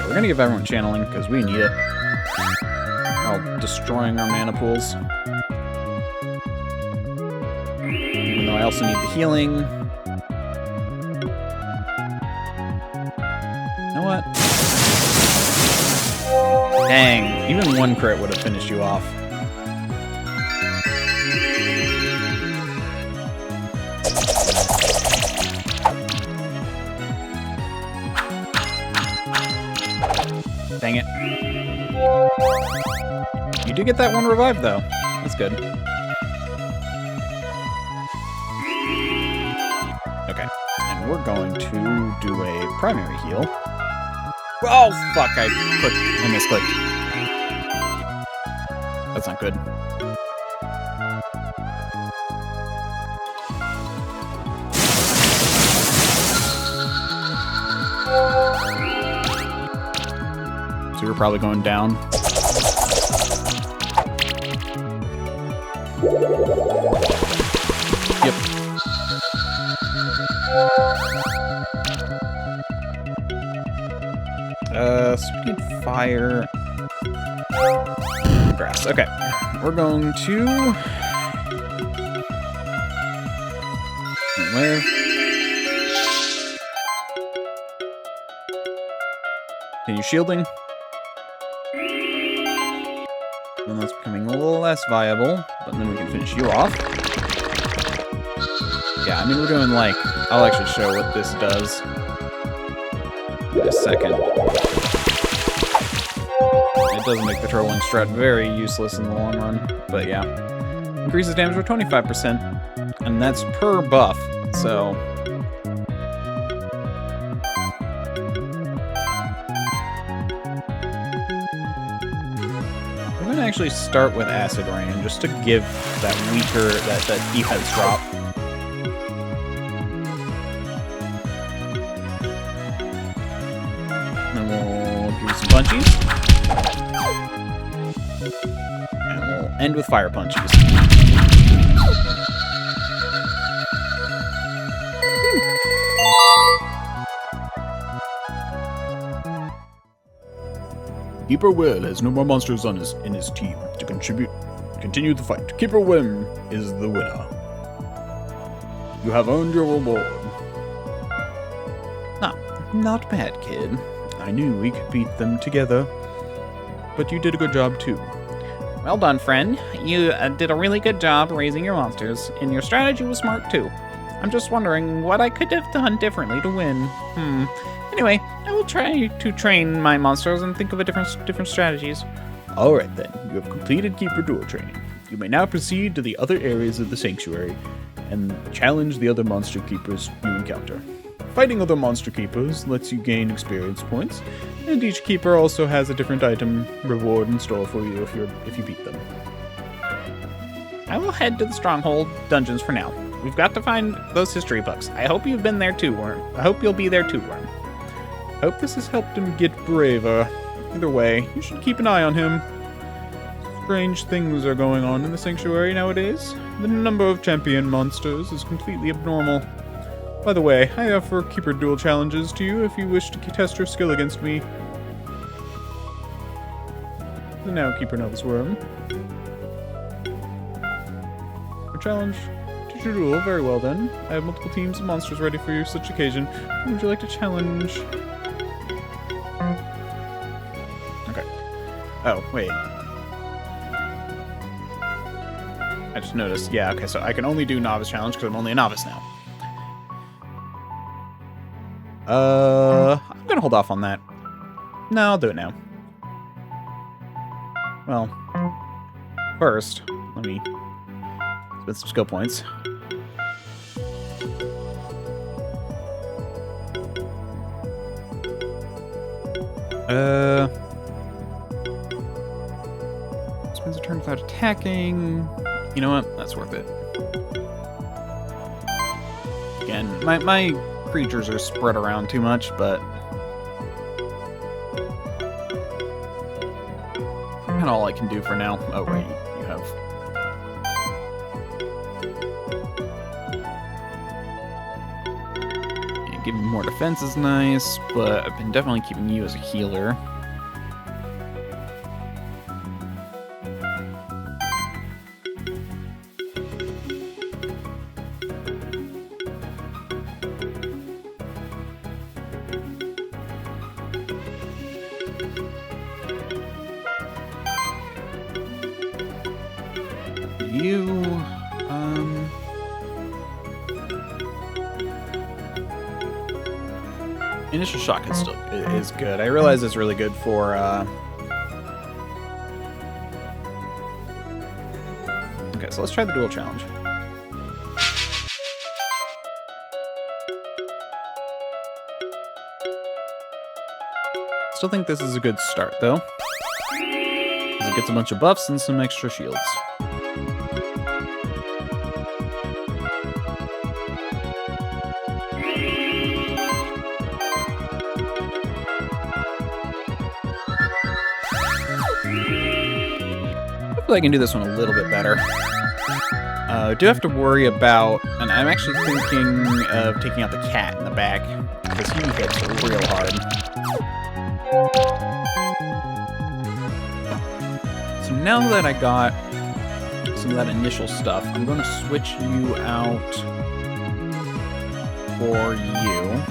We're gonna give everyone channeling because we need it. While destroying our mana pools. Even though I also need the healing. You know what? Dang, even 1 crit would have finished you off. Dang it. You do get that 1 revive, though. That's good. Okay. And we're going to do a primary heal. Oh, fuck. I misclicked. That's not good. So you're probably going down. Yep. Speed, fire, grass. Okay, we're going to where? Continue shielding. And that's becoming a little less viable, but then we can finish you off. Yeah, I mean, we're doing like... I'll actually show what this does in a second. It does make the trolling strat very useless in the long run, but yeah. Increases damage by 25%, and that's per buff, so... Actually start with Acid Rain just to give that weaker that defense drop. And we'll give you some punchies. And we'll end with fire punchies. Keeper Will has no more monsters in his team to continue the fight. Keeper Will is the winner. You have earned your reward. Not bad, kid. I knew we could beat them together, but you did a good job too. Well done, friend. You did a really good job raising your monsters, and your strategy was smart too. I'm just wondering what I could have done differently to win. Anyway, I will try to train my monsters and think of different strategies. Alright then, you have completed Keeper Duel training. You may now proceed to the other areas of the Sanctuary and challenge the other monster keepers you encounter. Fighting other monster keepers lets you gain experience points, and each keeper also has a different item reward in store for you if you beat them. I will head to the Stronghold dungeons for now. We've got to find those history books. I hope you've been there too, Worm. I hope you'll be there too, Worm. Hope this has helped him get braver. Either way, you should keep an eye on him. Strange things are going on in the sanctuary nowadays. The number of champion monsters is completely abnormal. By the way, I offer keeper duel challenges to you if you wish to test your skill against me. The now keeper knows Worm. A challenge to your duel, very well then. I have multiple teams of monsters ready for your such occasion. Who would you like to challenge? Okay. Oh, wait. I just noticed. Yeah, okay, so I can only do novice challenge because I'm only a novice now. I'm gonna hold off on that. No, I'll do it now. Well, first, let me spend some skill points. Spends a turn without attacking. You know what? That's worth it. Again, my creatures are spread around too much, but kind of all I can do for now. Oh, wait, you have... Yeah, giving more defense is nice, but I've been definitely keeping you as a healer. Initial shock is good. I realize it's really good for Okay, so let's try the duel challenge. Still think this is a good start though, because it gets a bunch of buffs and some extra shields. I can do this one a little bit better. I do have to worry about, and I'm actually thinking of taking out the cat in the back, because he hits real hard. So now that I got some of that initial stuff, I'm going to switch you out for you.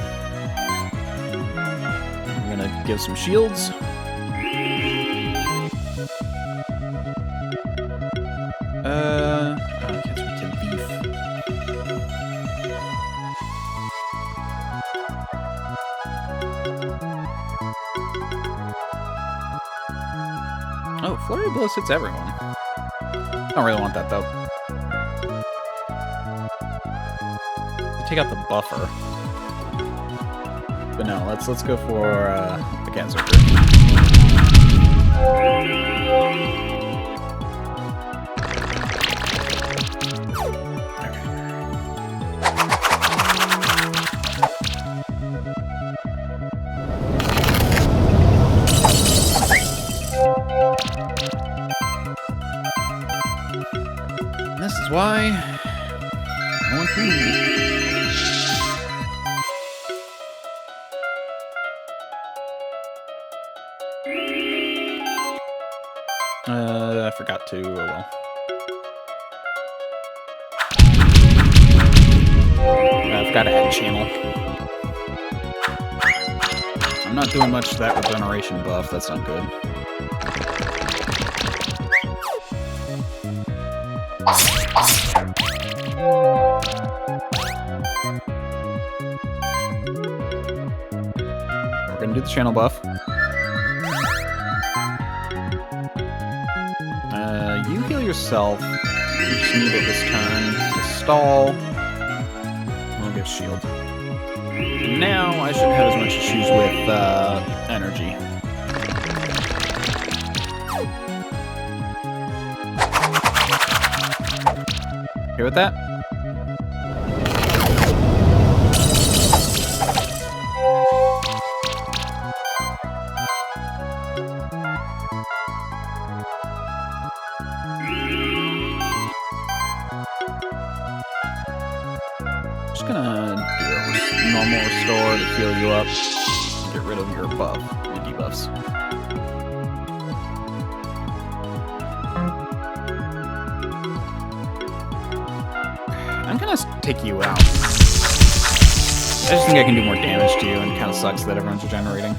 I'm going to give some shields. I can't switch to beef. Oh, Flurry of Blows hits everyone. Don't really want that, though. Take out the buffer. But no, let's go for the Cat Surfer. This is why I want to. I forgot to. Oh well. I forgot to add a channel. I'm not doing much to that regeneration buff. That's not good. We're gonna do the channel buff. You heal yourself. You just need it this turn to stall. gives shield. Now I shouldn't have as much issues with energy. Okay with that? Just gonna do a normal restore to heal you up. Get rid of your buff, your debuffs. I'm gonna take you out. I just think I can do more damage to you, and it kind of sucks that everyone's regenerating.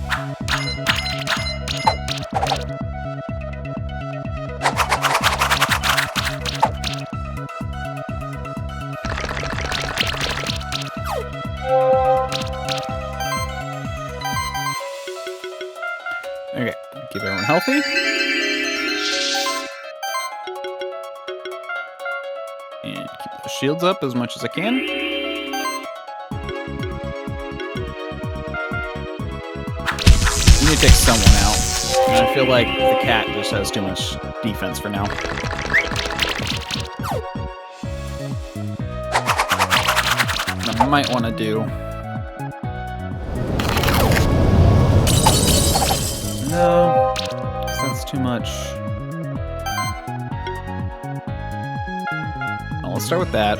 Okay, keep everyone healthy. And keep those shields up as much as I can. I need to take someone out. And I feel like the cat just has too much defense for now. What I might want to do... No, that's too much. Well, let's start with that.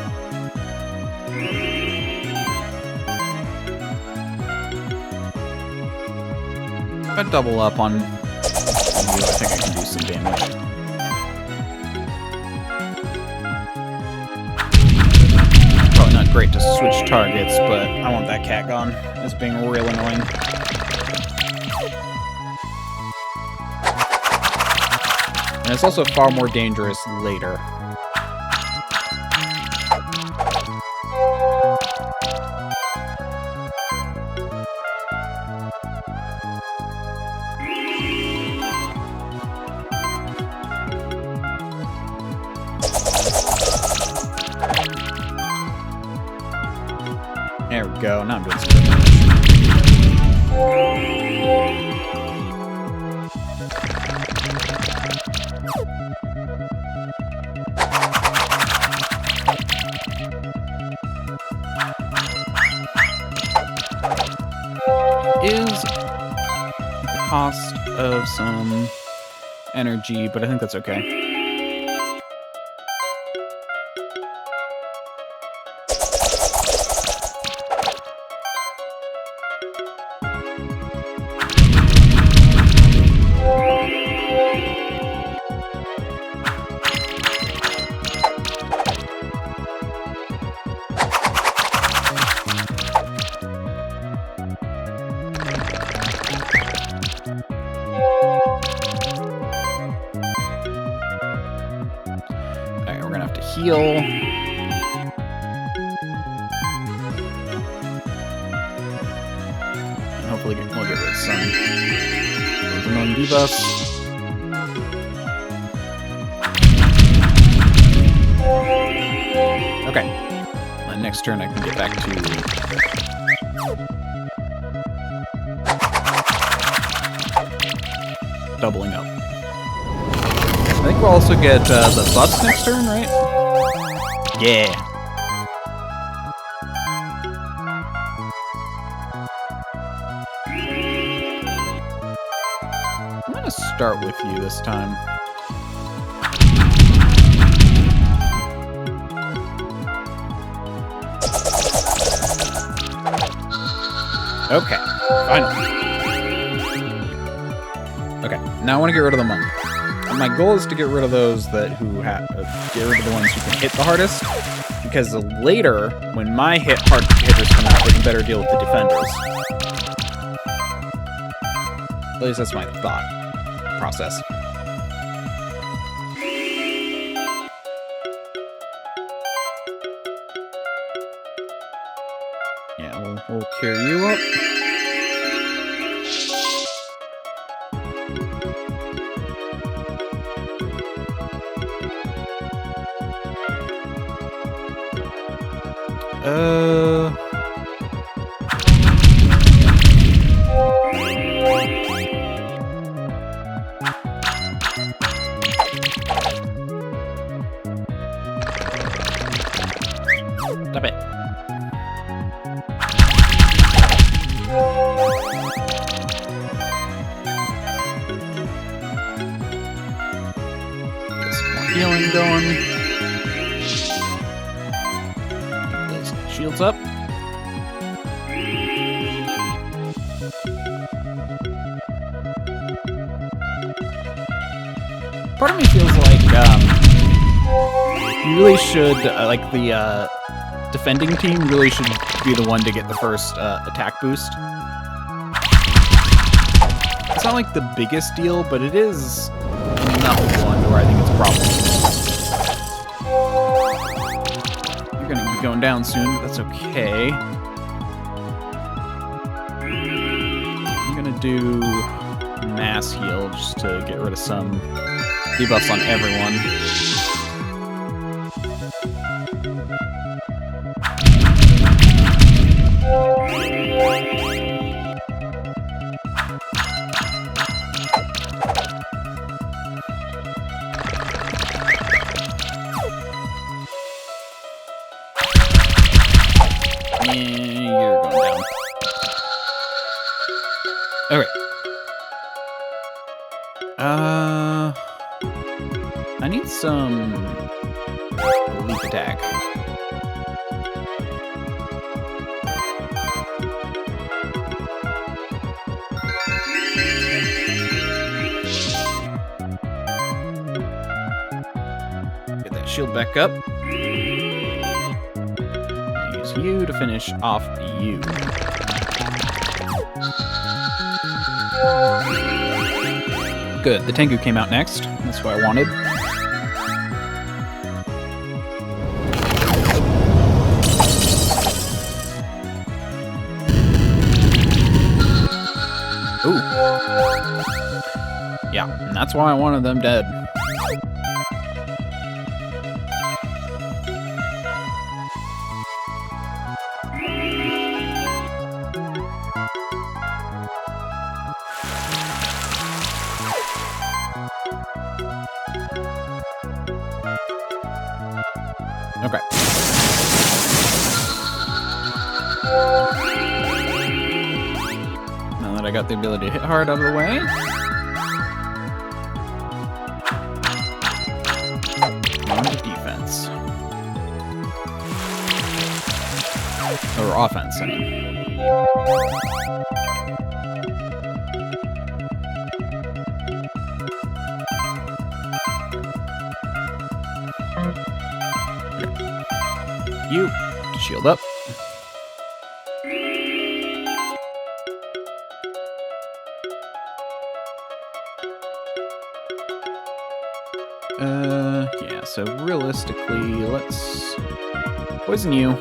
If I double up on you, I think I can do some damage. Probably not great to switch targets, but I want that cat gone. It's being real annoying. And it's also far more dangerous later. There we go. Now I'm doing some damage. Is the cost of some energy, but I think that's okay. Alright, we're gonna have to heal. And hopefully we'll get rid of some. Those annoying debuffs. Okay. My next turn I can get back to... doubling up. I think we'll also get the buffs next turn, right? Yeah. I'm gonna start with you this time. Okay, finally. Okay, now I want to get rid of the monk. And my goal is to get rid of those that get rid of the ones who can hit the hardest, because later, when my hard hitters come out, they can better deal with the defenders. At least that's my thought process. Yeah, we'll cure you up. D-Dueling going. Keep those shields up. Part of me feels like you really should, like the defending team really should be the one to get the first attack boost. It's not like the biggest deal, but it is enough of one where I think it's a problem. You're gonna be going down soon, but that's okay. I'm gonna do mass heal just to get rid of some debuffs on everyone. You're going down. Okay. I need some leap attack. Get that shield back up. Use you to finish off you. Good, the Tengu came out next. That's what I wanted. Ooh. Yeah, and that's why I wanted them dead. Okay. Now that I got the ability to hit hard out of the way. On to defense. Or offense, I mean. You to shield up. Yeah, so realistically, let's poison you.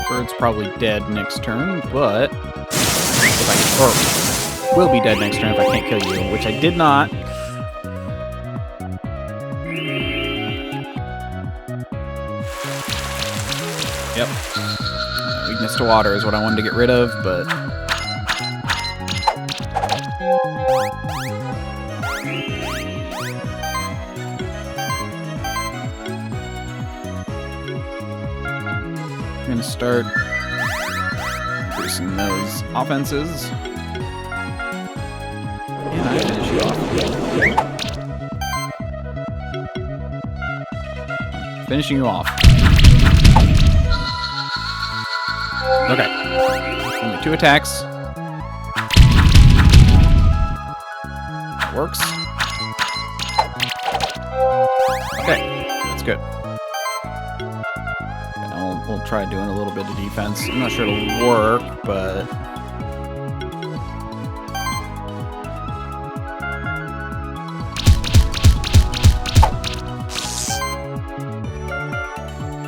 Bird's probably dead next turn, but if I or will be dead next turn if I can't kill you, which I did not. Yep. Weakness to water is what I wanted to get rid of, but... I'm gonna start increasing those offenses. And I finish you off. Finishing you off. Okay. Only 2 attacks. That works. Okay. That's good. And we'll try doing a little bit of defense. I'm not sure it'll work, but...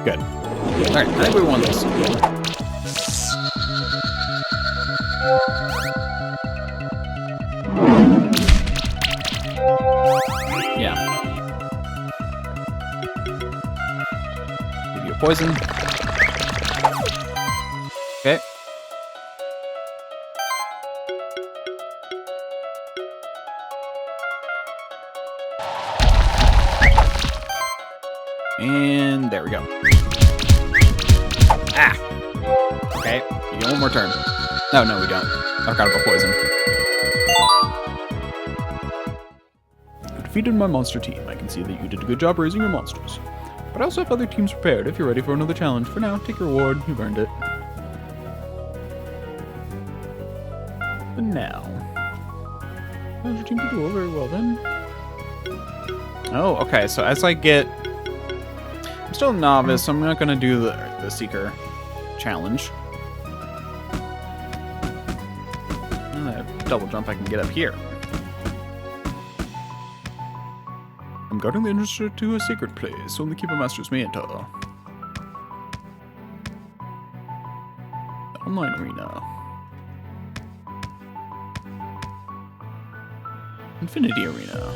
Good. Alright, I think we won this. Yeah. Give you a poison. Okay. And there we go. Ah! Okay, you get one more turn. No, we don't. I've got a poison. defeated my monster team. I can see that you did a good job raising your monsters. But I also have other teams prepared if you're ready for another challenge. For now, take your reward. You've earned it. But now... how's your team to do? Very well, then. Oh, okay. So as I get... I'm still a novice, so I'm not going to do the Seeker challenge. And a double jump, I can get up here. I'm guarding the entrance to a secret place. Only Keeper Masters may enter. Online arena. Infinity arena.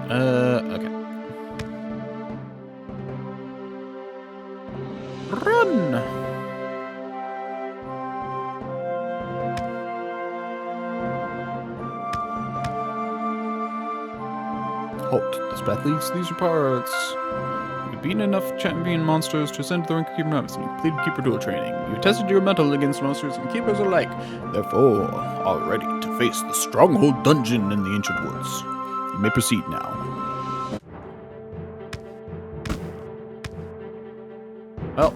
Okay. Run! Halt. This path leads to these parts. You've beaten enough champion monsters to ascend to the rank of Keeper Novice, and you completed Keeper Duel training. You've tested your mettle against monsters and keepers alike. Therefore, are ready to face the Stronghold Dungeon in the Ancient Woods. You may proceed now. Well,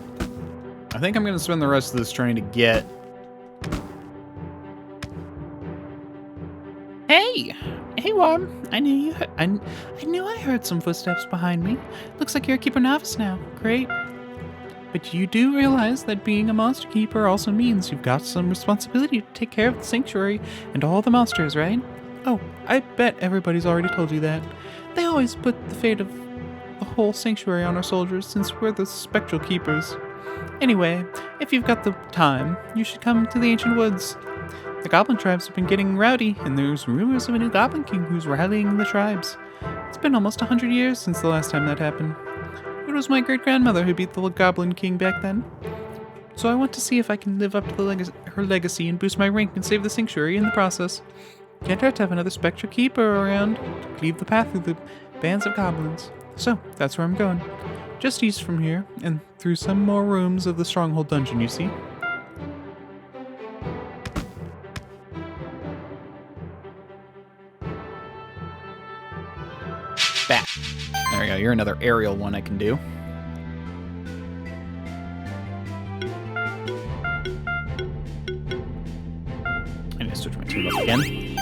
I think I'm going to spend the rest of this trying to get... Hey! Hey, Worm. I knew you I knew I heard some footsteps behind me. Looks like you're a Keeper Novice now. Great. But you do realize that being a Monster Keeper also means you've got some responsibility to take care of the Sanctuary and all the monsters, right? Oh, I bet everybody's already told you that. They always put the fate of the whole Sanctuary on our soldiers since we're the Spectral Keepers. Anyway, if you've got the time, you should come to the Ancient Woods. The Goblin tribes have been getting rowdy, and there's rumors of a new Goblin King who's rallying the tribes. It's been almost 100 years since the last time that happened. It was my great-grandmother who beat the Goblin King back then. So I want to see if I can live up to her legacy and boost my rank and save the Sanctuary in the process. Can't hurt to have another Spectral Keeper around to cleave the path through the bands of goblins. So, that's where I'm going. Just east from here, and through some more rooms of the Stronghold Dungeon, you see. Bat. There we go, you're another aerial one I can do. I need to switch my team up again.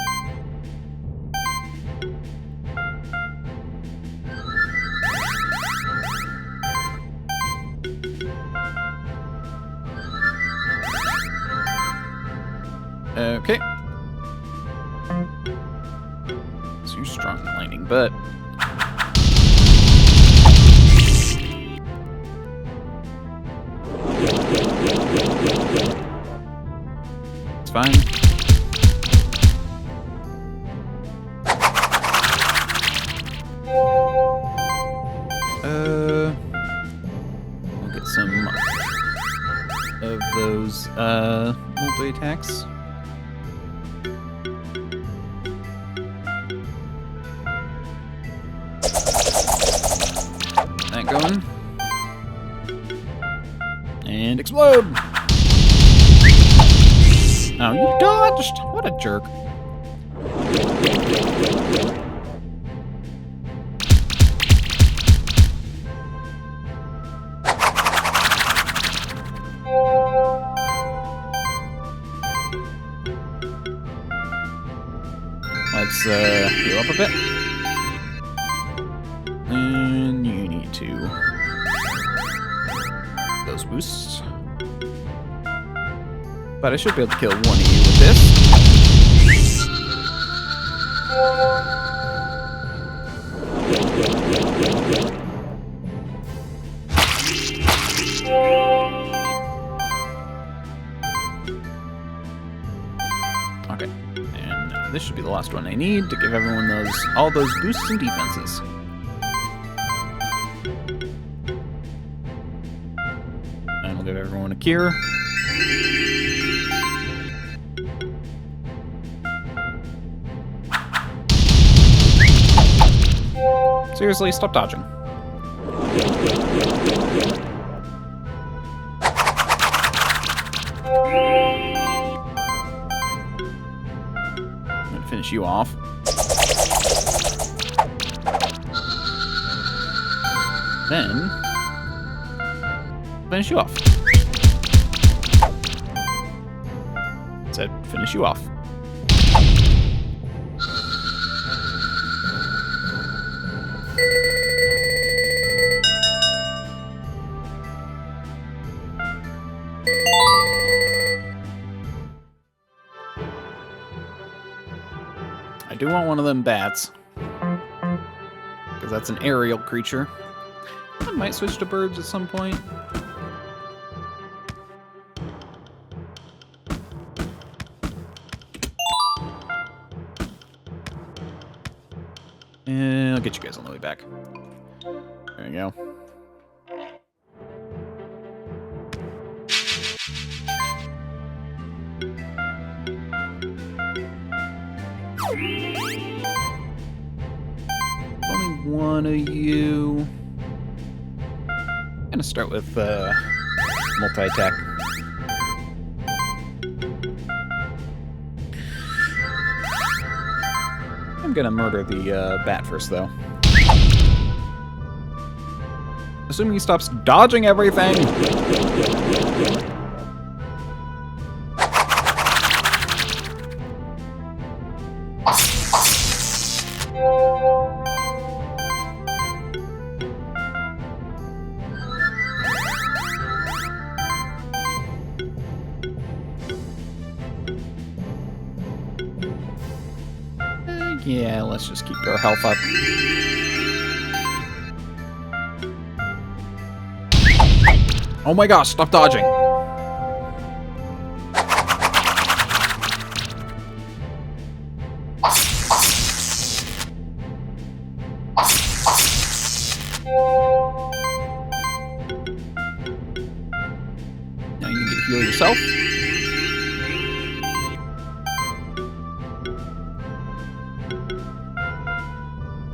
Okay. So you're strong in lightning, but... it's fine. We'll get some of those, multi-attacks. That going. And explode! Oh, you dodged! What a jerk. Let's heal up a bit. And you need to... those boosts. But I should be able to kill one of you with this. Okay, and this should be the last one I need to give everyone all those boosts and defenses. And we'll give everyone a cure. Seriously, stop dodging. I'm gonna finish you off. Then finish you off. Said finish you off. I do want one of them bats, because that's an aerial creature. I might switch to birds at some point. And I'll get you guys on the way back. There you go. Only one of you. I'm gonna start with multi-attack. I'm gonna murder the bat first, though. Assuming he stops dodging everything. Yeah, let's just keep our health up. Oh my gosh, stop dodging. Now you need to heal yourself.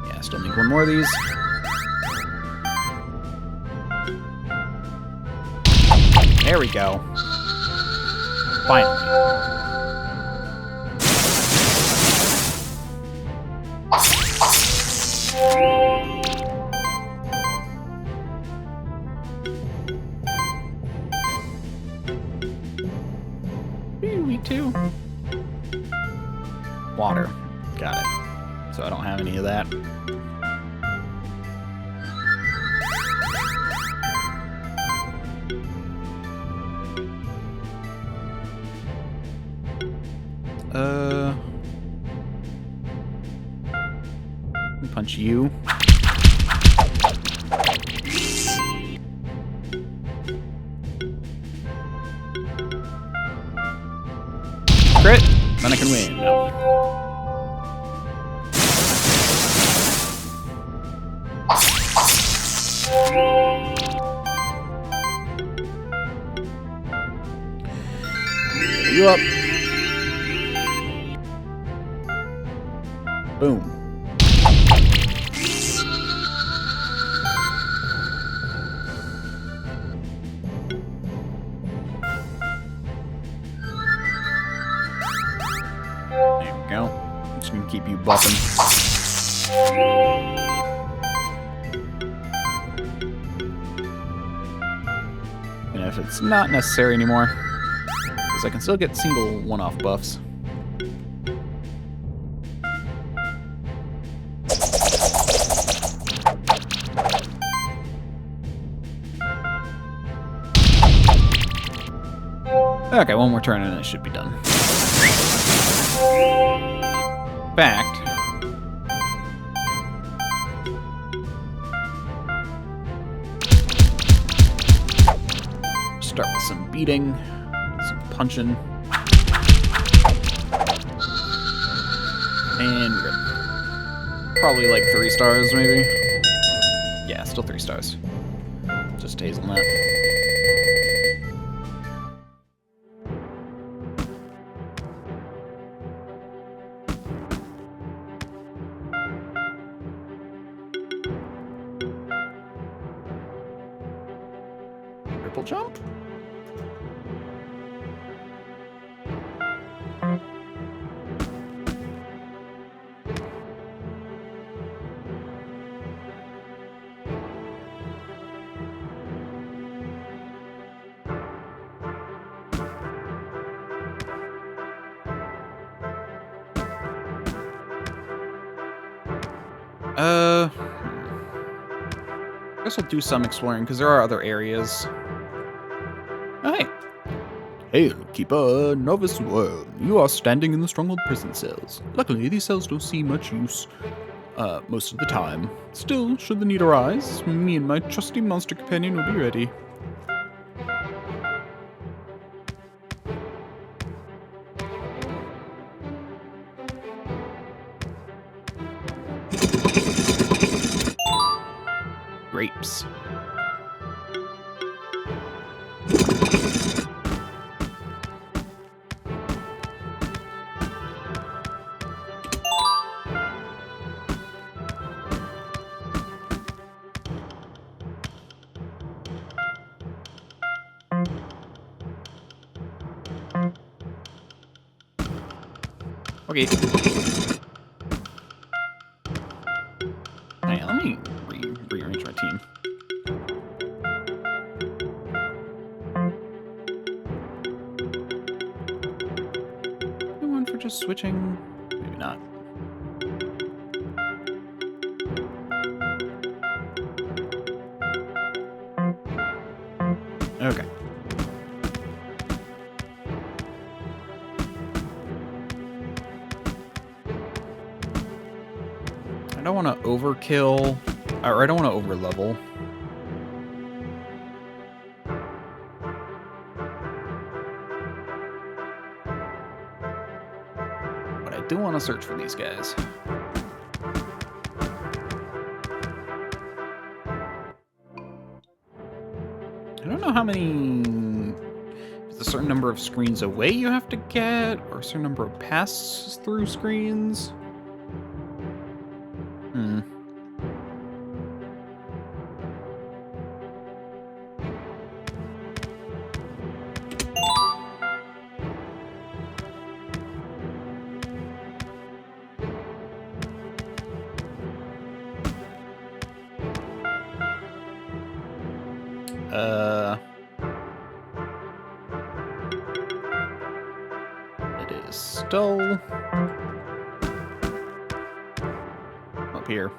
Yeah, still need one more of these. There we go. Finally. Me too. Water. Got it. So I don't have any of that. Let me punch you. Crit, then I can win. No. You up. Boom. There we go. I'm just gonna keep you buffing. And if it's not necessary anymore, because I can still get single one-off buffs. Okay, one more turn and it should be done. Fact. Start with some beating, some punching. And we're good. Probably like 3 stars, maybe. Yeah, still 3 stars. Just hazelnut. triple jump? I guess I'll do some exploring because there are other areas. Oh, hey. Hail, Keeper, Novice World. You are standing in the stronghold prison cells. Luckily, these cells don't see much use most of the time. Still, should the need arise, me and my trusty monster companion will be ready. Grapes. Okay. Hey, let me rearrange my team. One for just switching? Maybe not. Okay. I don't want to overkill, or I don't want to overlevel. But I do want to search for these guys. I don't know how many... There's a certain number of screens away you have to get, or a certain number of pass-through screens. It is still up here.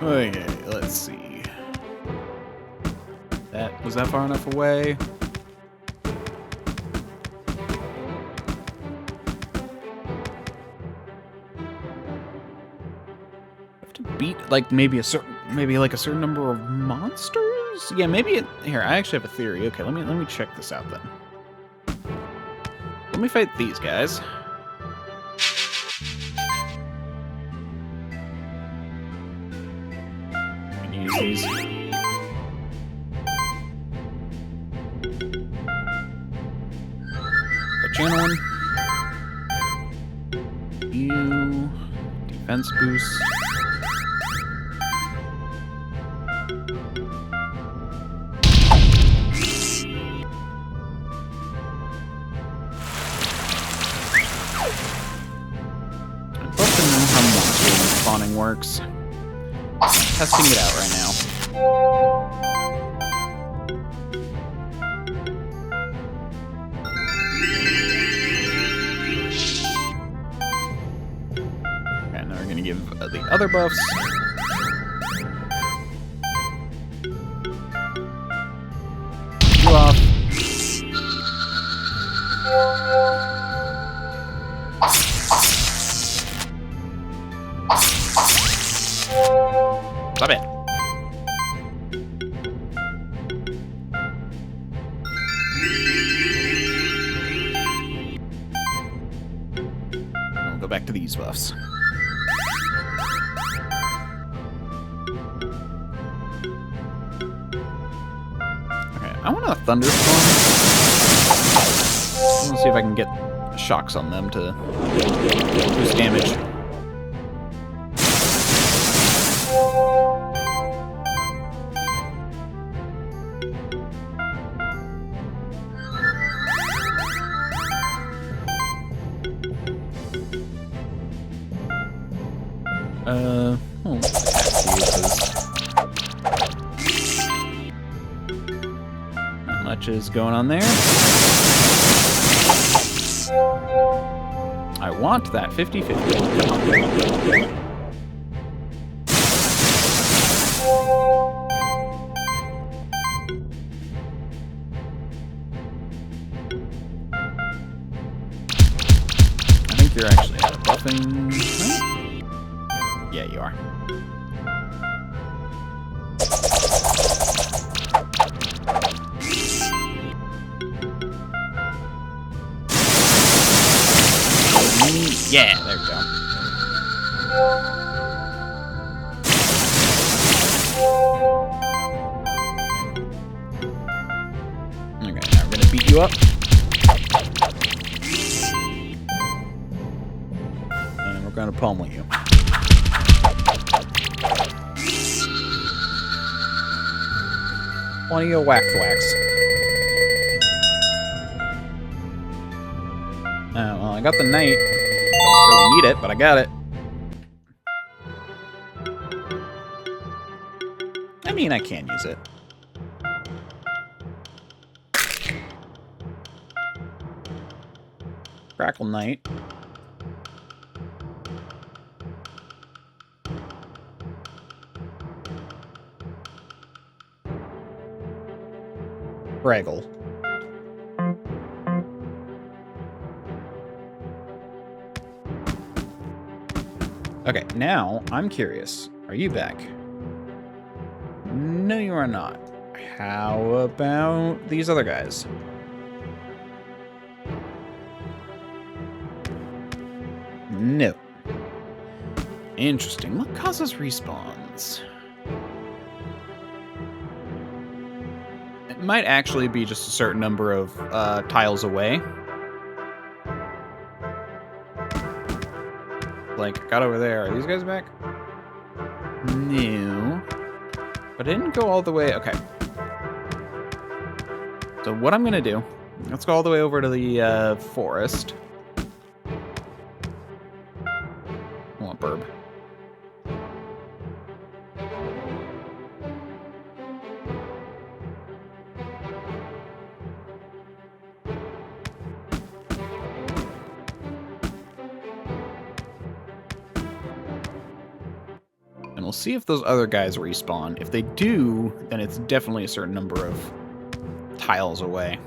Okay, let's see. Was that far enough away? Have to beat like maybe a certain number of monsters? Yeah, maybe here, I actually have a theory. Okay, let me check this out then. Let me fight these guys. And use these. Channeling. You. Defense boost. I'd love to know how monster spawning works. Testing it out right now. Give the other buffs. You off. Stop it. I'll go back to these buffs. I want a thunderstorm. I want to see if I can get shocks on them to boost damage. Not much is going on there. I want that 50-50. I think you're actually out of buffing. Huh? Yeah, you are. Yeah, there we go. Okay, now we're gonna beat you up. And we're gonna pummel you. Plenty of wax. Well, I got the knight. Don't really need it, but I got it. I mean, I can use it. Crackle Knight. Braggle. Okay, now I'm curious. Are you back? No, you are not. How about these other guys? No. Interesting. What causes respawns? It might actually be just a certain number of tiles away. Like, got over there. Are these guys back? No. But I didn't go all the way. Okay. So what I'm going to do, let's go all the way over to the forest. I want burb. And we'll see if those other guys respawn. If they do, then it's definitely a certain number of tiles away.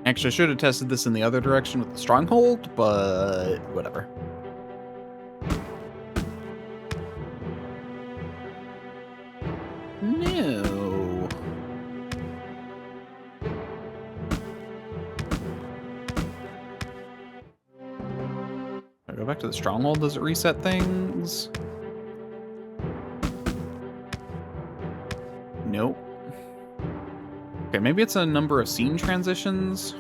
Actually, I should have tested this in the other direction with the stronghold, but whatever. No. I go back to the stronghold. Does it reset things? Nope. Okay, maybe it's a number of scene transitions.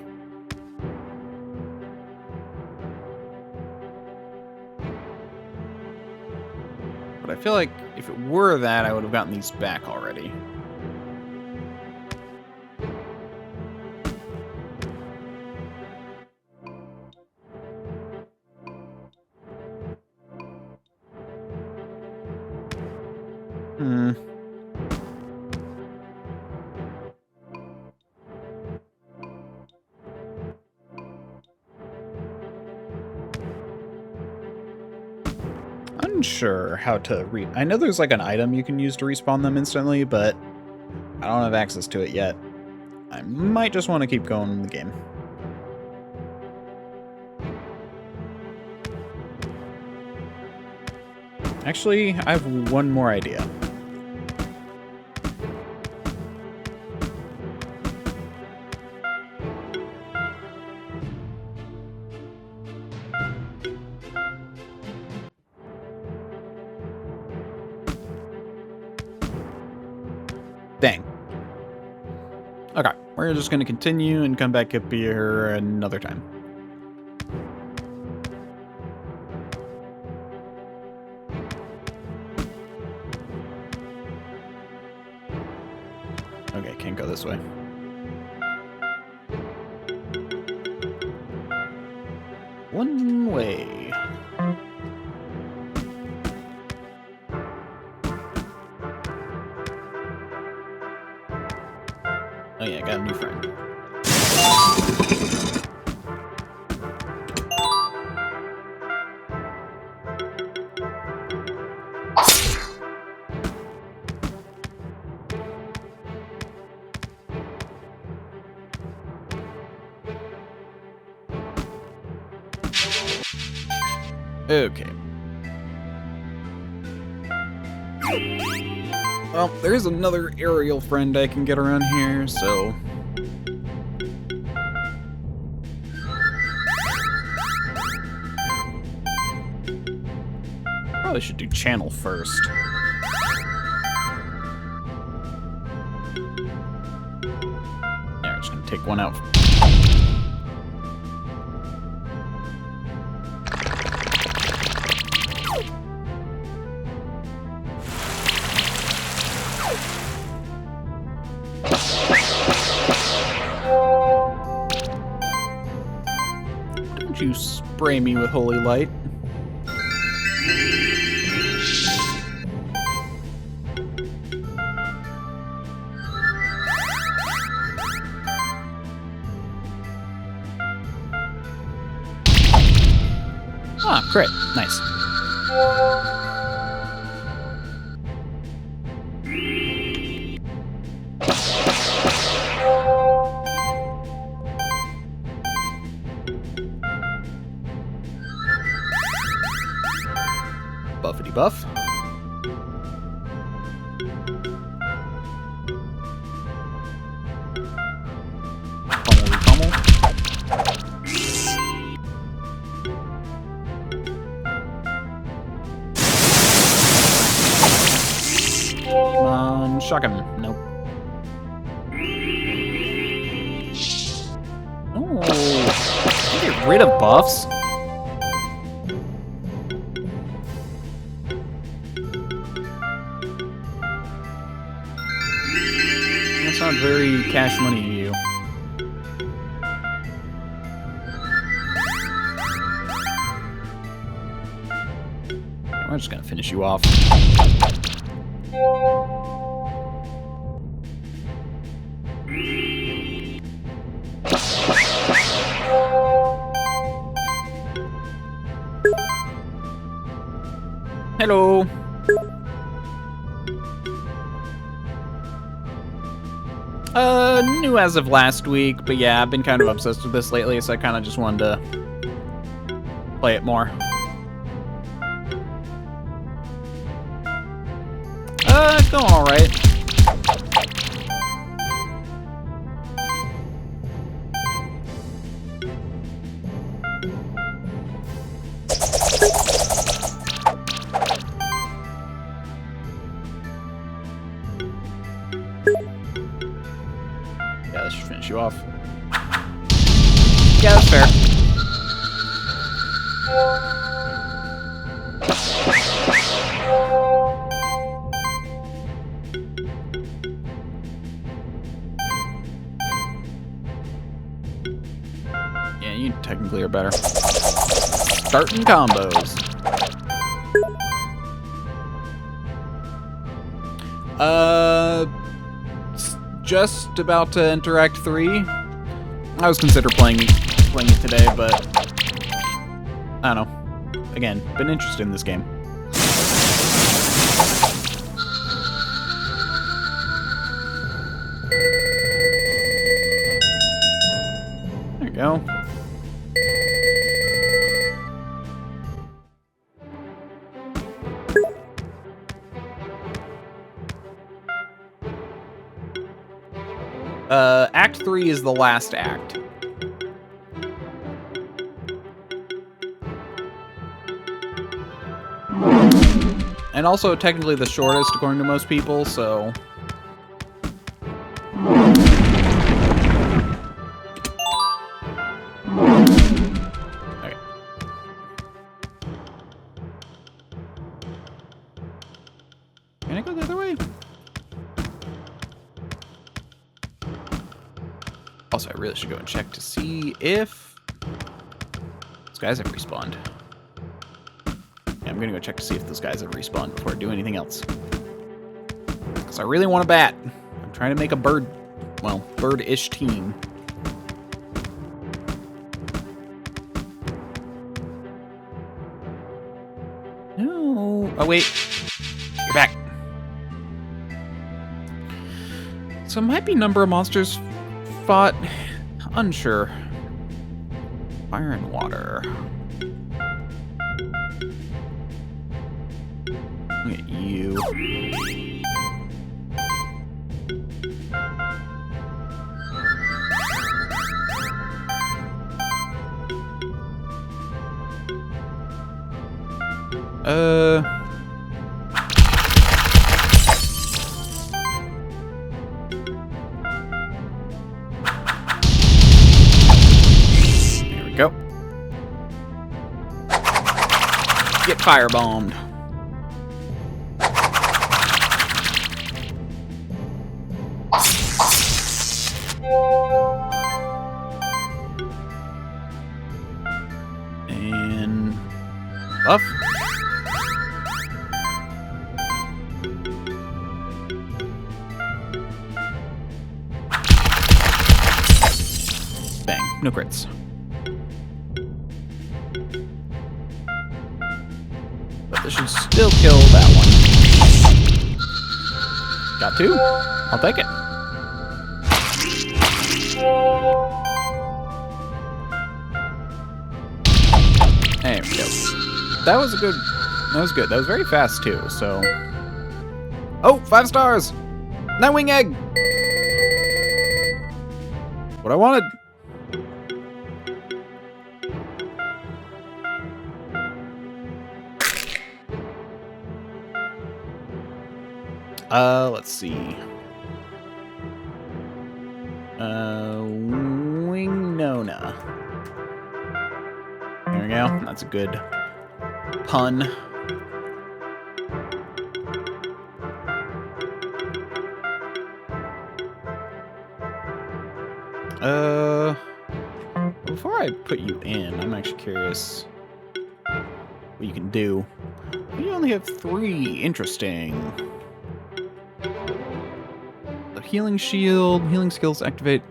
But I feel like if it were that, I would have gotten these back already. Unsure how to I know there's like an item you can use to respawn them instantly, but I don't have access to it yet. I might just want to keep going in the game. Actually, I have one more idea. Dang. Okay, we're just gonna continue and come back up here another time. Okay, can't go this way. One way. Oh yeah, got a new friend. Okay. Well, there's another aerial friend I can get around here, so... Probably should do channel first. Yeah, we're just gonna take one out. Don't you spray me with holy light. Ah, crit. Nice. Buffity buff. Pummel pummel. Come on, shock him. Nope. Oh, get rid of buffs. That's not very cash money to you. We're just gonna finish you off. Hello. New as of last week, but yeah, I've been kind of obsessed with this lately, so I kind of just wanted to play it more. It's going alright. Yeah, this should finish you off. Yeah, that's fair. Yeah, you technically are better. Starting combos. Just about to enter Act 3. I was considering playing it today, but I don't know. Again, been interested in this game. There you go. Act 3 is the last act. And also technically the shortest according to most people, so... Can I go the other way? Also, I really should go and check to see if those guys have respawned. Yeah, I'm gonna go check to see if those guys have respawned before I do anything else. Because I really want a bat. I'm trying to make a bird-ish team. No. Oh, wait. You're back. So it might be number of monsters fought. Unsure. Fire and water. Look at you. There we go. Get firebombed. And buff. Bang. No crits. But this should still kill that one. Got two? I'll take it. There we go. That was a good... That was good. That was very fast, too, so... Oh! 5 stars! Nightwing egg! What I wanted! Let's see. Wingnona. There we go. That's a good pun. Before I put you in, I'm actually curious what you can do. You only have 3. Interesting. The healing shield, healing skills activate,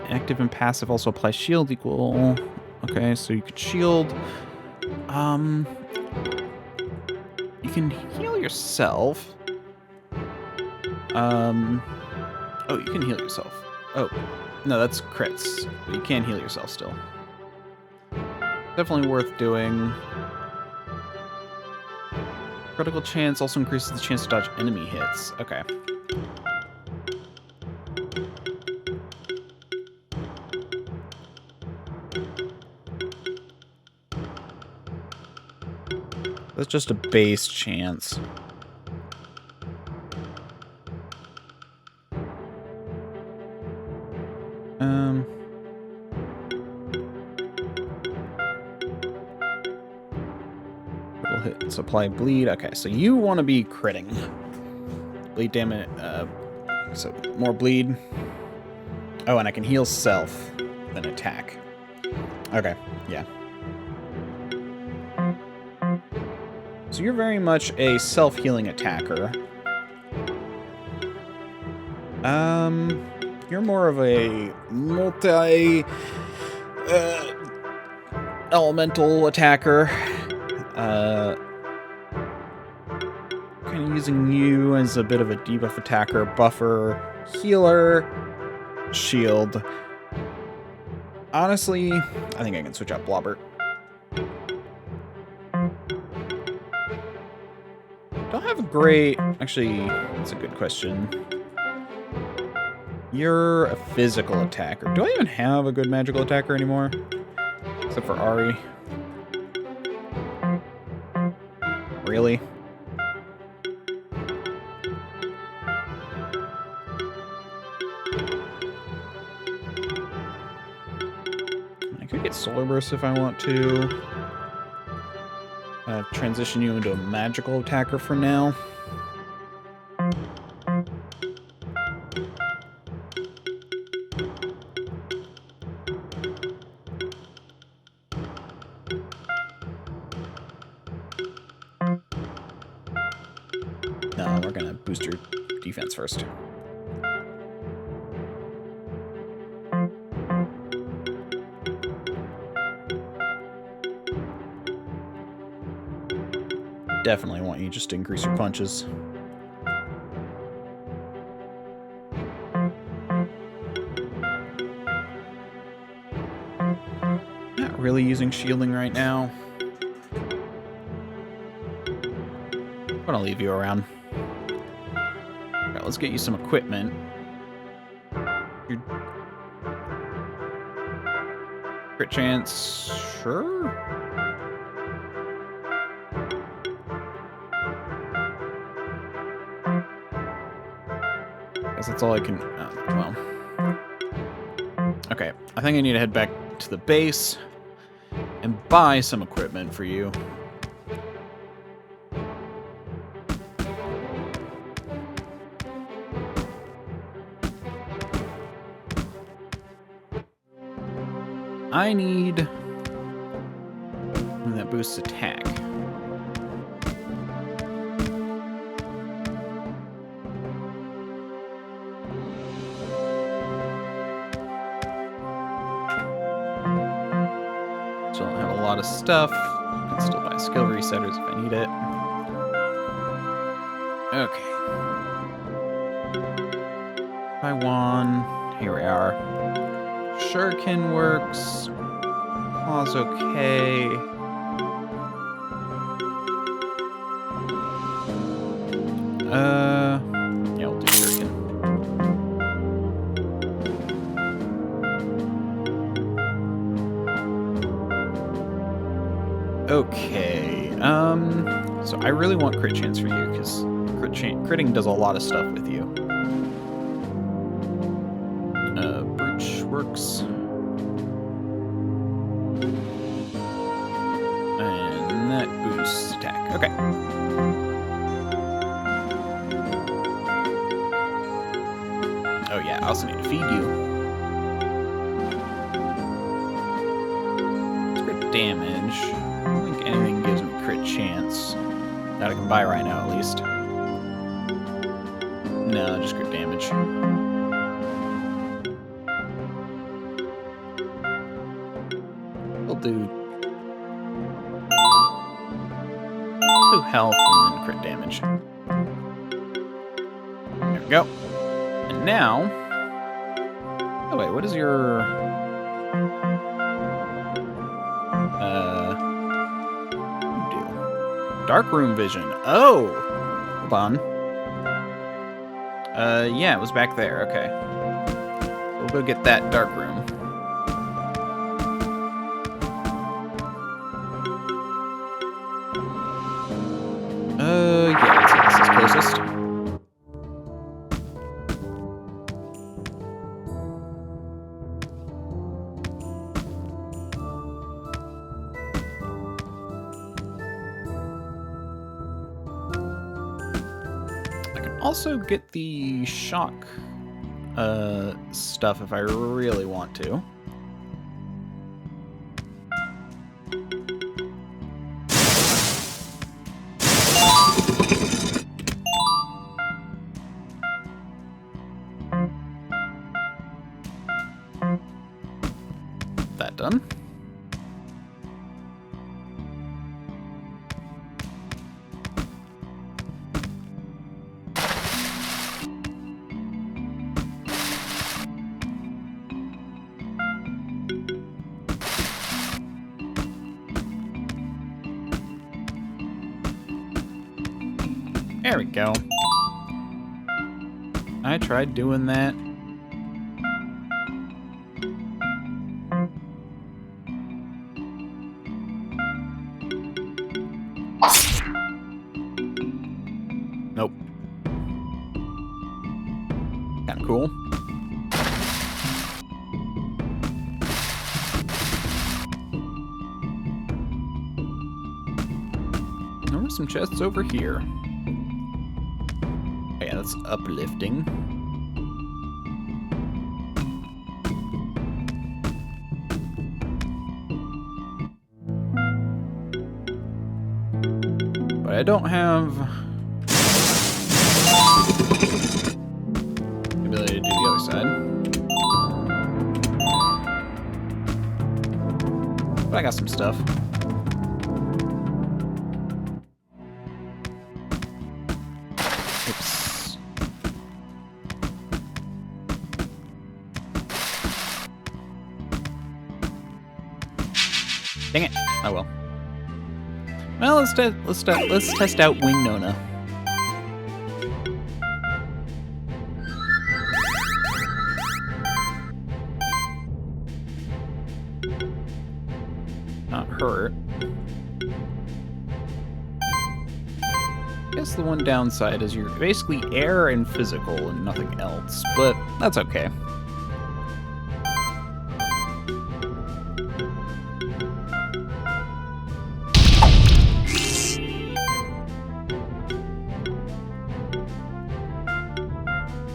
active and passive also apply shield equal. Okay, so you could shield. You can heal yourself. Oh, you can heal yourself. Oh, no, that's crits. But you can heal yourself still. Definitely worth doing. Critical chance also increases the chance to dodge enemy hits. Okay. That's just a base chance. We'll hit supply bleed. Okay, so you want to be critting. Bleed damage. So more bleed. Oh, and I can heal self, then attack. Okay, yeah. So you're very much a self-healing attacker. You're more of a elemental attacker. Kind of using you as a bit of a debuff attacker, buffer, healer, shield. Honestly, I think I can switch out Blobbert. Don't have a great... Actually, that's a good question. You're a physical attacker. Do I even have a good magical attacker anymore? Except for Ari. Really? I could get Solar Burst if I want to. Transition you into a magical attacker for now. No, we're gonna boost your defense first. Definitely want you just to increase your punches. Not really using shielding right now. I'm gonna leave you around. Alright, let's get you some equipment. Crit chance, sure. Guess that's all I can. Well. Okay, I think I need to head back to the base and buy some equipment for you. I need that boosts attack. Still don't have a lot of stuff. I can still buy skill resetters if I need it. Okay. Buy one. Here we are. Shuriken works. Claw's okay. Yeah, we'll do Shuriken. Okay, so I really want crit chance for you, because critting does a lot of stuff with you. Brooch works. And that boosts attack. Okay. Oh yeah, I also need to feed you. Crit damage. I don't think anything gives me crit chance that I can buy right now, at least. No, just crit damage. We'll do health and then crit damage. There we go. And now... Oh wait, what is your... Dark room vision. Oh! Hold on. Yeah, it was back there. Okay. We'll go get that dark room. Yeah, let's see, this is closest. Also get the shock stuff if I really want to. That done. There we go. I tried doing that. Nope. Kinda cool. There were some chests over here. Yeah, that's uplifting. But I don't have Ability to do the other side. But I got some stuff. Oops. Dang it. Oh well. Well, let's test out Wing Nona. Not hurt. I guess the one downside is you're basically air and physical and nothing else, but that's okay.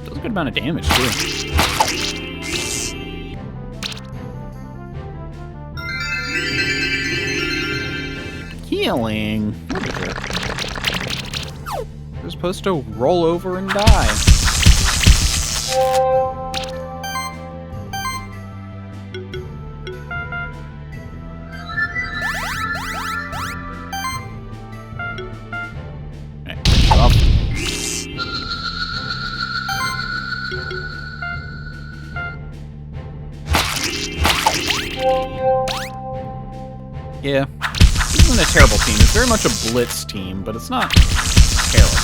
Does a good amount of damage too. Healing. You're supposed to roll over and die. Alright, finish off. Yeah. This isn't a terrible team. It's very much a blitz team, but it's not terrible.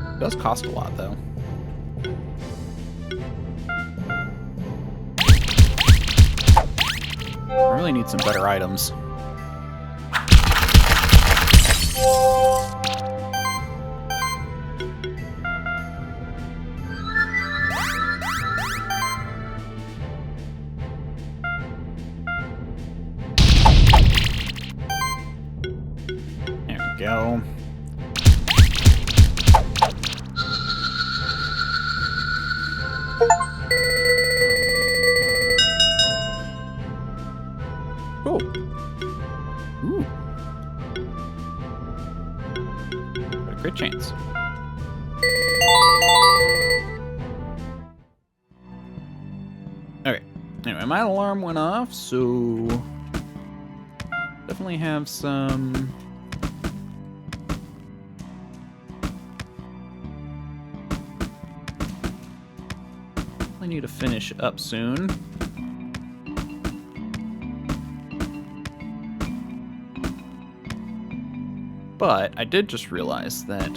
It does cost a lot, though. I really need some better items. There we go. Cool. Ooh. Got a crit chance. Okay. Anyway, my alarm went off, so definitely have some I need to finish up soon. But I did just realize that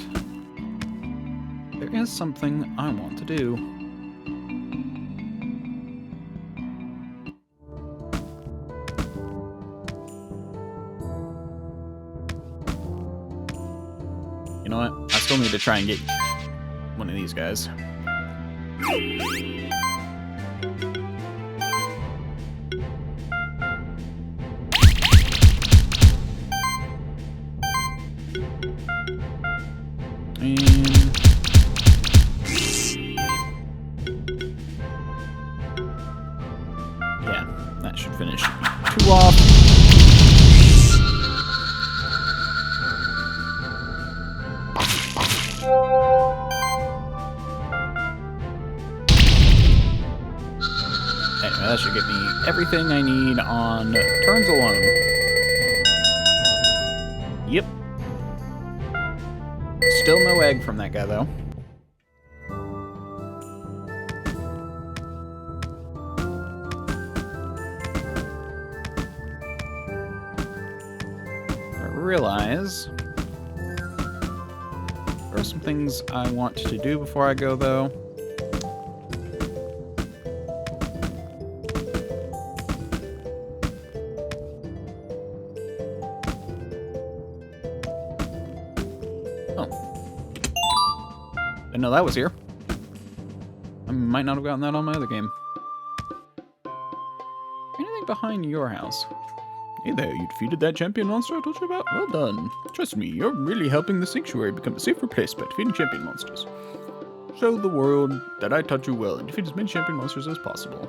there is something I want to do. You know what? I still need to try and get one of these guys. Yeah, that should finish 2 off. Anyway, that should get me everything I need on turns alone. Yep. Still no egg from that guy, though. I realize there are some things I want to do before I go, though. Didn't know that was here. I might not have gotten that on my other game. Anything behind your house? Hey there, you defeated that champion monster I told you about? Well done. Trust me, you're really helping the sanctuary become a safer place by defeating champion monsters. Show the world that I taught you well and defeat as many champion monsters as possible.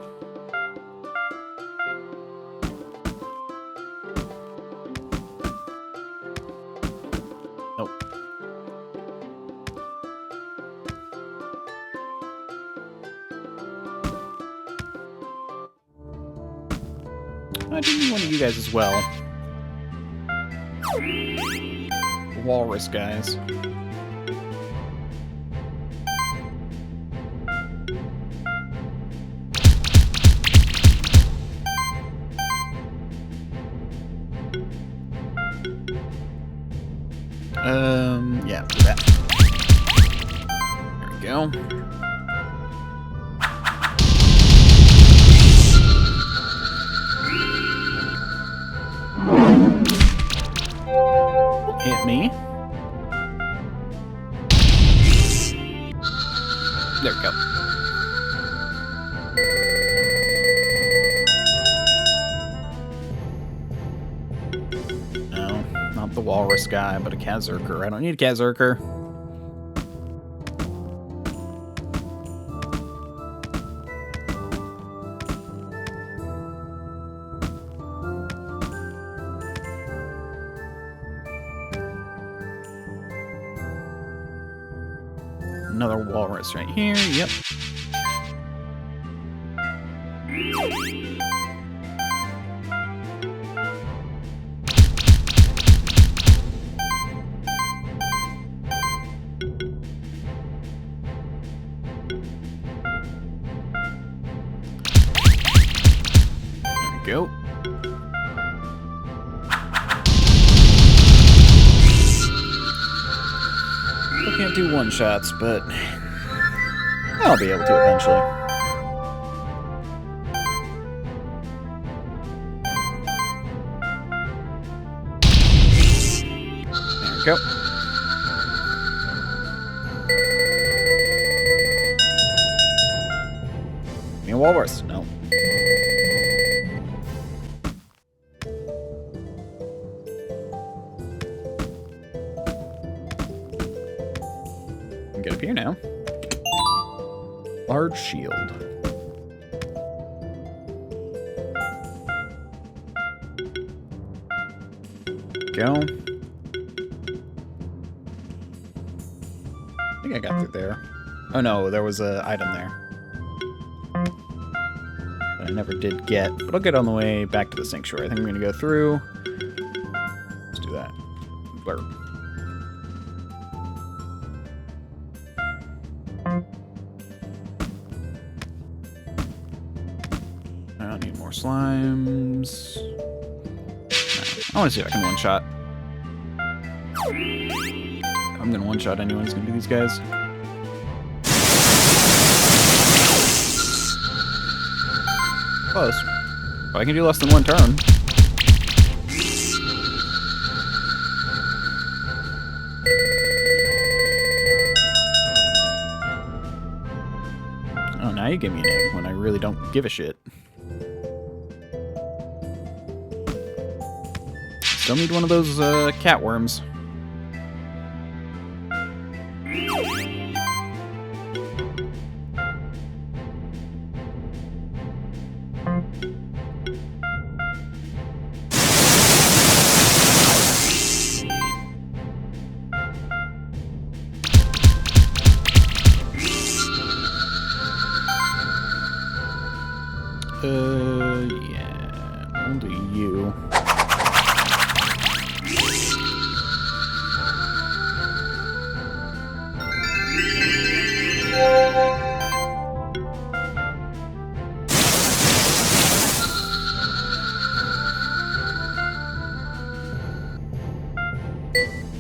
Nope. I do need one of you guys as well. Walrus guys. Yeah, do that. There we go. Hit me. There we go. No, not the walrus guy, but a Kazurker. I don't need a Kazurker. Another walrus right here. Yep. There we go. I can't do one-shots, but I'll be able to eventually. There we go. Give me a walrus. No. Get up here now. Large shield. Go. I think I got through there. Oh no, there was an item there that I never did get, but I'll get on the way back to the sanctuary. I think I'm gonna go through. Let's do that. Blurb. I don't need more slimes. I want to see if I can one-shot. I'm gonna one-shot anyone who's gonna do these guys. Close. But I can do less than one turn. Oh, now you give me an egg when I really don't give a shit. Still need one of those cat worms. Yeah, I'll do you.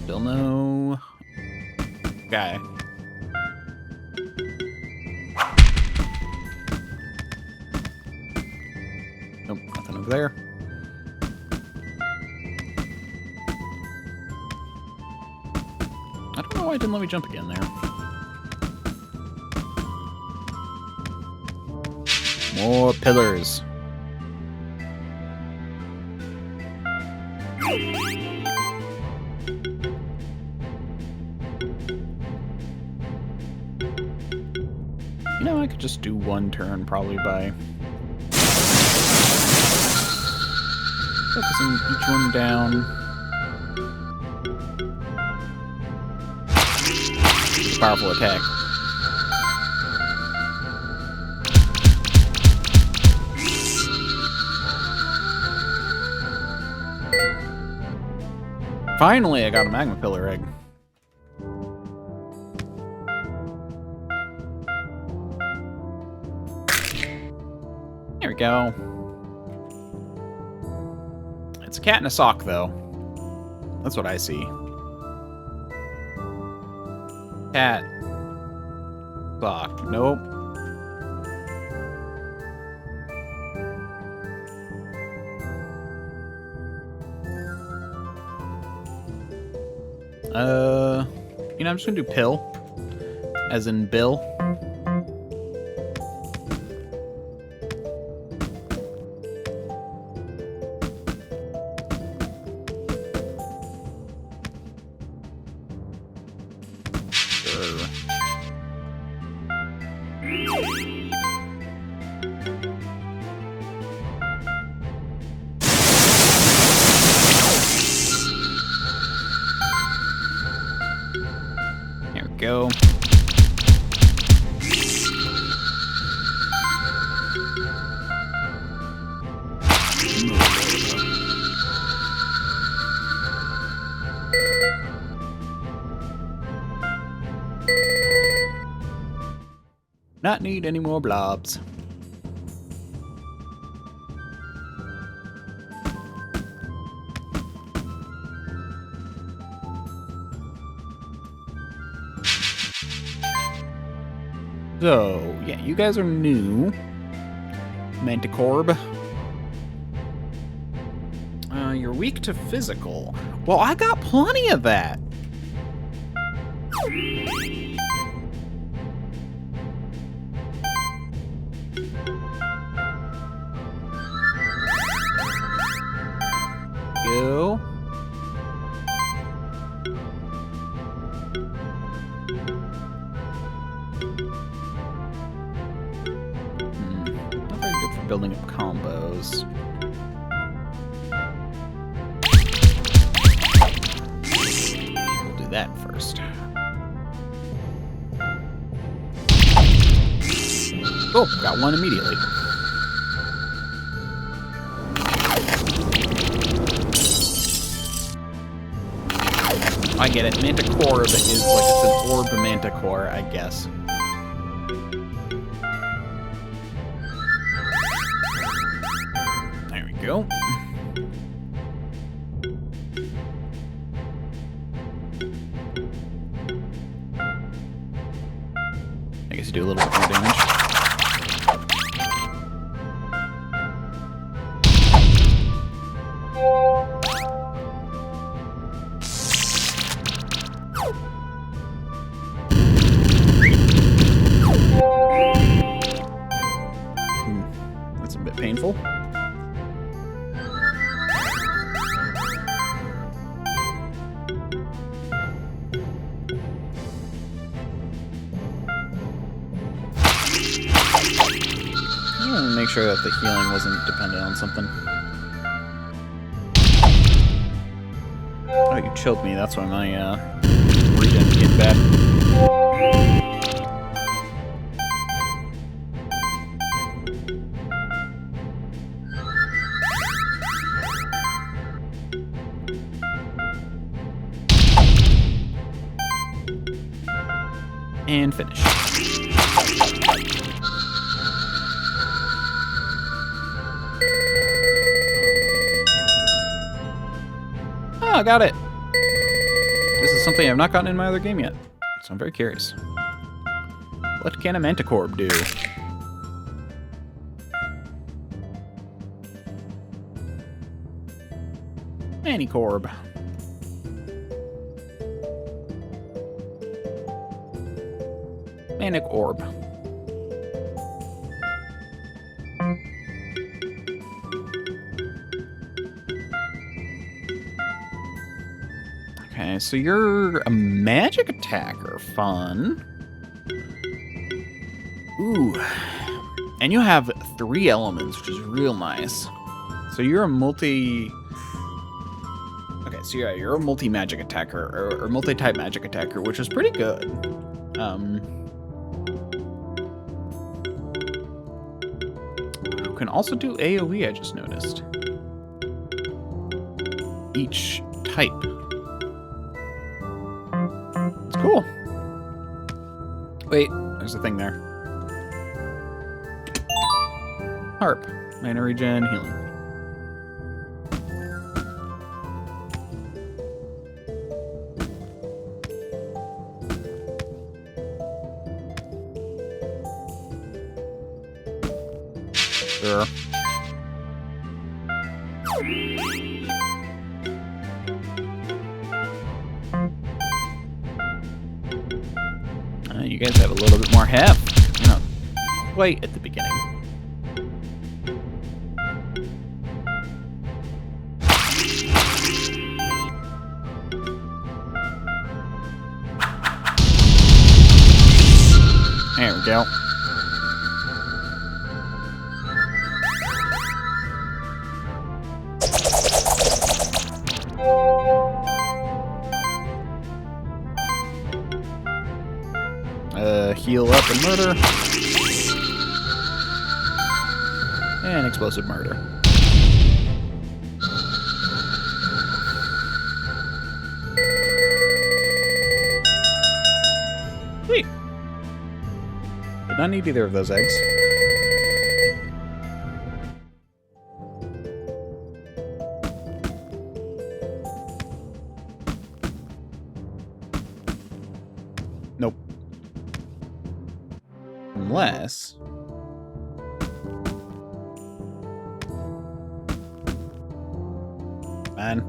Still no guy. Nope, nothing over there. I don't know why it didn't let me jump again there. More pillars. You know, I could just do one turn probably by focusing each one down. Powerful attack. Finally, I got a magma pillar egg. There we go. It's a cat in a sock, though. That's what I see. Cat. Sock. Nope. You know, I'm just gonna do pill. As in Bill. There we go. Not need any more blobs. So, yeah, you guys are new. Manticorb. You're weak to physical. Well, I got plenty of that. Go. Not very good for building up combos. We'll do that first. Oh, got one immediately. I get it. Manticorb is like it's an orb manticore, I guess. There we go. I guess you do a little bit more damage. That's a bit painful. Make sure that the healing wasn't dependent on something. Oh, you chilled me. That's why my regen's getting bad. And finish. Oh, I got it. This is something I've not gotten in my other game yet, so I'm very curious. What can a Manticorb do? Manicorb. Manic Orb. Okay, so you're a magic attacker. Fun. Ooh. And you have 3 elements, which is real nice. So you're a multi... Okay, so yeah, you're a multi-magic attacker, or multi-type magic attacker, which is pretty good. Who can also do AoE, I just noticed. Each type. It's cool. Wait, there's a thing there. Harp. Mana regen, healing. Sure. You guys have a little bit more heft. You're not quite at the beginning. There we go. Heal up and murder. And explosive murder. Sweet. Did not need either of those eggs. Nope. Unless... Man.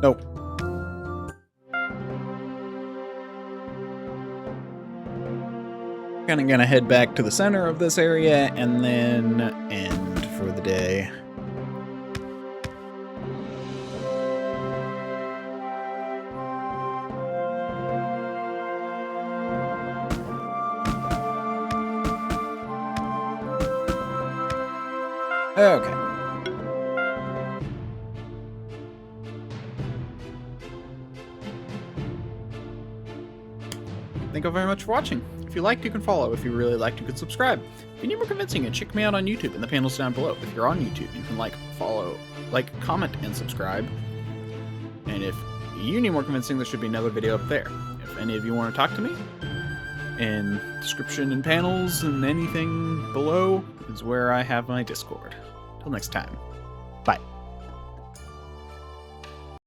Nope. Kinda gonna head back to the center of this area and then end for the day. Okay. Thank you very much for watching. If you liked, you can follow. If you really liked, you can subscribe. If you need more convincing it, check me out on YouTube in the panels down below. If you're on YouTube, you can follow, comment, and subscribe. And if you need more convincing, there should be another video up there. If any of you want to talk to me, in description and panels and anything below is where I have my Discord. Till next time. Bye.